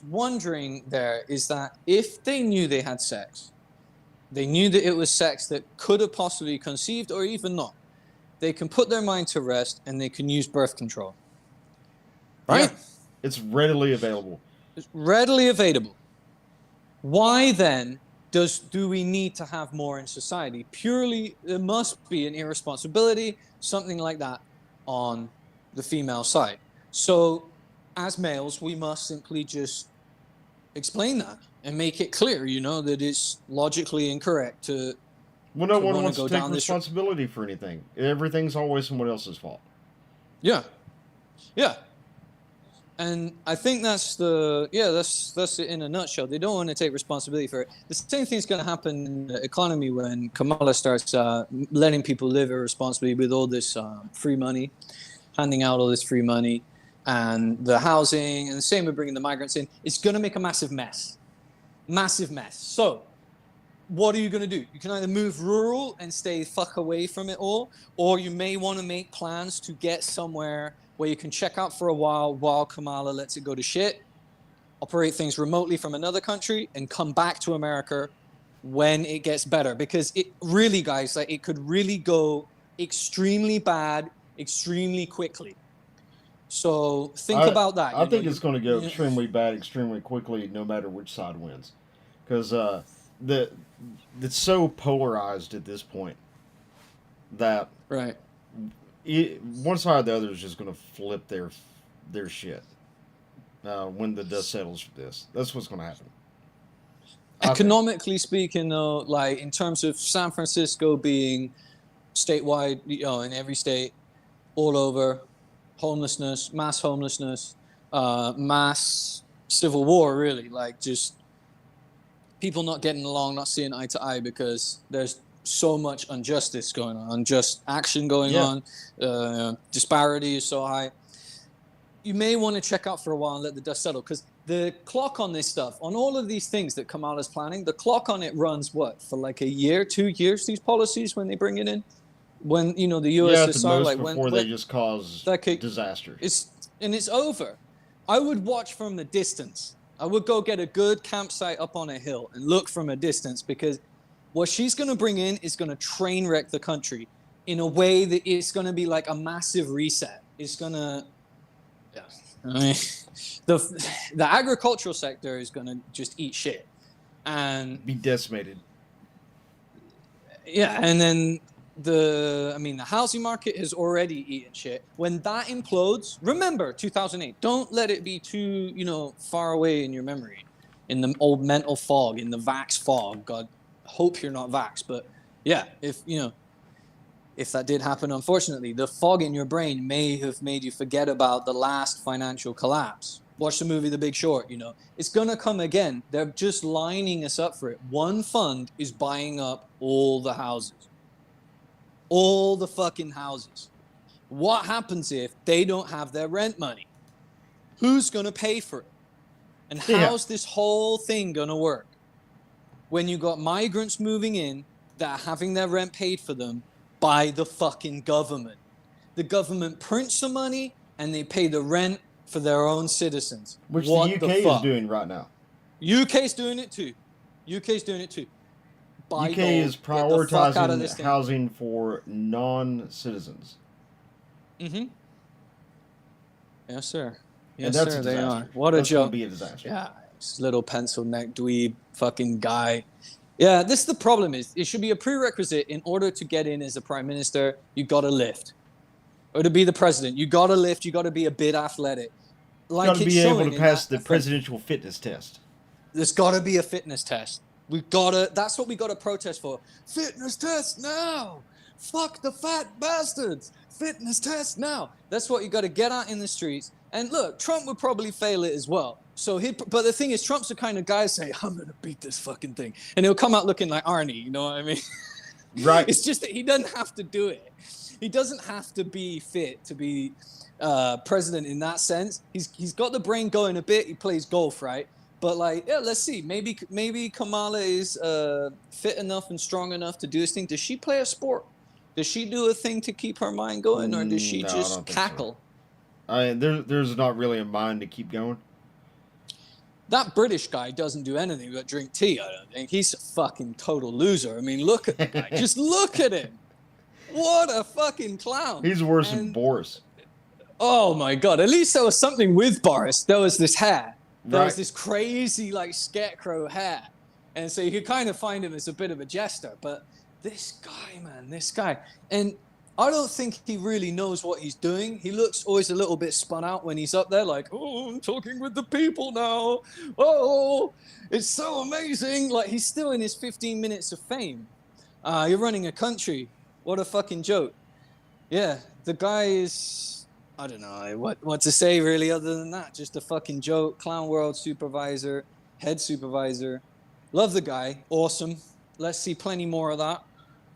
C: wondering is that if they knew they had sex, they knew that it was sex that could have possibly conceived or even not, they can put their mind to rest and they can use birth control. Right?
B: Yeah, it's readily available.
C: It's readily available. Why then do we need to have more in society? Purely, there must be an irresponsibility, something like that, on the female side. So, as males, we must simply just explain that and make it clear, that it's logically incorrect to.
B: Well, no one wants to take responsibility for anything. Everything's always someone else's fault.
C: Yeah. And I think that's it in a nutshell. They don't want to take responsibility for it. The same thing's going to happen in the economy when Kamala starts letting people live irresponsibly with all this free money, handing out all this free money, and the housing, and the same with bringing the migrants in. It's going to make a massive mess. Massive mess. So, what are you going to do? You can either move rural and stay fuck away from it all, or you may want to make plans to get somewhere where you can check out for a while Kamala lets it go to shit, operate things remotely from another country, and come back to America when it gets better. Because it really, guys, it could really go extremely bad, extremely quickly. So think about that.
B: I think it's going to go extremely bad, extremely quickly, no matter which side wins. Because it's so polarized at this point that one side or the other is just going to flip their shit when the dust settles for this. That's what's going to happen.
C: Economically speaking, though, like in terms of San Francisco being statewide, in every state, all over, homelessness, mass civil war, really, like just people not getting along, not seeing eye to eye because there's so much injustice going on, unjust action going on, disparity is so high. You may want to check out for a while and let the dust settle, because the clock on this stuff, on all of these things that Kamala's planning, the clock on it runs what, for like a year, 2 years, these policies when they bring it in? When, you know, the USSR,
B: at the most,
C: like
B: before
C: when
B: they just cause disaster.
C: It's over. I would watch from the distance. I would go get a good campsite up on a hill and look from a distance, because what she's going to bring in is going to train wreck the country in a way that it's going to be like a massive reset. It's going to, I mean, the agricultural sector is going to just eat shit and
B: be decimated.
C: Yeah, and then the housing market has already eaten shit. When that implodes, remember 2008. Don't let it be too, far away in your memory, in the old mental fog, in the vax fog. God, hope you're not vax, but yeah, if that did happen, unfortunately, the fog in your brain may have made you forget about the last financial collapse. Watch the movie The Big Short, It's going to come again. They're just lining us up for it. One fund is buying up all the houses. All the fucking houses. What happens if they don't have their rent money? Who's going to pay for it? And how's this whole thing going to work? When you got migrants moving in that are having their rent paid for them by the fucking government. The government prints the money and they pay the rent for their own citizens.
B: Which the UK is doing right now.
C: UK's doing it too.
B: UK is prioritizing housing for non-citizens.
C: Mm-hmm. Yes, sir.
B: And
C: Yes,
B: that's
C: sir,
B: a
C: they
B: disaster.
C: are. What a
B: That's
C: joke.
B: gonna be a disaster.
C: Yeah, this little pencil neck dweeb fucking guy. Yeah, this is the problem. Is it should be a prerequisite in order to get in as a prime minister, you got to lift. Or to be the president, you got to lift, you got to be a bit athletic.
B: You got to be able to pass the presidential fitness test.
C: There's got to be a fitness test. That's what we got to protest for. Fitness test now. Fuck the fat bastards. Fitness test now. That's what you got to get out in the streets. And look, Trump would probably fail it as well. But the thing is, Trump's the kind of guy say, I'm going to beat this fucking thing. And he'll come out looking like Arnie, you know what I mean?
B: Right.
C: It's just that he doesn't have to do it. He doesn't have to be fit to be president in that sense. He's got the brain going a bit. He plays golf, right? But let's see. Maybe Kamala is fit enough and strong enough to do this thing. Does she play a sport? Does she do a thing to keep her mind going, or does she just cackle?
B: So. There's not really a mind to keep going.
C: That British guy doesn't do anything but drink tea, I don't think. He's a fucking total loser. I mean, look at the guy. Just look at him. What a fucking clown.
B: He's worse than Boris.
C: Oh, my God. At least there was something with Boris. There was this hair. There was this crazy, scarecrow hair. And so you could kind of find him as a bit of a jester. But this guy, man, this guy. And I don't think he really knows what he's doing. He looks always a little bit spun out when he's up there, I'm talking with the people now. Oh, it's so amazing. He's still in his 15 minutes of fame. You're running a country. What a fucking joke. Yeah, the guy is, I don't know what to say really other than that. Just a fucking joke. Clown World supervisor, head supervisor. Love the guy. Awesome. Let's see plenty more of that.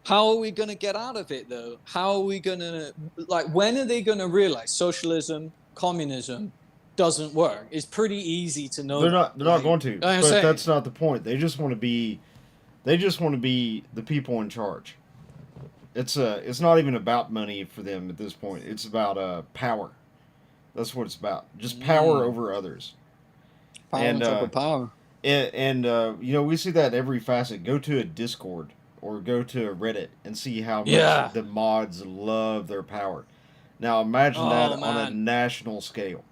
C: How are we going to get out of it, though? How are we going to, when are they going to realize socialism, communism doesn't work? It's pretty easy to know.
B: They're not going to. But that's not the point. They just want to be the people in charge. It's not even about money for them at this point. It's about power. That's what it's about. Just power over others.
C: Power on top of power.
B: And we see that in every facet. Go to a Discord or go to a Reddit and see how much the mods love their power. Now imagine that on a national scale.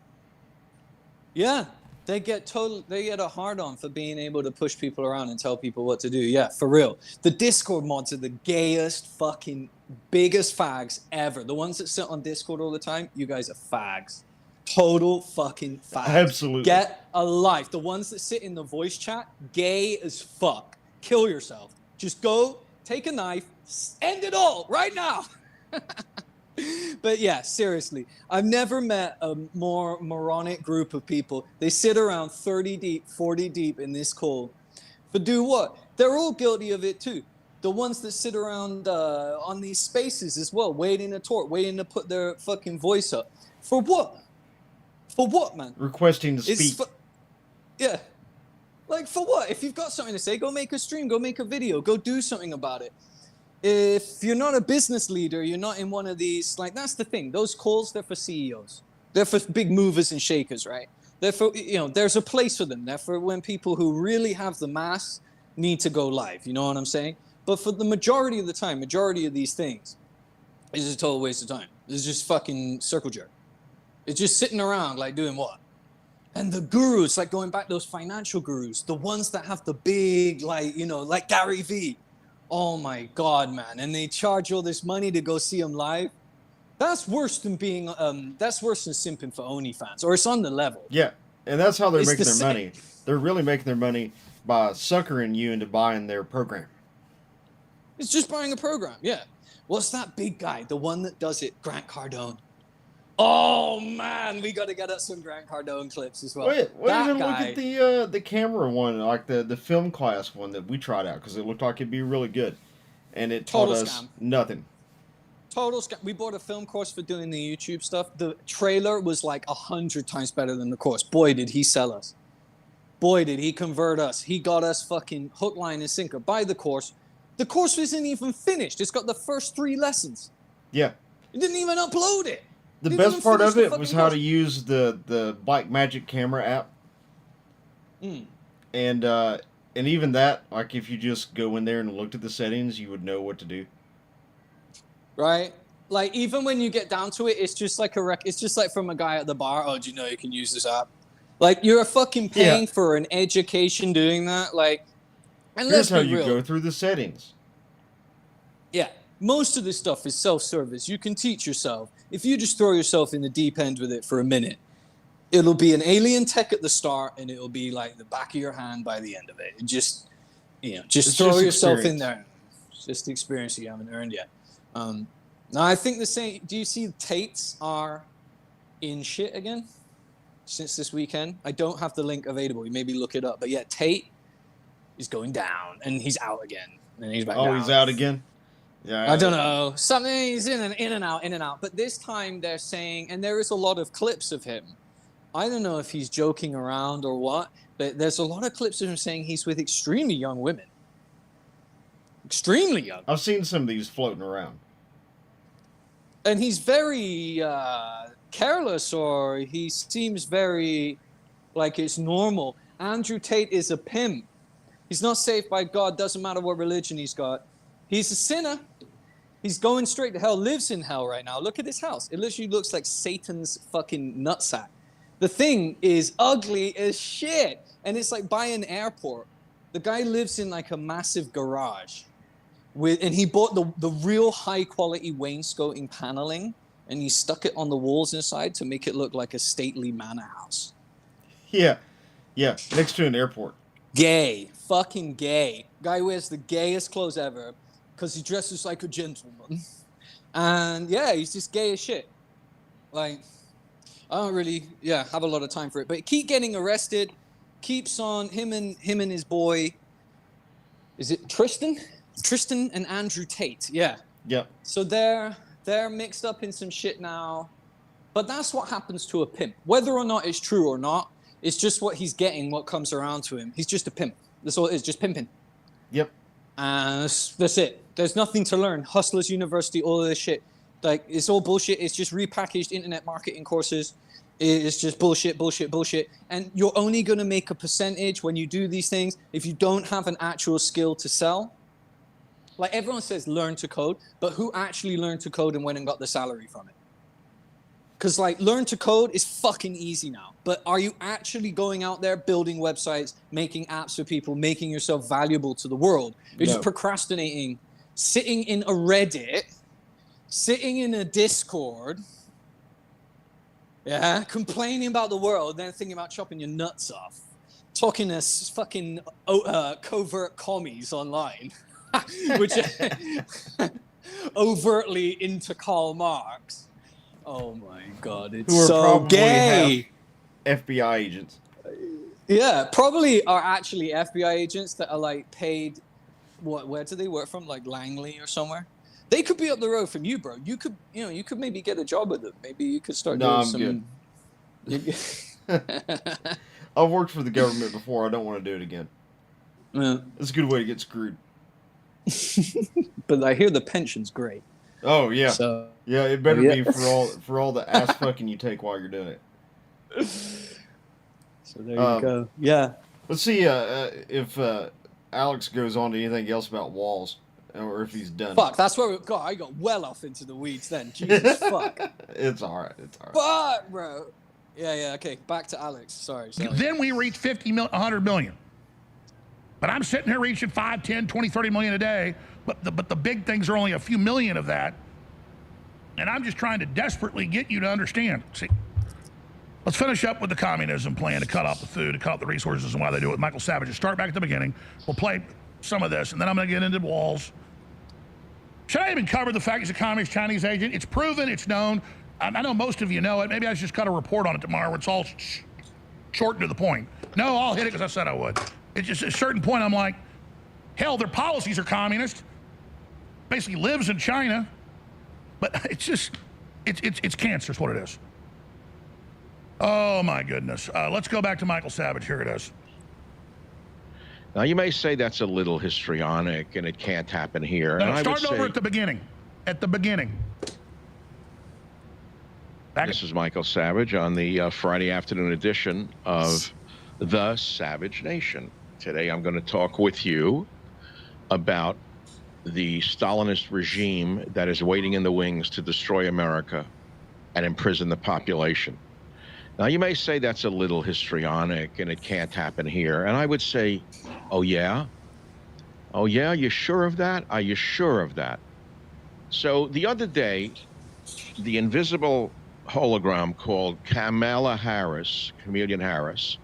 C: Yeah. They get a hard-on for being able to push people around and tell people what to do. Yeah, for real. The Discord mods are the gayest, fucking, biggest fags ever. The ones that sit on Discord all the time, you guys are fags. Total fucking fags.
B: Absolutely.
C: Get a life. The ones that sit in the voice chat, gay as fuck. Kill yourself. Just go, take a knife, end it all right now. But yeah, seriously, I've never met a more moronic group of people. They sit around 30 deep, 40 deep in this call. But do what? They're all guilty of it too. The ones that sit around on these spaces as well, waiting to talk, waiting to put their fucking voice up. For what? For what, man?
B: Requesting to speak.
C: Yeah. Like, for what? If you've got something to say, go make a stream, go make a video, go do something about it. If you're not a business leader, you're not in one of these, like, that's the thing. Those calls, they're for CEOs. They're for big movers and shakers, right? They're for, there's a place for them. They're for when people who really have the mass need to go live. You know what I'm saying? But for the majority of the time, majority of these things, it's just a total waste of time. It's just fucking circle jerk. It's just sitting around, like, doing what? And the gurus, like going back, those financial gurus, the ones that have the big, like, like Gary Vee. Oh my God, man. And they charge all this money to go see him live. That's worse than that's worse than simping for OnlyFans, or it's on the level.
B: Yeah. And that's how they're
C: It's
B: making
C: the
B: their
C: same.
B: money. They're really making their money by suckering you into buying their program.
C: It's just buying a program, yeah. What's that big guy, the one that does it, Grant Cardone? Oh man, we got to get us some Grant Cardone clips as well.
B: Wait,
C: that
B: even
C: guy,
B: look at the camera one, like the film class one that we tried out, because it looked like it'd be really good. And it taught
C: Total
B: us
C: scam.
B: nothing.
C: Total scam. We bought a film course for doing the YouTube stuff. The trailer was like 100 times better than the course. Boy, did he sell us. Boy, did he convert us. He got us fucking hook, line, and sinker. Buy the course. The course isn't even finished. It's got the first 3 lessons.
B: Yeah.
C: It didn't even upload it.
B: The
C: Didn't
B: best
C: even
B: part
C: finish
B: of
C: the
B: it was
C: fucking
B: how
C: course.
B: to use the Blackmagic camera app. And even that, like if you just go in there and looked at the settings, you would know what to do.
C: Right? Like, even when you get down to it, it's just like it's just like from a guy at the bar, oh, do you know you can use this app? Like, you're fucking paying for an education doing that. Like, and
B: Here's
C: let's
B: how
C: be
B: you
C: real.
B: go through the settings.
C: Yeah, most of this stuff is self-service. You can teach yourself. If you just throw yourself in the deep end with it for a minute, it'll be an alien tech at the start, and it'll be like the back of your hand by the end of it. It just, just throw yourself in there. It's just the experience you haven't earned yet. Now, I think the same. Do you see Tates are in shit again since this weekend? I don't have the link available. You maybe look it up. But yeah, Tate is going down, and he's out again. And he's back down.
B: He's out again? Yeah.
C: I don't know. Something, he's in and out. But this time they're saying, and there is a lot of clips of him. I don't know if he's joking around or what, but there's a lot of clips of him saying he's with extremely young women. Extremely young.
B: I've seen some of these floating around.
C: And he's very careless, or he seems very like it's normal. Andrew Tate is a pimp. He's not saved by God. Doesn't matter what religion he's got. He's a sinner. He's going straight to hell, lives in hell right now. Look at his house. It literally looks like Satan's fucking nutsack. The thing is ugly as shit. And it's like by an airport. The guy lives in like a massive garage. And he bought the real high quality wainscoting paneling, and he stuck it on the walls inside to make it look like a stately manor house.
B: Yeah. Yeah. Next to an airport.
C: Gay. Fucking gay. Guy wears the gayest clothes ever because he dresses like a gentleman. And yeah, he's just gay as shit. Like, I don't really, have a lot of time for it. But keep getting arrested. Keeps on him and his boy. Is it Tristan? Tristan and Andrew Tate. Yeah.
B: Yep.
C: So they're mixed up in some shit now. But that's what happens to a pimp. Whether or not it's true or not, it's just what he's getting, what comes around to him. He's just a pimp. That's all it is, just pimping.
B: Yep.
C: And that's it. There's nothing to learn. Hustlers University, all of this shit. Like, it's all bullshit. It's just repackaged internet marketing courses. It's just bullshit. And you're only going to make a percentage when you do these things if you don't have an actual skill to sell. Like, everyone says learn to code, but who actually learned to code and went and got the salary from it? Because, like, learn to code is fucking easy now. But are you actually going out there, building websites, making apps for people, making yourself valuable to the world? You're just procrastinating, sitting in a Reddit, sitting in a Discord, complaining about the world, then thinking about chopping your nuts off, talking to fucking covert commies online, which are overtly into Karl Marx. Oh my God, it's
B: Who are
C: so
B: probably
C: gay.
B: FBI agents.
C: Yeah, probably are actually FBI agents that are like paid. Where do they work from? Like Langley or somewhere. They could be up the road from you, bro. You could maybe get a job with them. Maybe you could start doing some.
B: I'm good. I've worked for the government before. I don't want to do it again.
C: Yeah.
B: It's a good way to get screwed.
C: But I hear the pension's great.
B: Oh yeah.
C: So
B: yeah, it better be for all the ass fucking you take while you're doing it.
C: So there you go. Yeah.
B: Let's see if Alex goes on to anything else about walls, or if he's done.
C: Fuck, that's where I got well off into the weeds then. Jesus fuck.
B: It's alright. It's alright.
C: Fuck, bro. Yeah. Okay, back to Alex. Sorry.
K: Then we reach 50 million, 100 million. But I'm sitting here reaching 5, 10, 20, 30 million a day. But the big things are only a few million of that. And I'm just trying to desperately get you to understand. See, let's finish up with the communism plan to cut off the food, to cut off the resources, and why they do it with Michael Savage. Just start back at the beginning. We'll play some of this, and then I'm going to get into walls. Should I even cover the fact he's a communist Chinese agent? It's proven, it's known. I know most of you know it. Maybe I should just cut a report on it tomorrow where it's all short and to the point. No, I'll hit it because I said I would. It's just at a certain point I'm like, hell, their policies are communist. Basically lives in China. But it's just, it's cancer is what it is. Oh my goodness. Let's go back to Michael Savage. Here it is.
M: Now you may say that's a little histrionic and it can't happen here.
K: No,
M: and
K: start over at the beginning. At the beginning.
M: This is Michael Savage on the Friday afternoon edition of The Savage Nation. Today I'm going to talk with you about the Stalinist regime that is waiting in the wings to destroy America and imprison the population. Now, you may say that's a little histrionic and it can't happen here. And I would say, oh, yeah? Oh, yeah? You sure of that? Are you sure of that? So the other day, the invisible hologram called Kamala Harris, Chameleon Harris,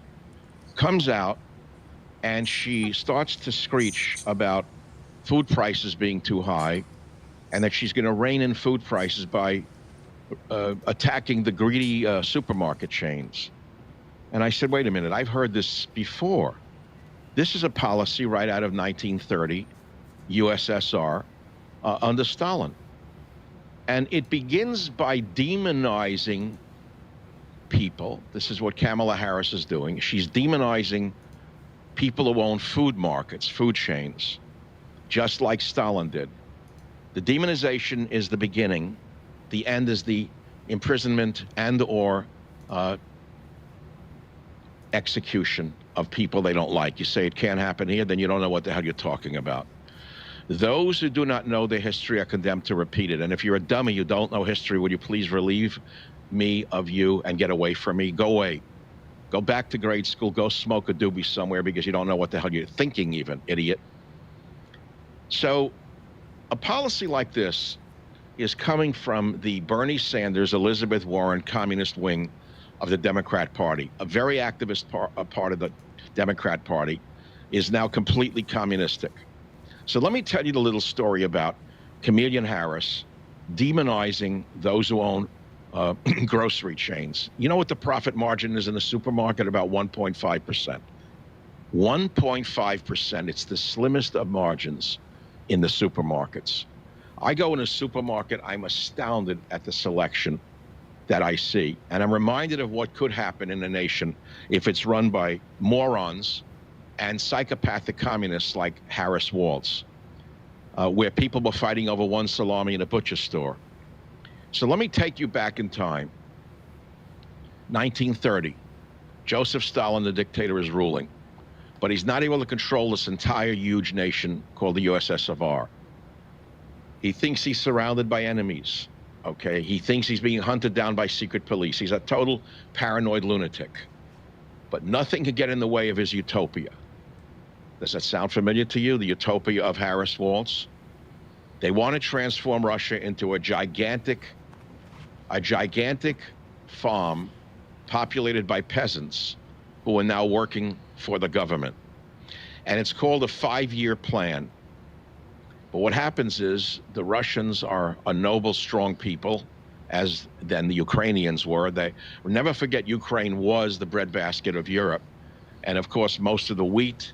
M: comes out and she starts to screech about food prices being too high, and that she's going to rein in food prices by attacking the greedy supermarket chains. And I said, wait a minute, I've heard this before. This is a policy right out of 1930, USSR, under Stalin. And it begins by demonizing people. This is what Kamala Harris is doing. She's demonizing people who own food markets, food chains, just like Stalin did. The demonization is the beginning. The end is the imprisonment and or execution of people they don't like. You say it can't happen here, then you don't know what the hell you're talking about. Those who do not know their history are condemned to repeat it. And if you're a dummy, you don't know history, would you please relieve me of you and get away from me? Go away. Go back to grade school. Go smoke a doobie somewhere because you don't know what the hell you're thinking even, idiot. So a policy like this is coming from the Bernie Sanders, Elizabeth Warren communist wing of the Democrat Party. A very activist part of the Democrat Party is now completely communistic. So let me tell you the little story about Chameleon Harris demonizing those who own grocery chains. You know what the profit margin is in the supermarket? About 1.5%. 1.5%. It's the slimmest of margins in the supermarkets. I go in a supermarket, I'm astounded at the selection that I see. And I'm reminded of what could happen in a nation if it's run by morons and psychopathic communists like Harris Waltz, where people were fighting over one salami in a butcher store. So let me take you back in time. 1930, Joseph Stalin, the dictator, is ruling. But he's not able to control this entire huge nation called the USSR. He thinks he's surrounded by enemies, okay? He thinks he's being hunted down by secret police. He's a total paranoid lunatic. But nothing can get in the way of his utopia. Does that sound familiar to you, the utopia of Harris Waltz? They want to transform Russia into a gigantic farm populated by peasants who are now working for the government. And it's called a 5-year plan. But what happens is the Russians are a noble, strong people, as then the Ukrainians were. They never forget Ukraine was the breadbasket of Europe. And of course, most of the wheat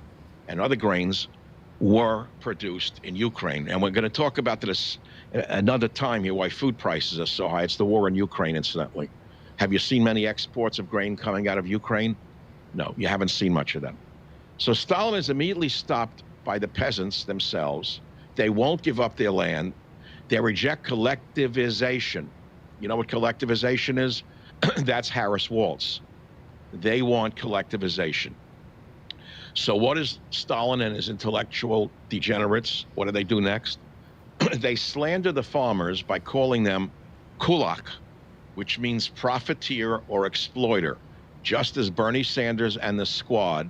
M: and other grains were produced in Ukraine. And we're going to talk about this another time here, why food prices are so high. It's the war in Ukraine, incidentally. Have you seen many exports of grain coming out of Ukraine? No, you haven't seen much of them. So Stalin is immediately stopped by the peasants themselves. They won't give up their land. They reject collectivization. You know what collectivization is? That's Harris Waltz. They want collectivization. So what is Stalin and his intellectual degenerates? What do they do next? They slander the farmers by calling them kulak, which means profiteer or exploiter, just as Bernie Sanders and the squad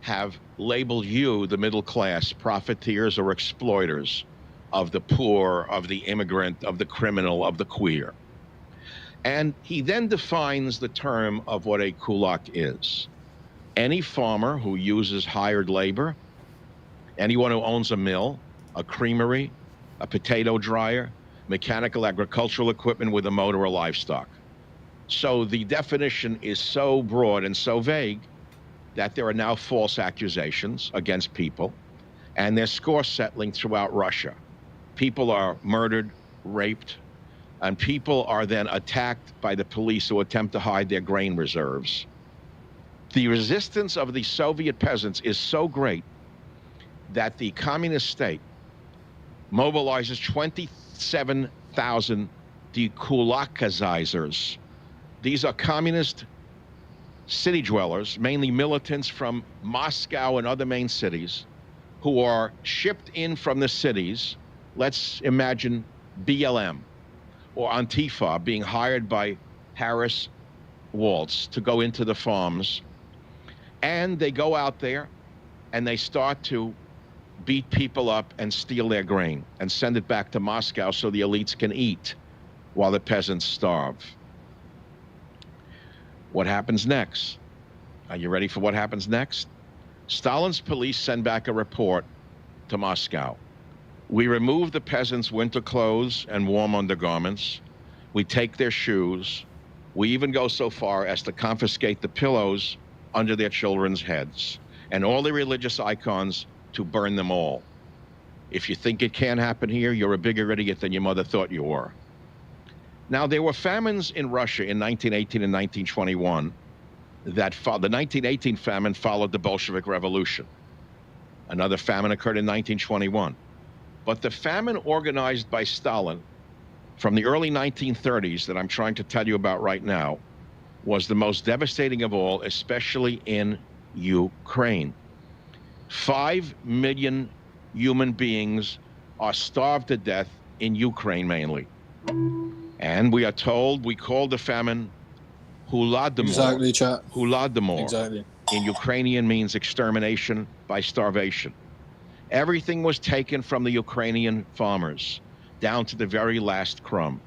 M: have labeled you, the middle class, profiteers or exploiters of the poor, of the immigrant, of the criminal, of the queer. And he then defines the term of what a kulak is. Any farmer who uses hired labor, anyone who owns a mill, a creamery, a potato dryer, mechanical agricultural equipment with a motor or livestock. So the definition is so broad and so vague that there are now false accusations against people, and there's score settling throughout Russia. People are murdered, raped, and people are then attacked by the police who attempt to hide their grain reserves. The resistance of the Soviet peasants is so great that the communist state mobilizes 27,000 dekulakizers. These are communist city dwellers, mainly militants from Moscow and other main cities, who are shipped in from the cities. Let's imagine BLM or Antifa being hired by Harris Waltz to go into the farms. And they go out there and they start to beat people up and steal their grain and send it back to Moscow so the elites can eat while the peasants starve. What happens next? Are you ready for what happens next? Stalin's police send back a report to Moscow. We remove the peasants' winter clothes and warm undergarments. We take their shoes. We even go so far as to confiscate the pillows under their children's heads and all the religious icons, to burn them all. If you think it can't happen here, you're a bigger idiot than your mother thought you were. Now, there were famines in Russia in 1918 and 1921 that the 1918 famine followed the Bolshevik Revolution. Another famine occurred in 1921. But the famine organized by Stalin from the early 1930s that I'm trying to tell you about right now was the most devastating of all, especially in Ukraine. 5 million human beings are starved to death in Ukraine mainly. And we are told, we call the famine Holodomor.
C: Exactly, chat.
M: Holodomor.
C: Exactly.
M: In Ukrainian means extermination by starvation. Everything was taken from the Ukrainian farmers, down to the very last crumb.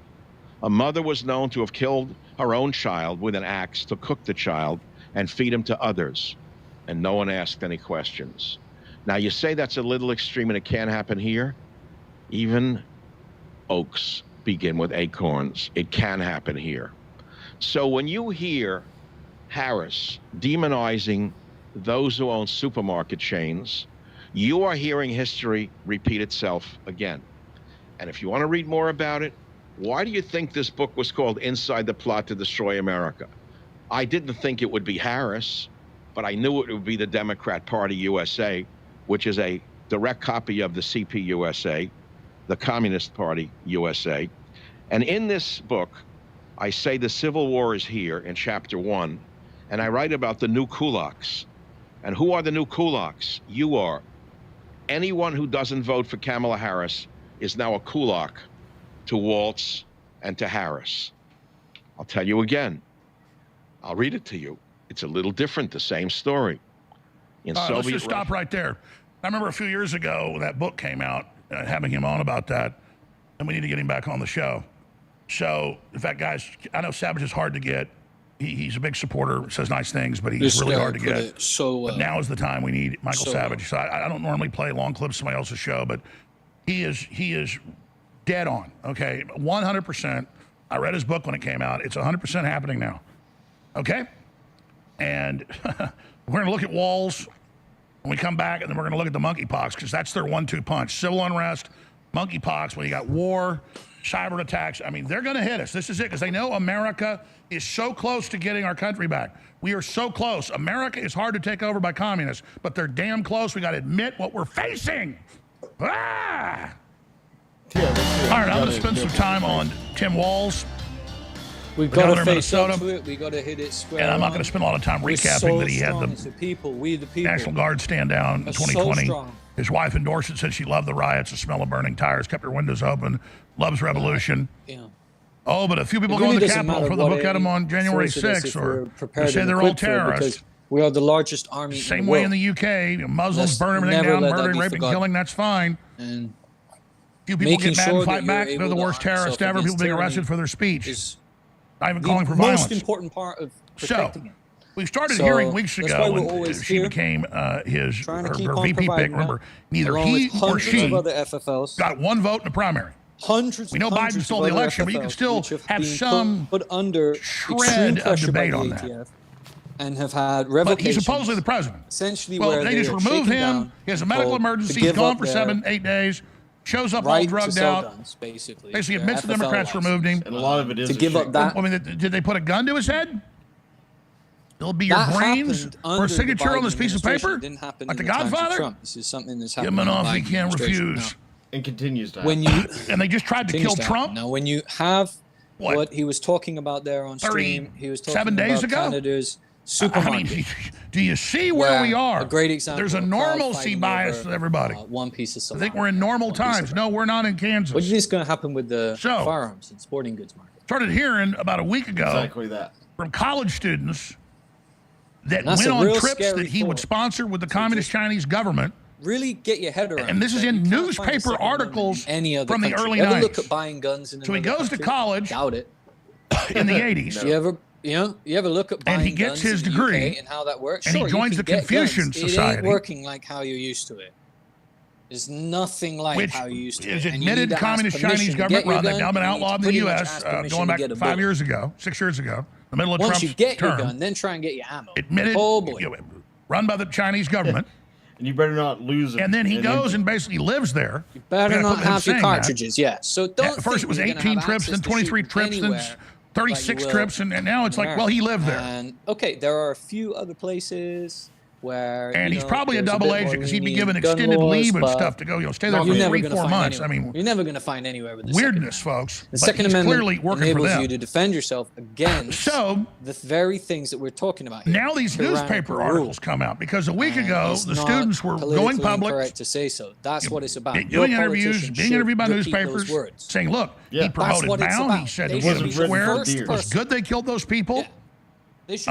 M: A mother was known to have killed her own child with an axe to cook the child and feed him to others. And no one asked any questions. Now, you say that's a little extreme and it can't happen here. Even oaks begin with acorns. It can happen here. So when you hear Harris demonizing those who own supermarket chains, you are hearing history repeat itself again. And if you want to read more about it, why do you think this book was called Inside the Plot to Destroy America? I didn't think it would be Harris, but I knew it would be the Democrat Party USA, which is a direct copy of the CPUSA, the Communist Party USA. And in this book, I say the Civil War is here in chapter 1, and I write about the new kulaks. And who are the new kulaks? You are. Anyone who doesn't vote for Kamala Harris is now a kulak to Waltz and to Harris. I'll tell you again. I'll read it to you. It's a little different, the same story. In Soviet
K: let's just stop right there. I remember a few years ago that book came out, having him on about that, and we need to get him back on the show. So, in fact, guys, I know Savage is hard to get. He's a big supporter, says nice things, but he's really hard to get. But now is the time we need Michael Savage. So I don't normally play long clips of somebody else's show, but he is dead on, okay? 100%. I read his book when it came out. It's 100% happening now, okay? And we're going to look at walls when we come back, and then we're going to look at the monkeypox, because that's their 1-2 punch. Civil unrest, monkeypox, when you got war, cyber attacks. I mean, they're going to hit us. This is it, because they know America is so close to getting our country back. We are so close. America is hard to take over by communists, but they're damn close. We got to admit what we're facing. Ah! All right, I'm going to spend some time on Tim Walz.
C: We've got to face up to it. We've got to hit it square.
K: And I'm not going to spend a lot of time recapping that he had the National Guard stand down in 2020. His wife endorsed it, said she loved the riots, the smell of burning tires, kept her windows open, loves revolution.
C: Yeah.
K: Oh, but a few people go in the Capitol for the look at them on January 6th, or they say they're all terrorists.
C: We are the largest army in the world.
K: Same way in the UK. Muslims burn everything down, murdering, raping, killing, that's fine.
C: And
K: few people get mad and fight back. They're the worst terrorists ever. People being arrested for their speech. Not even calling for violence.
C: The most important part of protecting it.
K: We started hearing weeks ago when she became her VP pick. Remember, neither he or she got one vote in the primary. We know Biden stole the election, but you can still have some shred of debate on that.
C: And have had revocations.
K: But he's supposedly the president.
C: Essentially,
K: well, they just removed him. He has a medical emergency. He's gone for 7-8 days. Shows up all drugged out. Basically admits the Democrats removed him.
B: And a lot of it is
C: to give up that.
K: I mean, did they put a gun to his head? It'll be your brains or a signature on this piece of paper, like the Godfather.
C: This is something that's
K: happening. Give him an offer he can't refuse.
B: And continues to.
C: When you
K: and they just tried to kill Trump.
C: Now, when you have what he was talking about there on stream, he was talking 7 days ago. Canada's supermarket.
K: I mean, do you see where we are?
C: A great example.
K: There's a normalcy bias with everybody.
C: One piece of salami.
K: I think we're in normal times. No, we're not in Kansas.
C: What do you think is going to happen with the firearms and sporting goods market?
K: Started hearing about a week ago from college students that went on trips that he would sponsor with the communist Chinese government.
C: Really get your head around.
K: And this is in newspaper articles from the early 90s.
C: Ever look at buying guns in
K: so he goes to college.
C: Doubt it.
K: In the 80s.
C: You ever look at buying
K: and he gets his degree
C: and how that works?
K: And he joins the Confucian Society.
C: It ain't working like how you're used to it. There's nothing like how you used to it.
K: Which is admitted communist Chinese government run. They've now been outlawed in the U.S. Going back 5 years ago, 6 years ago, the middle of Trump's term.
C: Once you get your gun, then try and get your ammo.
K: Admitted, run by the Chinese government.
B: And you better not lose it.
K: And then he goes and basically lives there.
C: You better not have your cartridges, So don't
K: at first it was 18 trips, then 23 trips, then 36 trips, and now it's like, well, he lived there.
C: And okay, there are a few other places where.
K: And he's probably a double agent because he'd be given extended leave and stuff to go, stay there for 3-4 months. I mean,
C: you're never going to find anywhere with the
K: weirdness, folks.
C: The Second Amendment
K: clearly working
C: enables
K: for them.
C: you to defend yourself against the very things that we're talking about here.
K: Now these newspaper articles come out because a week ago the students were going public.
C: Correct to say so. That's what it's about.
K: Doing interviews, being interviewed by newspapers, saying, "Look, he promoted Mao. He said it wasn't square. It was good they killed those people. He is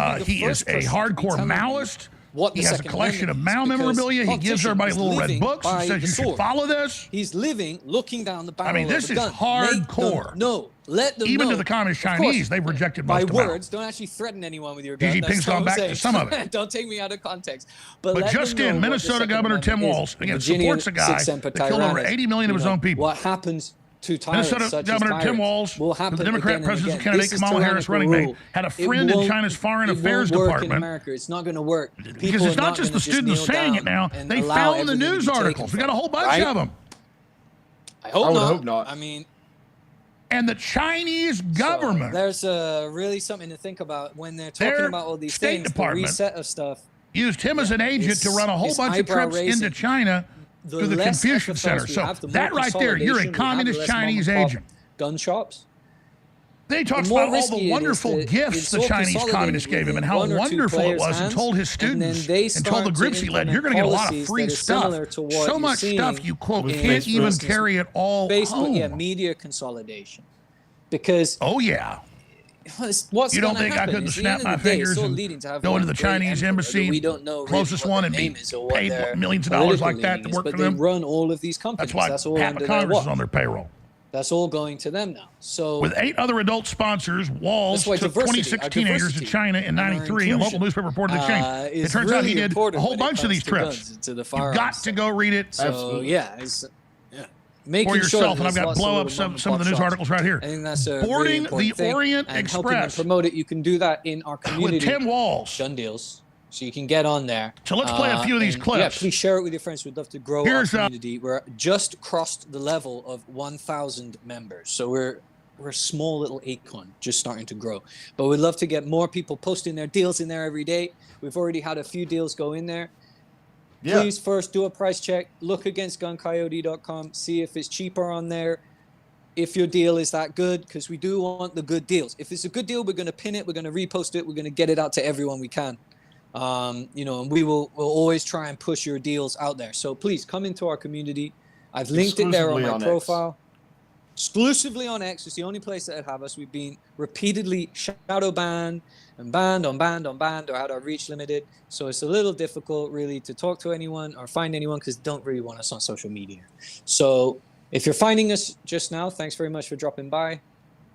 K: a hardcore Maoist." He has a collection of Mao memorabilia. He gives everybody little red books and says you should follow this.
C: He's living, looking down the barrel.
K: I mean, this is hardcore.
C: Let them
K: even to the communist Chinese, they've rejected most of
C: By words, don't actually threaten anyone with your gun.
K: Xi Jinping's gone back to some of it.
C: Don't take me out of context.
K: But just in, Minnesota Governor Tim Walz, again, supports a guy that killed over 80 million of his own people.
C: What happens to tyrants
K: Minnesota Governor Tim Walz, the Democrat presidential candidate Kamala Harris running mate, had a friend in China's Foreign Affairs Department.
C: In America. It's not going to work.
K: Because it's not just the students saying it now. They found the news articles. We got a whole bunch of them.
C: I would hope not. I mean,
K: and the Chinese government.
C: There's really something to think about when they're talking about all these things. The reset of stuff.
K: Used him as an agent to run a whole bunch of trips into China. To the Confucian Center. So that right there, you're a communist Chinese agent.
C: Gun shops.
K: They talked about all the wonderful gifts the Chinese communists gave him and how wonderful it was and told his students and told the groups he led, you're going to get a lot of free stuff. So much stuff you, quote, can't even carry it all home.
C: Yeah, media consolidation. Because...
K: Oh, yeah.
C: What's
K: you don't think I couldn't snap my fingers and go into the Chinese embassy, closest one, and be paid millions of dollars like that to work for them?
C: They run all of these companies.
K: That's why half of Congress is on their payroll.
C: That's all going to them now. So
K: with 8 other adult sponsors, Walz took 26 teenagers to China in '93. A local newspaper reported the change. It turns out he did a whole bunch of these trips. You've got to go read it.
C: So yeah,
K: for yourself, and I've got blow up some of the news articles right here.
C: I think that's a
K: boarding
C: really
K: the Orient
C: and
K: Express.
C: Promote it. You can do that in our community
K: with Tim Walz.
C: Gun deals. So you can get on there.
K: So let's play a few of these clips.
C: Yeah, please share it with your friends. We'd love to grow our community. We're just crossed the level of 1,000 members. So we're a small little acorn just starting to grow. But we'd love to get more people posting their deals in there every day. We've already had a few deals go in there.
B: Yeah.
C: Please first do a price check. Look against guncoyote.com. See if it's cheaper on there. If your deal is that good, because we do want the good deals. If it's a good deal, we're going to pin it. We're going to repost it. We're going to get it out to everyone we can. You know, and we'll always try and push your deals out there. So please come into our community. I've linked it there on my profile. Exclusively on X. It's the only place that have us. We've been repeatedly shadow banned and banned on banned on banned, or had our reach limited. So it's a little difficult really to talk to anyone or find anyone because they don't really want us on social media. So if you're finding us just now, thanks very much for dropping by.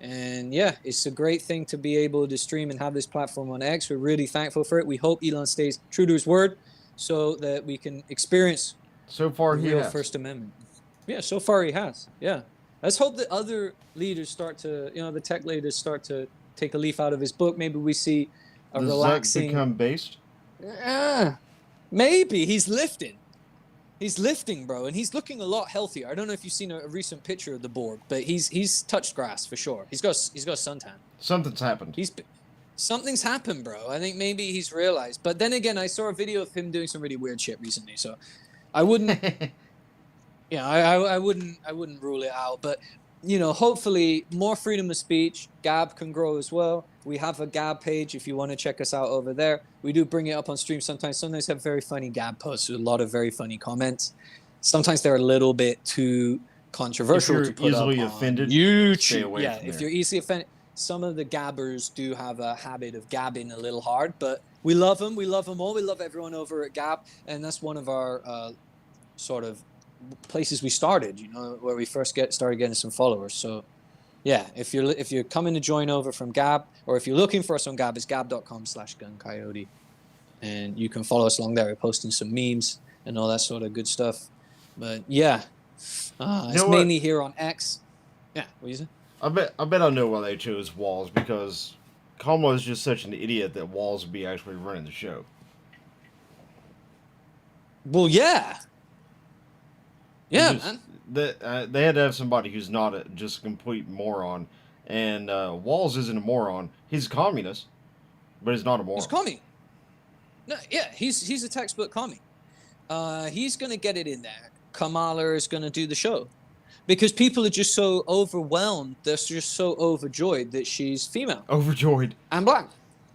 C: And yeah, it's a great thing to be able to stream and have this platform on X. We're really thankful for it. We hope Elon stays true to his word so that we can experience
B: so far
C: the real First Amendment. Yeah, so far he has. Yeah. Let's hope that other leaders start to, you know, the tech leaders start to take a leaf out of his book. Maybe we see a relaxing...
B: Does that become based?
C: Yeah, maybe. He's lifting. He's lifting, bro, and he's looking a lot healthier. I don't know if you've seen a recent picture of the board, but he's touched grass for sure. He's got suntan.
B: Something's happened.
C: Something's happened, bro. I think maybe he's realized. But then again, I saw a video of him doing some really weird shit recently, so I wouldn't... Yeah, I wouldn't rule it out, but you know, hopefully more freedom of speech. Gab can grow as well. We have a Gab page if you want to check us out over there. We do bring it up on stream sometimes. Sometimes have very funny Gab posts with a lot of very funny comments. Sometimes they're a little bit too controversial to put
B: easily
C: up
B: offended,
C: on YouTube.
B: stay away
C: yeah,
B: from
C: if
B: there.
C: you're easily offended, some of the Gabbers do have a habit of gabbing a little hard, but we love them. We love them all. We love everyone over at Gab, and that's one of our sort of places we started, you know, where we first started getting some followers. So yeah, if you're coming to join over from Gab, or if you're looking for us on Gab, it's gab.com/guncoyote, and you can follow us along there. We're posting some memes and all that sort of good stuff. But yeah, it's mainly here on X. Yeah, what you say?
B: I bet I know why they chose Walls, because Kamala is just such an idiot that Walls would be actually running the show.
C: Well, yeah. Yeah, man.
B: They had to have somebody who's not just a complete moron. And Walls isn't a moron. He's a communist, but he's not a moron.
C: He's a commie. No, yeah, he's a textbook commie. He's going to get it in there. Kamala is going to do the show. Because people are just so overwhelmed. They're just so overjoyed that she's female.
B: Overjoyed.
C: And black.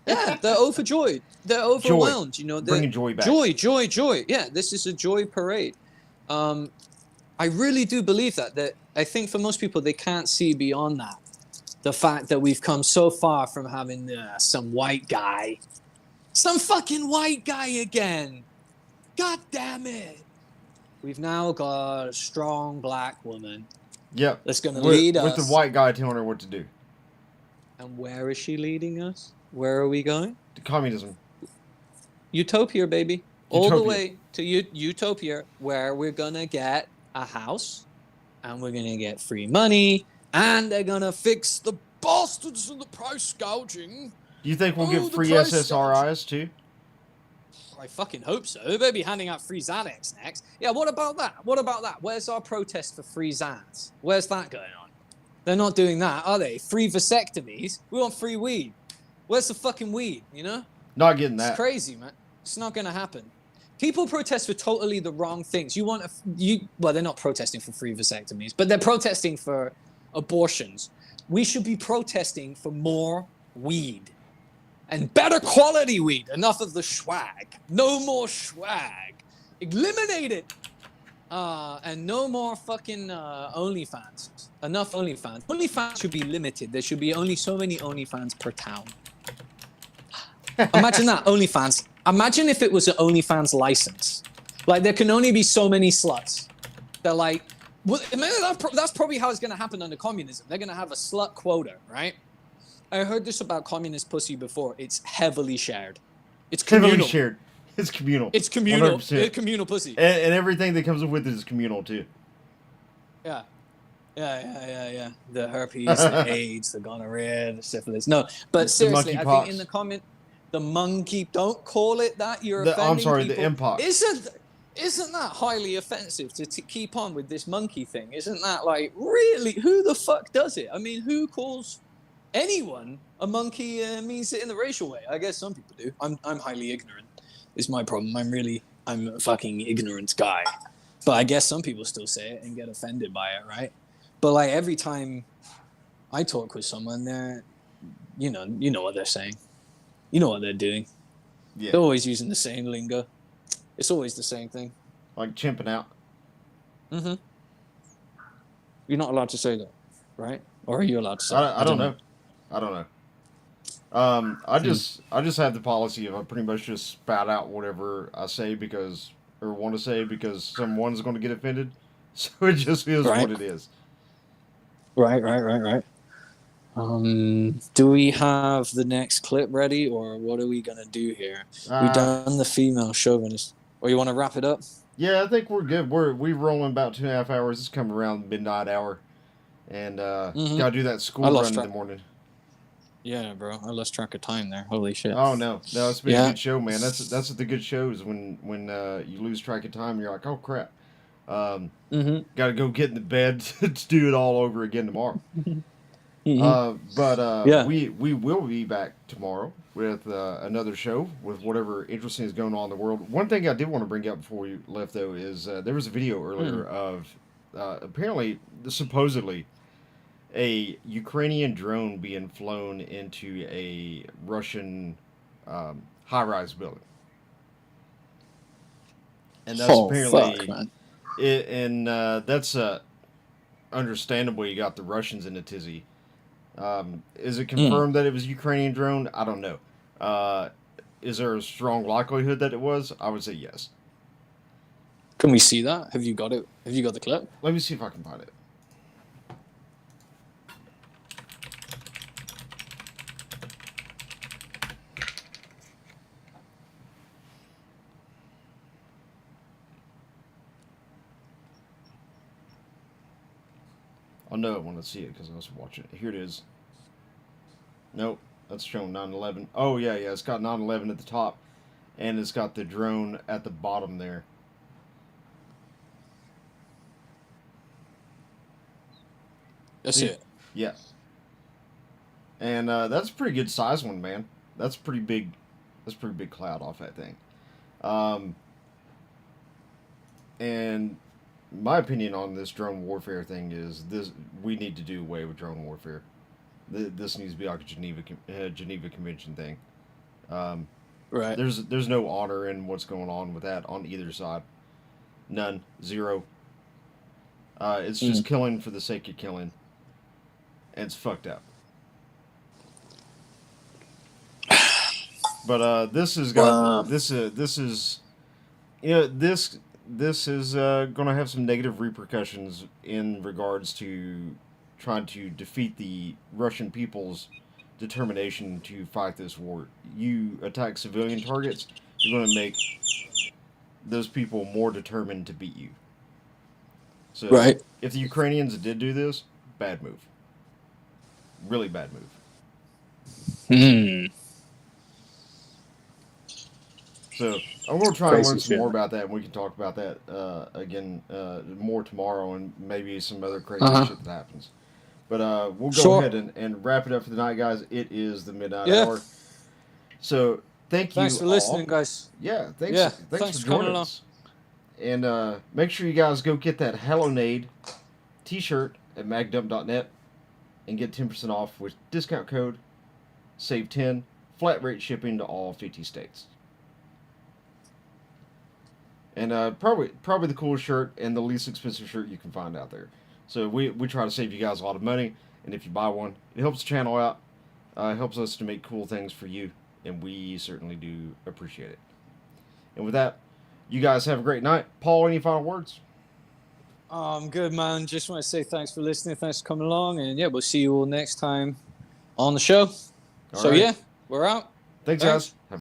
C: Yeah, they're overjoyed. They're overwhelmed.
B: Joy.
C: You know,
B: bringing joy back.
C: Joy. Yeah, this is a joy parade. I really do believe that I think for most people, they can't see beyond that. The fact that we've come so far from having some white guy. Some fucking white guy again. God damn it. We've now got a strong black woman.
B: Yep.
C: That's going to lead us.
B: With the white guy telling her what to do.
C: And where is she leading us? Where are we going?
B: To communism.
C: Utopia, baby. All the way to Utopia, where we're going to get a house, and we're going to get free money, and they're going to fix the bastards and the price gouging.
B: Do you think we'll get free SSRIs too?
C: I fucking hope so. They'll be handing out free Xanax next. Yeah, what about that? Where's our protest for free Xanax? Where's that going on? They're not doing that, are they? Free vasectomies? We want free weed. Where's the fucking weed, you know?
B: Not getting that.
C: It's crazy, man. It's not going to happen. People protest for totally the wrong things. Well, they're not protesting for free vasectomies, but they're protesting for abortions. We should be protesting for more weed and better quality weed. Enough of the swag. No more swag. Eliminate it. And no more fucking OnlyFans. Enough OnlyFans. OnlyFans should be limited. There should be only so many OnlyFans per town. Imagine that, OnlyFans. Imagine if it was an OnlyFans license. Like, there can only be so many sluts. They're like, well, that's probably how it's going to happen under communism. They're going to have a slut quota, right? I heard this about communist pussy before. It's heavily shared. It's communal.
B: Heavily shared. It's communal.
C: It's communal.
B: 100%.
C: It's communal pussy.
B: And everything that comes with it is communal, too.
C: Yeah. Yeah. The herpes, the AIDS, the gonorrhea, the syphilis. No, but seriously, I think in the the monkey. Don't call it that. You're
B: I'm
C: offending
B: sorry,
C: people.
B: the Mpox.
C: Isn't that highly offensive to keep on with this monkey thing? Isn't that like really? Who the fuck does it? I mean, who calls anyone a monkey means it in the racial way? I guess some people do. I'm highly ignorant. Is my problem. I'm a fucking ignorant guy. But I guess some people still say it and get offended by it, right? But like every time I talk with someone, they're, you know what they're saying. You know what they're doing.
B: Yeah.
C: They're always using the same lingo. It's always the same thing.
B: Like chimping out.
C: Mm-hmm. You're not allowed to say that, right? Or are you allowed to say that?
B: I don't know. I don't know. I just have the policy of I pretty much just spout out whatever I say or want to say because someone's going to get offended. So it just feels what it is.
C: Right. Do we have the next clip ready, or what are we gonna do here? We done the female chauvinist. Or you want to wrap it up?
B: Yeah, I think we're good. We're rolling about 2.5 hours. It's coming around midnight hour, and gotta do that school run in the morning.
C: Yeah, bro, I lost track of time there. Holy shit!
B: Oh no, it's been a good show, man. That's what the good shows when you lose track of time. You're like, oh crap. Gotta go get in the bed to do it all over again tomorrow. We will be back tomorrow with another show with whatever interesting is going on in the world. One thing I did want to bring up before we left, though, is there was a video earlier of apparently, supposedly, a Ukrainian drone being flown into a Russian high-rise building. And that's apparently... Fuck, that's understandably you got the Russians in a tizzy. Is it confirmed that it was a Ukrainian drone? I don't know. Is there a strong likelihood that it was? I would say yes.
C: Can we see that? Have you got it? Have you got the clip?
B: Let me see if I can find it. I'll know it when I see it because I was watching it. Here it is. Nope, that's showing 9/11. Oh yeah, it's got 9/11 at the top, and it's got the drone at the bottom there.
C: That's it.
B: Yeah. And that's a pretty good size one, man. That's pretty big. That's a pretty big cloud off that thing. And my opinion on this drone warfare thing is we need to do away with drone warfare. This needs to be like a Geneva Convention thing.
C: Right.
B: There's no honor in what's going on with that on either side. None. Zero. It's just killing for the sake of killing. And it's fucked up. But this is going to have some negative repercussions in regards to trying to defeat the Russian people's determination to fight this war. You attack civilian targets, you're going to make those people more determined to beat you. So if the Ukrainians did do this, bad move. Really bad move. So I'm going to try and learn some more about that, and we can talk about that again more tomorrow, and maybe some other crazy shit that happens. But we'll go ahead and wrap it up for the night, guys. It is the midnight hour. So thanks
C: for listening, guys.
B: Yeah, thanks for joining us. And make sure you guys go get that Hellonade t-shirt at magdump.net and get 10% off with discount code SAVE10, flat rate shipping to all 50 states. And probably the coolest shirt and the least expensive shirt you can find out there. So we try to save you guys a lot of money, and if you buy one, it helps the channel out. It helps us to make cool things for you, and we certainly do appreciate it. And with that, you guys have a great night. Paul, any final words?
C: I'm good, man. Just want to say thanks for listening. Thanks for coming along, and yeah, we'll see you all next time on the show. All right. Yeah, we're out.
B: Thanks. Guys.